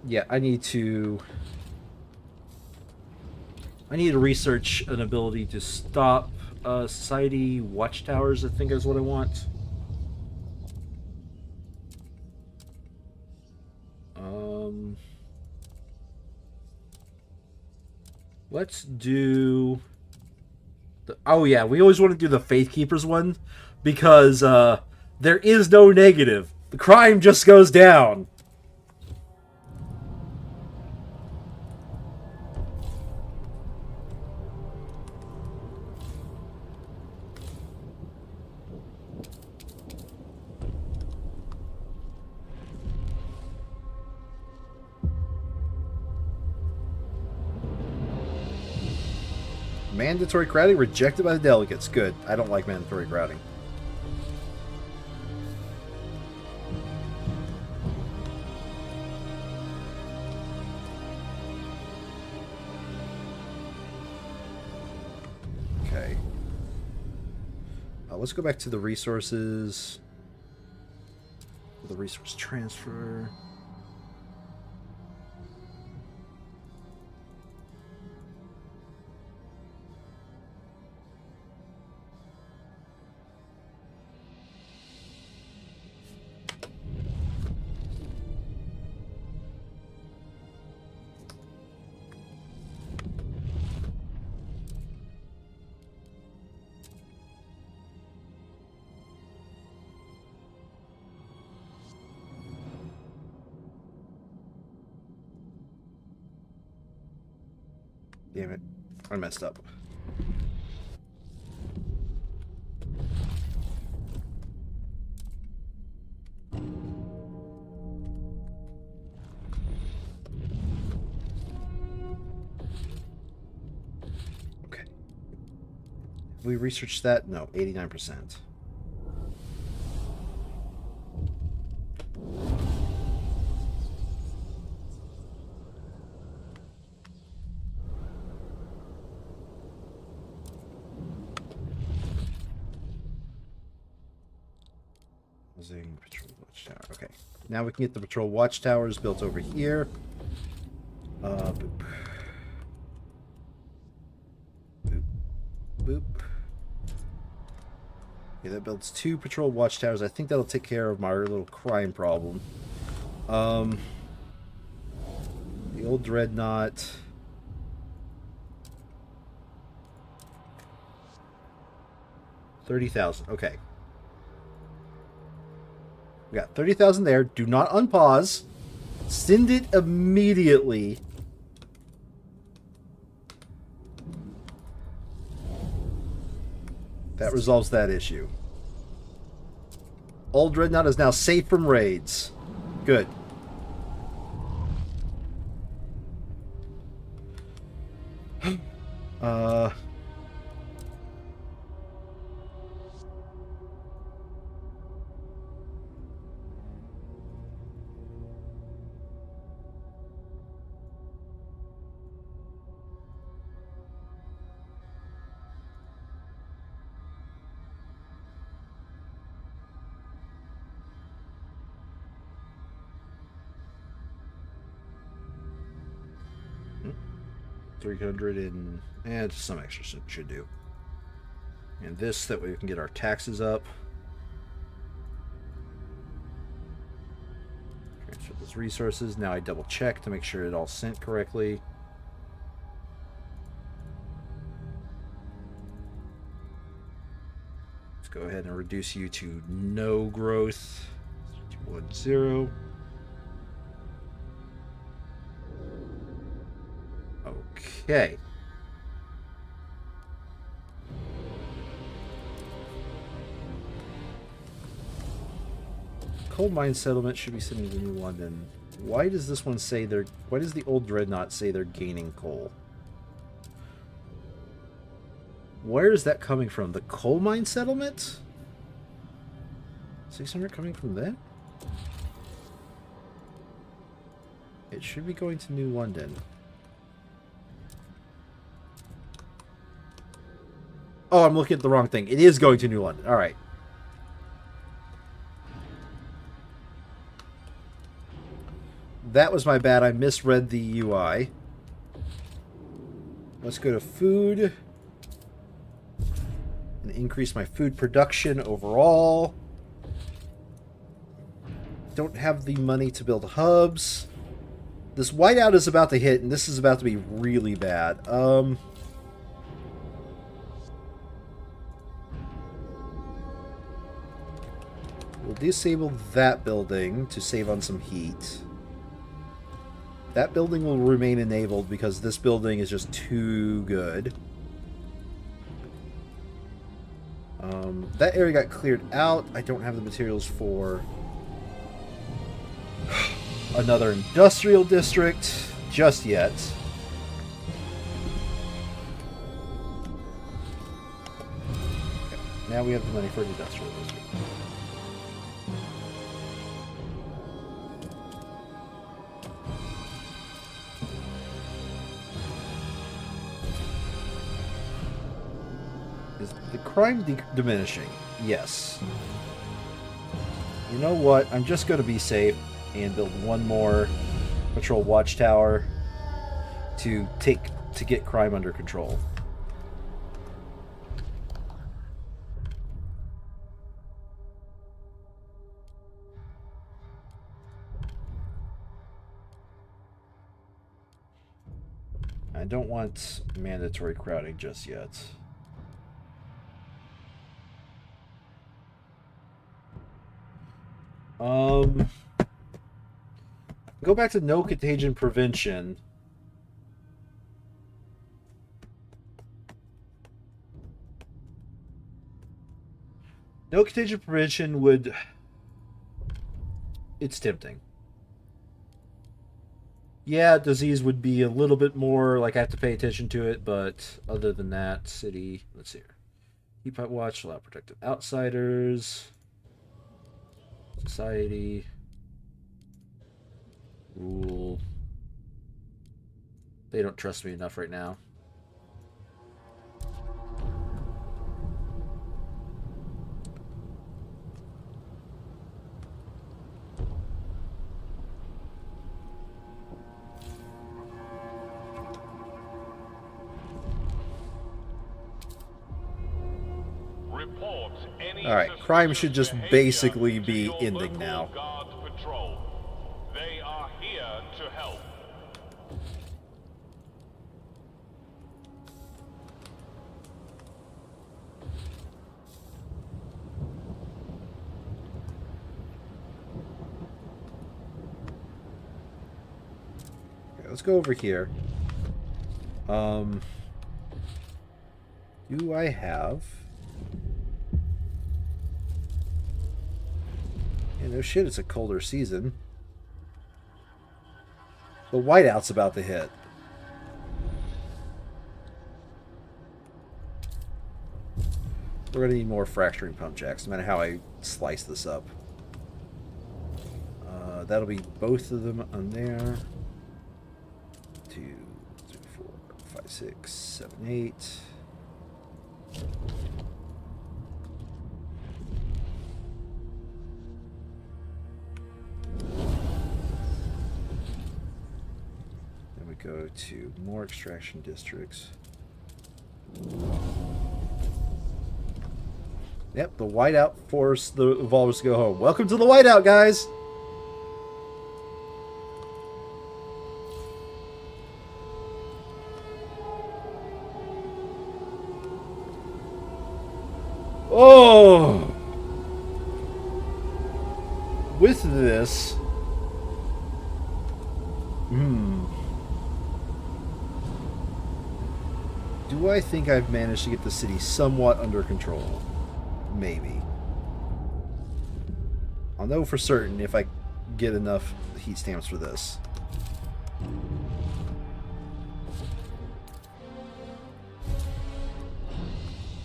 Yeah, I need to research an ability to stop society watchtowers, I think is what I want. Let's do oh yeah, we always want to do the Faith Keepers one because there is no negative. The crime just goes down. Mandatory crowding rejected by the delegates. Good. I don't like mandatory crowding. Okay. Let's go back to the resources. The resource transfer. Damn it. I messed up. Okay. Have we researched that? No, 89%. Patrol watchtower. Okay, now we can get the patrol watchtowers built over here. Boop. Boop. Boop. Yeah, that builds 2 patrol watchtowers. I think that'll take care of my little crime problem. The old dreadnought. $30,000. Okay. We got 30,000 there. Do not unpause. Send it immediately. That resolves that issue. Old Dreadnought is now safe from raids. Good. 300 and some extra should do. And this, that way we can get our taxes up. Transfer those resources. Now I double check to make sure it all sent correctly. Let's go ahead and reduce you to no growth. 210. Okay. Coal mine settlement should be sending to New London. Why does this one say they're... Why does the old dreadnought say they're gaining coal? Where is that coming from? The coal mine settlement? 600 coming from that? It should be going to New London. Oh, I'm looking at the wrong thing. It is going to New London. All right. That was my bad. I misread the UI. Let's go to food. And increase my food production overall. Don't have the money to build hubs. This whiteout is about to hit, and this is about to be really bad. We'll disable that building to save on some heat. That building will remain enabled because this building is just too good. That area got cleared out. I don't have the materials for another industrial district just yet. Okay, now we have the money for an industrial district. Is the crime diminishing? Yes. You know what? I'm just going to be safe and build one more patrol watchtower to get crime under control. I don't want mandatory crowding just yet. Go back to no contagion prevention. No contagion prevention would... It's tempting. Yeah, disease would be a little bit more, like I have to pay attention to it, but other than that, city... Let's see here. Keep out watch, allow protective outsiders... Society, rule. They don't trust me enough right now. Alright, crime should just basically be ending now. They are here to help. Okay, let's go over here. Do I have... Yeah, no shit, it's a colder season. The whiteout's about to hit. We're going to need more fracturing pump jacks, no matter how I slice this up. That'll be both of them on there. 2, 3, 4, 5, 6, 7, 8. go to more extraction districts. Yep, the whiteout forced the evolvers to go home. Welcome to the whiteout, guys! Oh! With this... Do I think I've managed to get the city somewhat under control? Maybe. I'll know for certain if I get enough heat stamps for this.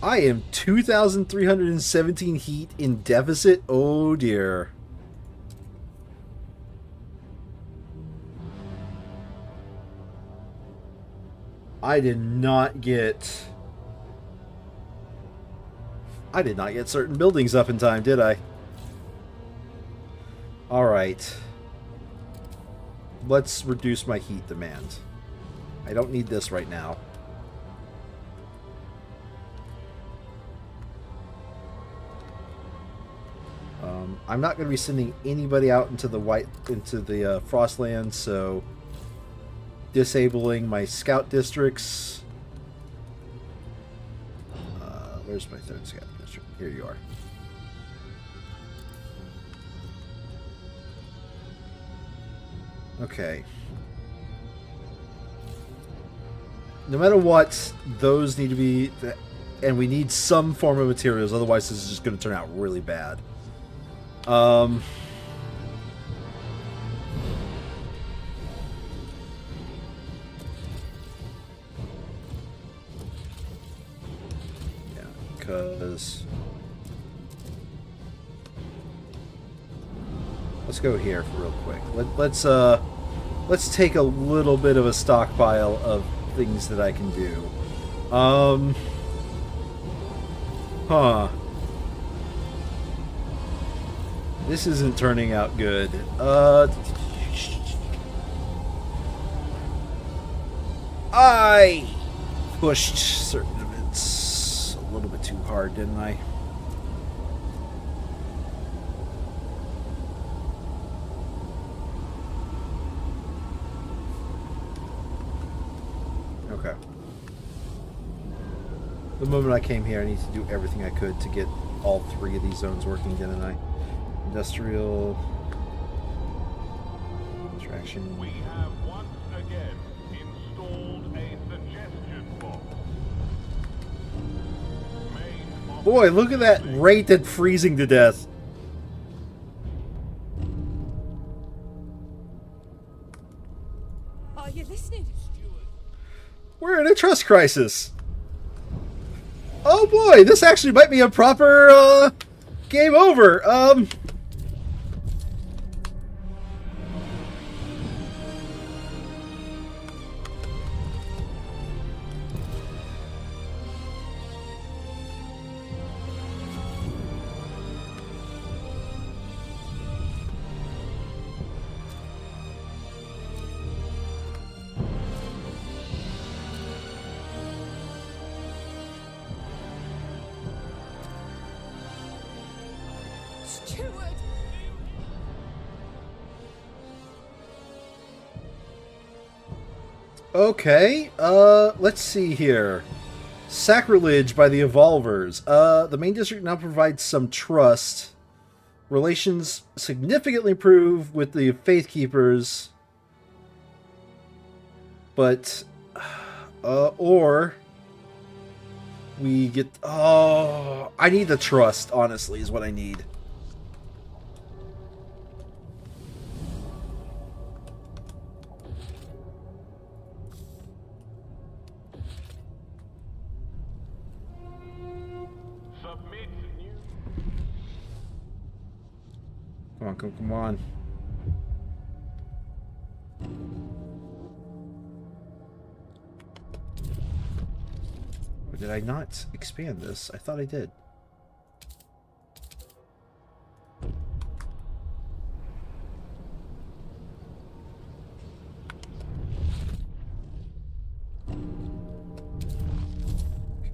I am 2,317 heat in deficit. Oh dear. I did not get certain buildings up in time, did I? Alright. Let's reduce my heat demand. I don't need this right now. I'm not going to be sending anybody out into the Frostland, so disabling my scout districts. Where's my third scout district? Here you are. Okay. No matter what, those need to be... And we need some form of materials, otherwise this is just going to turn out really bad. Because let's go here real quick. Let's take a little bit of a stockpile of things that I can do. This isn't turning out good. I pushed certain events a little bit too hard, didn't I? Okay. The moment I came here, I need to do everything I could to get all three of these zones working, didn't I? Industrial... Extraction... We have once again installed a suggestion box. Boy, look at that rate at freezing to death. Are you listening? We're in a trust crisis. Oh boy, this actually might be a proper game over. Okay, let's see here. Sacrilege by the Evolvers. The main district now provides some trust. Relations significantly improve with the Faith Keepers. But, or we get, oh, I need the trust, honestly, is what I need. Come on. Or did I not expand this? I thought I did.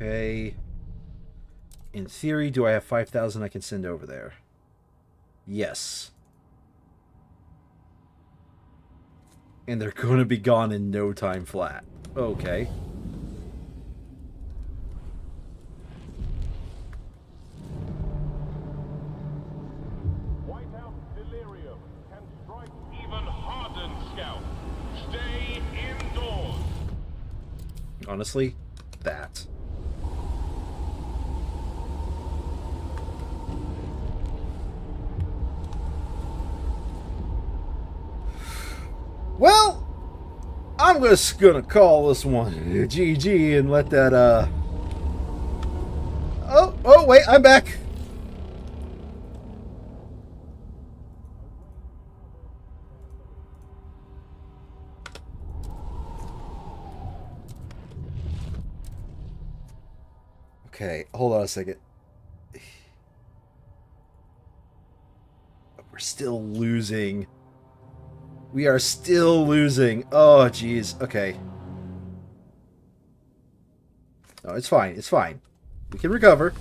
Okay. In theory, do I have 5,000 I can send over there? Yes. And they're going to be gone in no time flat. Okay. Whiteout delirium can strike even hardened scouts. Stay indoors. Honestly, that. Well, I'm just gonna call this one GG and let that, Oh, wait, I'm back. Okay, hold on a second. We're still losing. We are still losing. Oh, jeez. Okay. No, it's fine. It's fine. We can recover.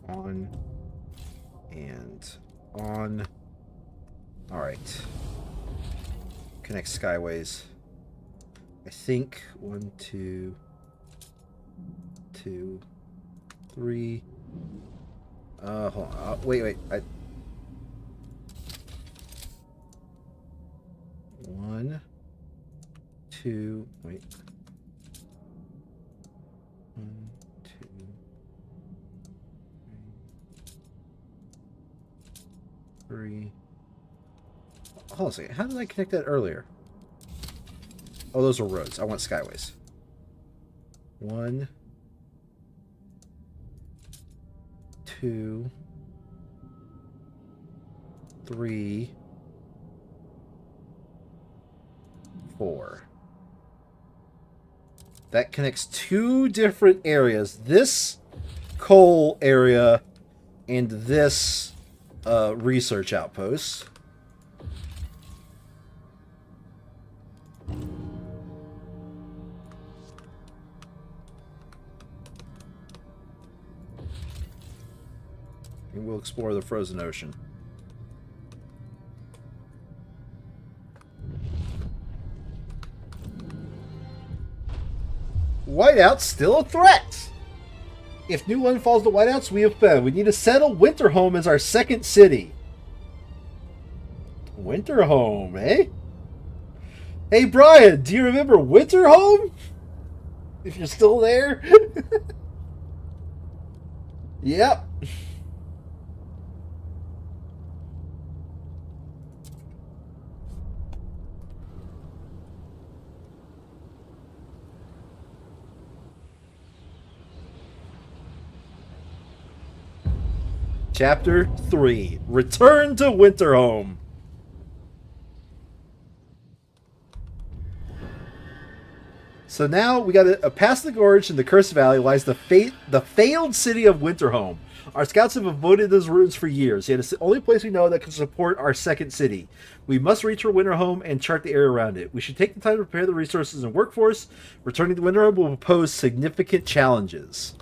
On and on. All right. Connect skyways. I think 1, 2, 2, 3. Hold on. Wait. 1, 2. Wait. 1, 2. 3. Hold on a second. How did I connect that earlier? Oh, those are roads. I want skyways. 1, 2, 3, 4. That connects 2 different areas. This coal area and this research outpost. And we'll explore the frozen ocean. Whiteout's still a threat! If New London falls to Whiteouts, we have failed. We need to settle Winterhome as our second city. Winterhome, eh? Hey, Brian, do you remember Winterhome? If you're still there? Yep. Chapter 3. Return to Winterhome. So now we got to past the gorge in the Cursed Valley lies the failed city of Winterhome. Our scouts have avoided those ruins for years, yet it's the only place we know that can support our second city. We must reach our Winterhome and chart the area around it. We should take the time to prepare the resources and workforce. Returning to Winterhome will pose significant challenges.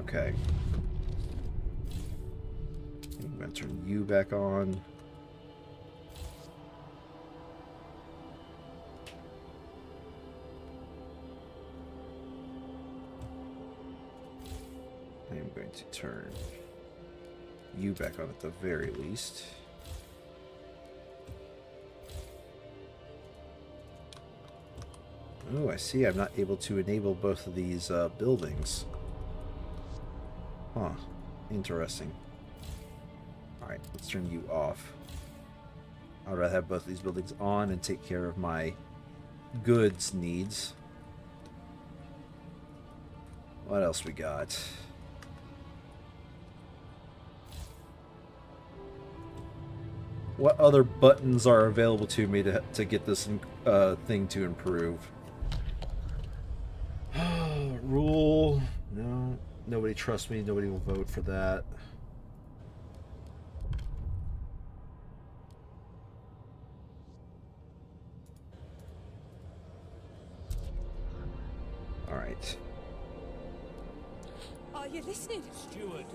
Okay. I'm going to turn you back on. I'm going to turn you back on at the very least. Oh, I see. I'm not able to enable both of these buildings. Huh. Interesting. Alright, let's turn you off. I'd rather have both of these buildings on and take care of my goods needs. What else we got? What other buttons are available to me to get this thing to improve? Rule. No. Nobody trusts me. Nobody will vote for that. All right. Are you listening? Steward.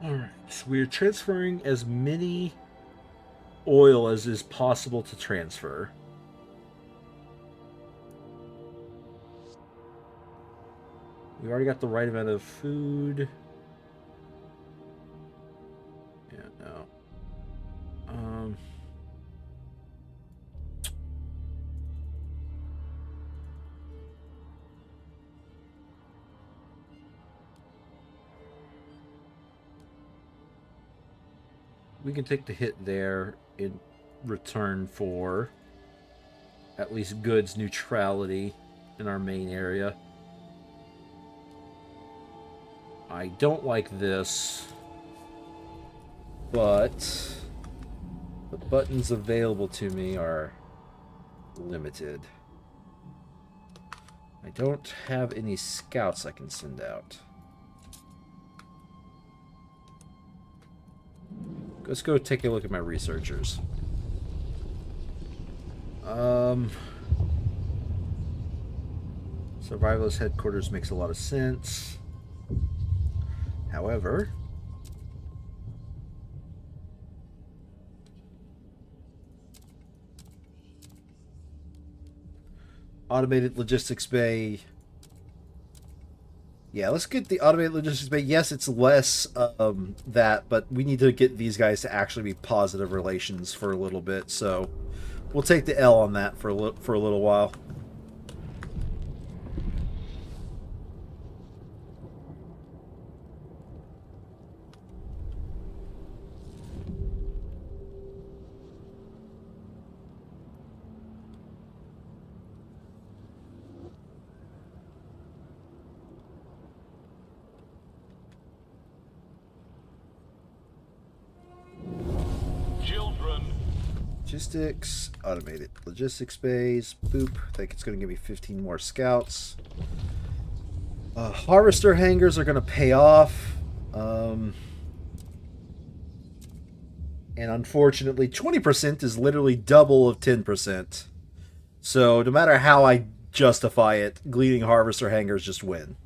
Alright, so we're transferring as many oil as is possible to transfer. We already got the right amount of food. Yeah, no. We can take the hit there in return for at least goods neutrality in our main area. I don't like this, but the buttons available to me are limited. I don't have any scouts I can send out. Let's go take a look at my researchers. Survivalist headquarters makes a lot of sense. However, automated logistics bay. Yeah, let's get the automated logistics bay. Yes, it's less that, but we need to get these guys to actually be positive relations for a little bit. So we'll take the L on that for a little while. Logistics, automated logistics bays, boop. I think it's going to give me 15 more scouts. Harvester hangars are going to pay off. And unfortunately, 20% is literally double of 10%. So no matter how I justify it, gleaning harvester hangars just win.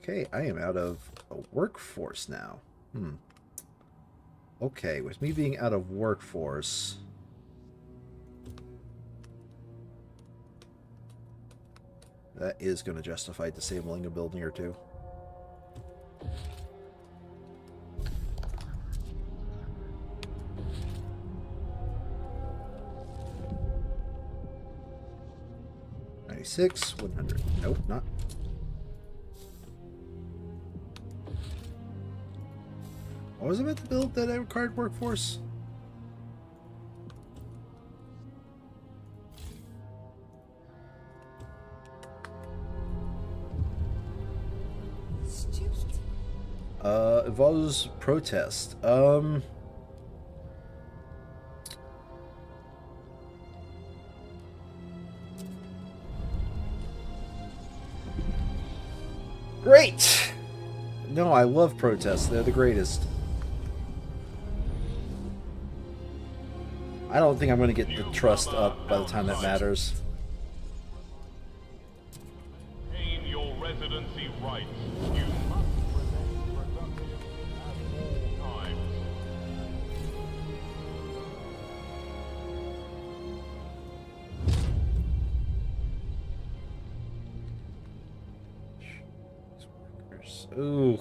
Okay, I am out of a workforce now. Okay, with me being out of workforce, that is going to justify disabling a building or two. $96, 100. Nope, not. What was I meant to build that required workforce? Involves protest. Great! No, I love protests. They're the greatest. I don't think I'm going to get the trust up by the time that matters. Gain your residency rights. You must remain productive at all times. Ooh.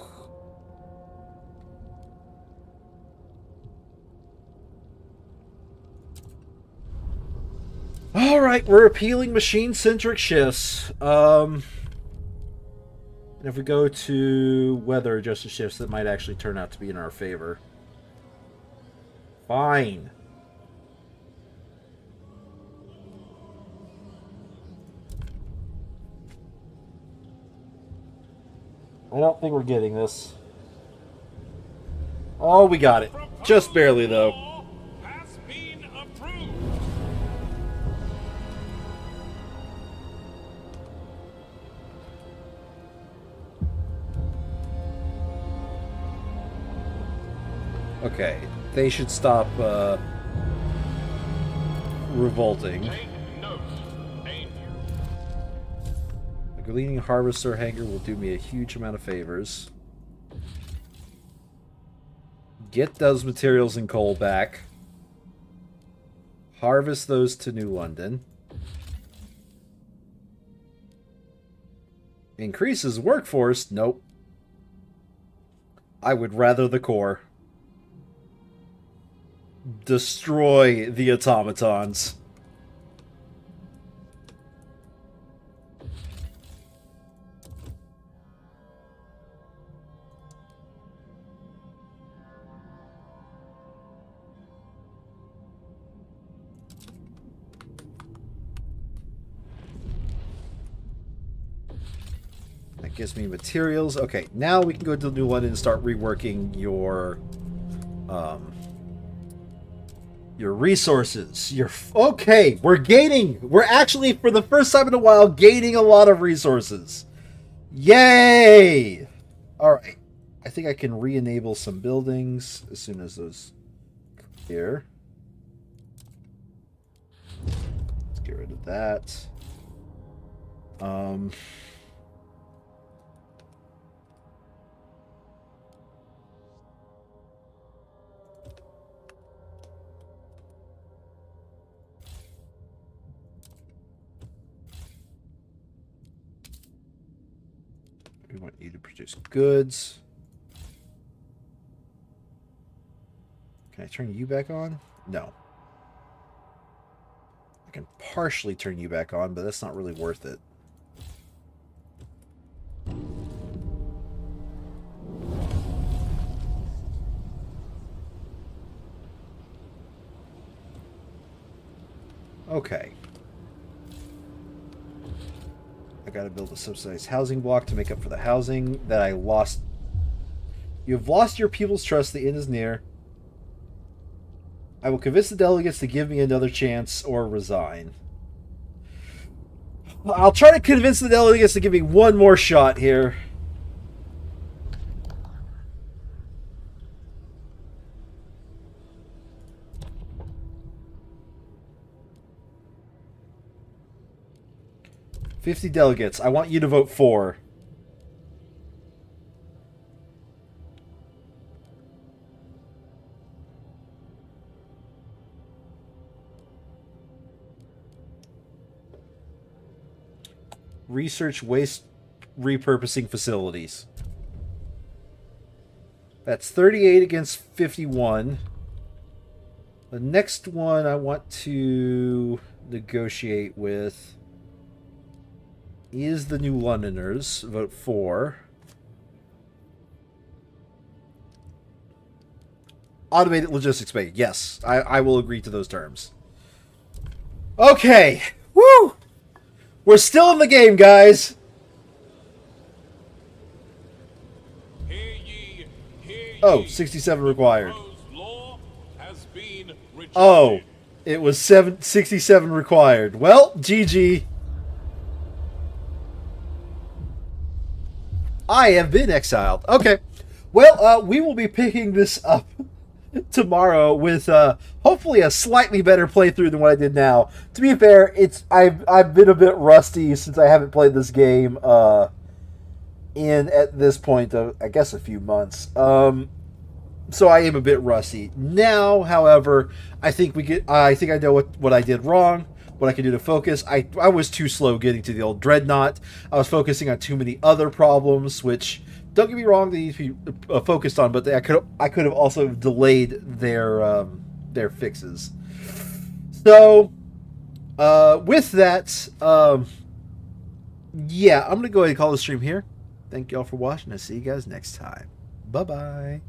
All right, we're appealing machine-centric shifts. And if we go to weather-adjusted shifts, that might actually turn out to be in our favor. Fine. I don't think we're getting this. Oh, we got it. Just barely, though. Has been approved. Okay, they should stop revolting. Take note. Aim. The Gleaning Harvester Hanger will do me a huge amount of favors. Get those materials and coal back. Harvest those to New London. Increases workforce? Nope. I would rather the core. Destroy the automatons. That gives me materials. Okay, now we can go to New London and start reworking your resources. Okay, we're gaining. We're actually, for the first time in a while, gaining a lot of resources. Yay! All right. I think I can re-enable some buildings as soon as those clear. Let's get rid of that. We want you to produce goods. Can I turn you back on? No. I can partially turn you back on, but that's not really worth it. Okay. I gotta build a subsidized housing block to make up for the housing that I lost. You have lost your people's trust. The end is near. I will convince the delegates to give me another chance or resign. I'll try to convince the delegates to give me one more shot here. $50 delegates. I want you to vote for. Research waste repurposing facilities. That's 38 against 51. The next one I want to negotiate with is the New Londoners. Vote for. Automated logistics bay. Yes, I will agree to those terms. Okay. Woo! We're still in the game, guys. Hear ye, hear ye. Oh, 67 required. Proposed law has been rejected. Oh, it was 67 required. Well, GG. I have been exiled. Okay. Well, we will be picking this up tomorrow with hopefully a slightly better playthrough than what I did now. To be fair, I've been a bit rusty since I haven't played this game in at this point of, I guess, a few months. So I am a bit rusty. Now, however, I think I know what I did wrong. What I can do to focus. I was too slow getting to the old dreadnought. I was focusing on too many other problems, which don't get me wrong, they need to be focused on, but I could have also delayed their fixes. So, with that, yeah, I'm gonna go ahead and call the stream here. Thank y'all for watching. I'll see you guys next time. Bye bye.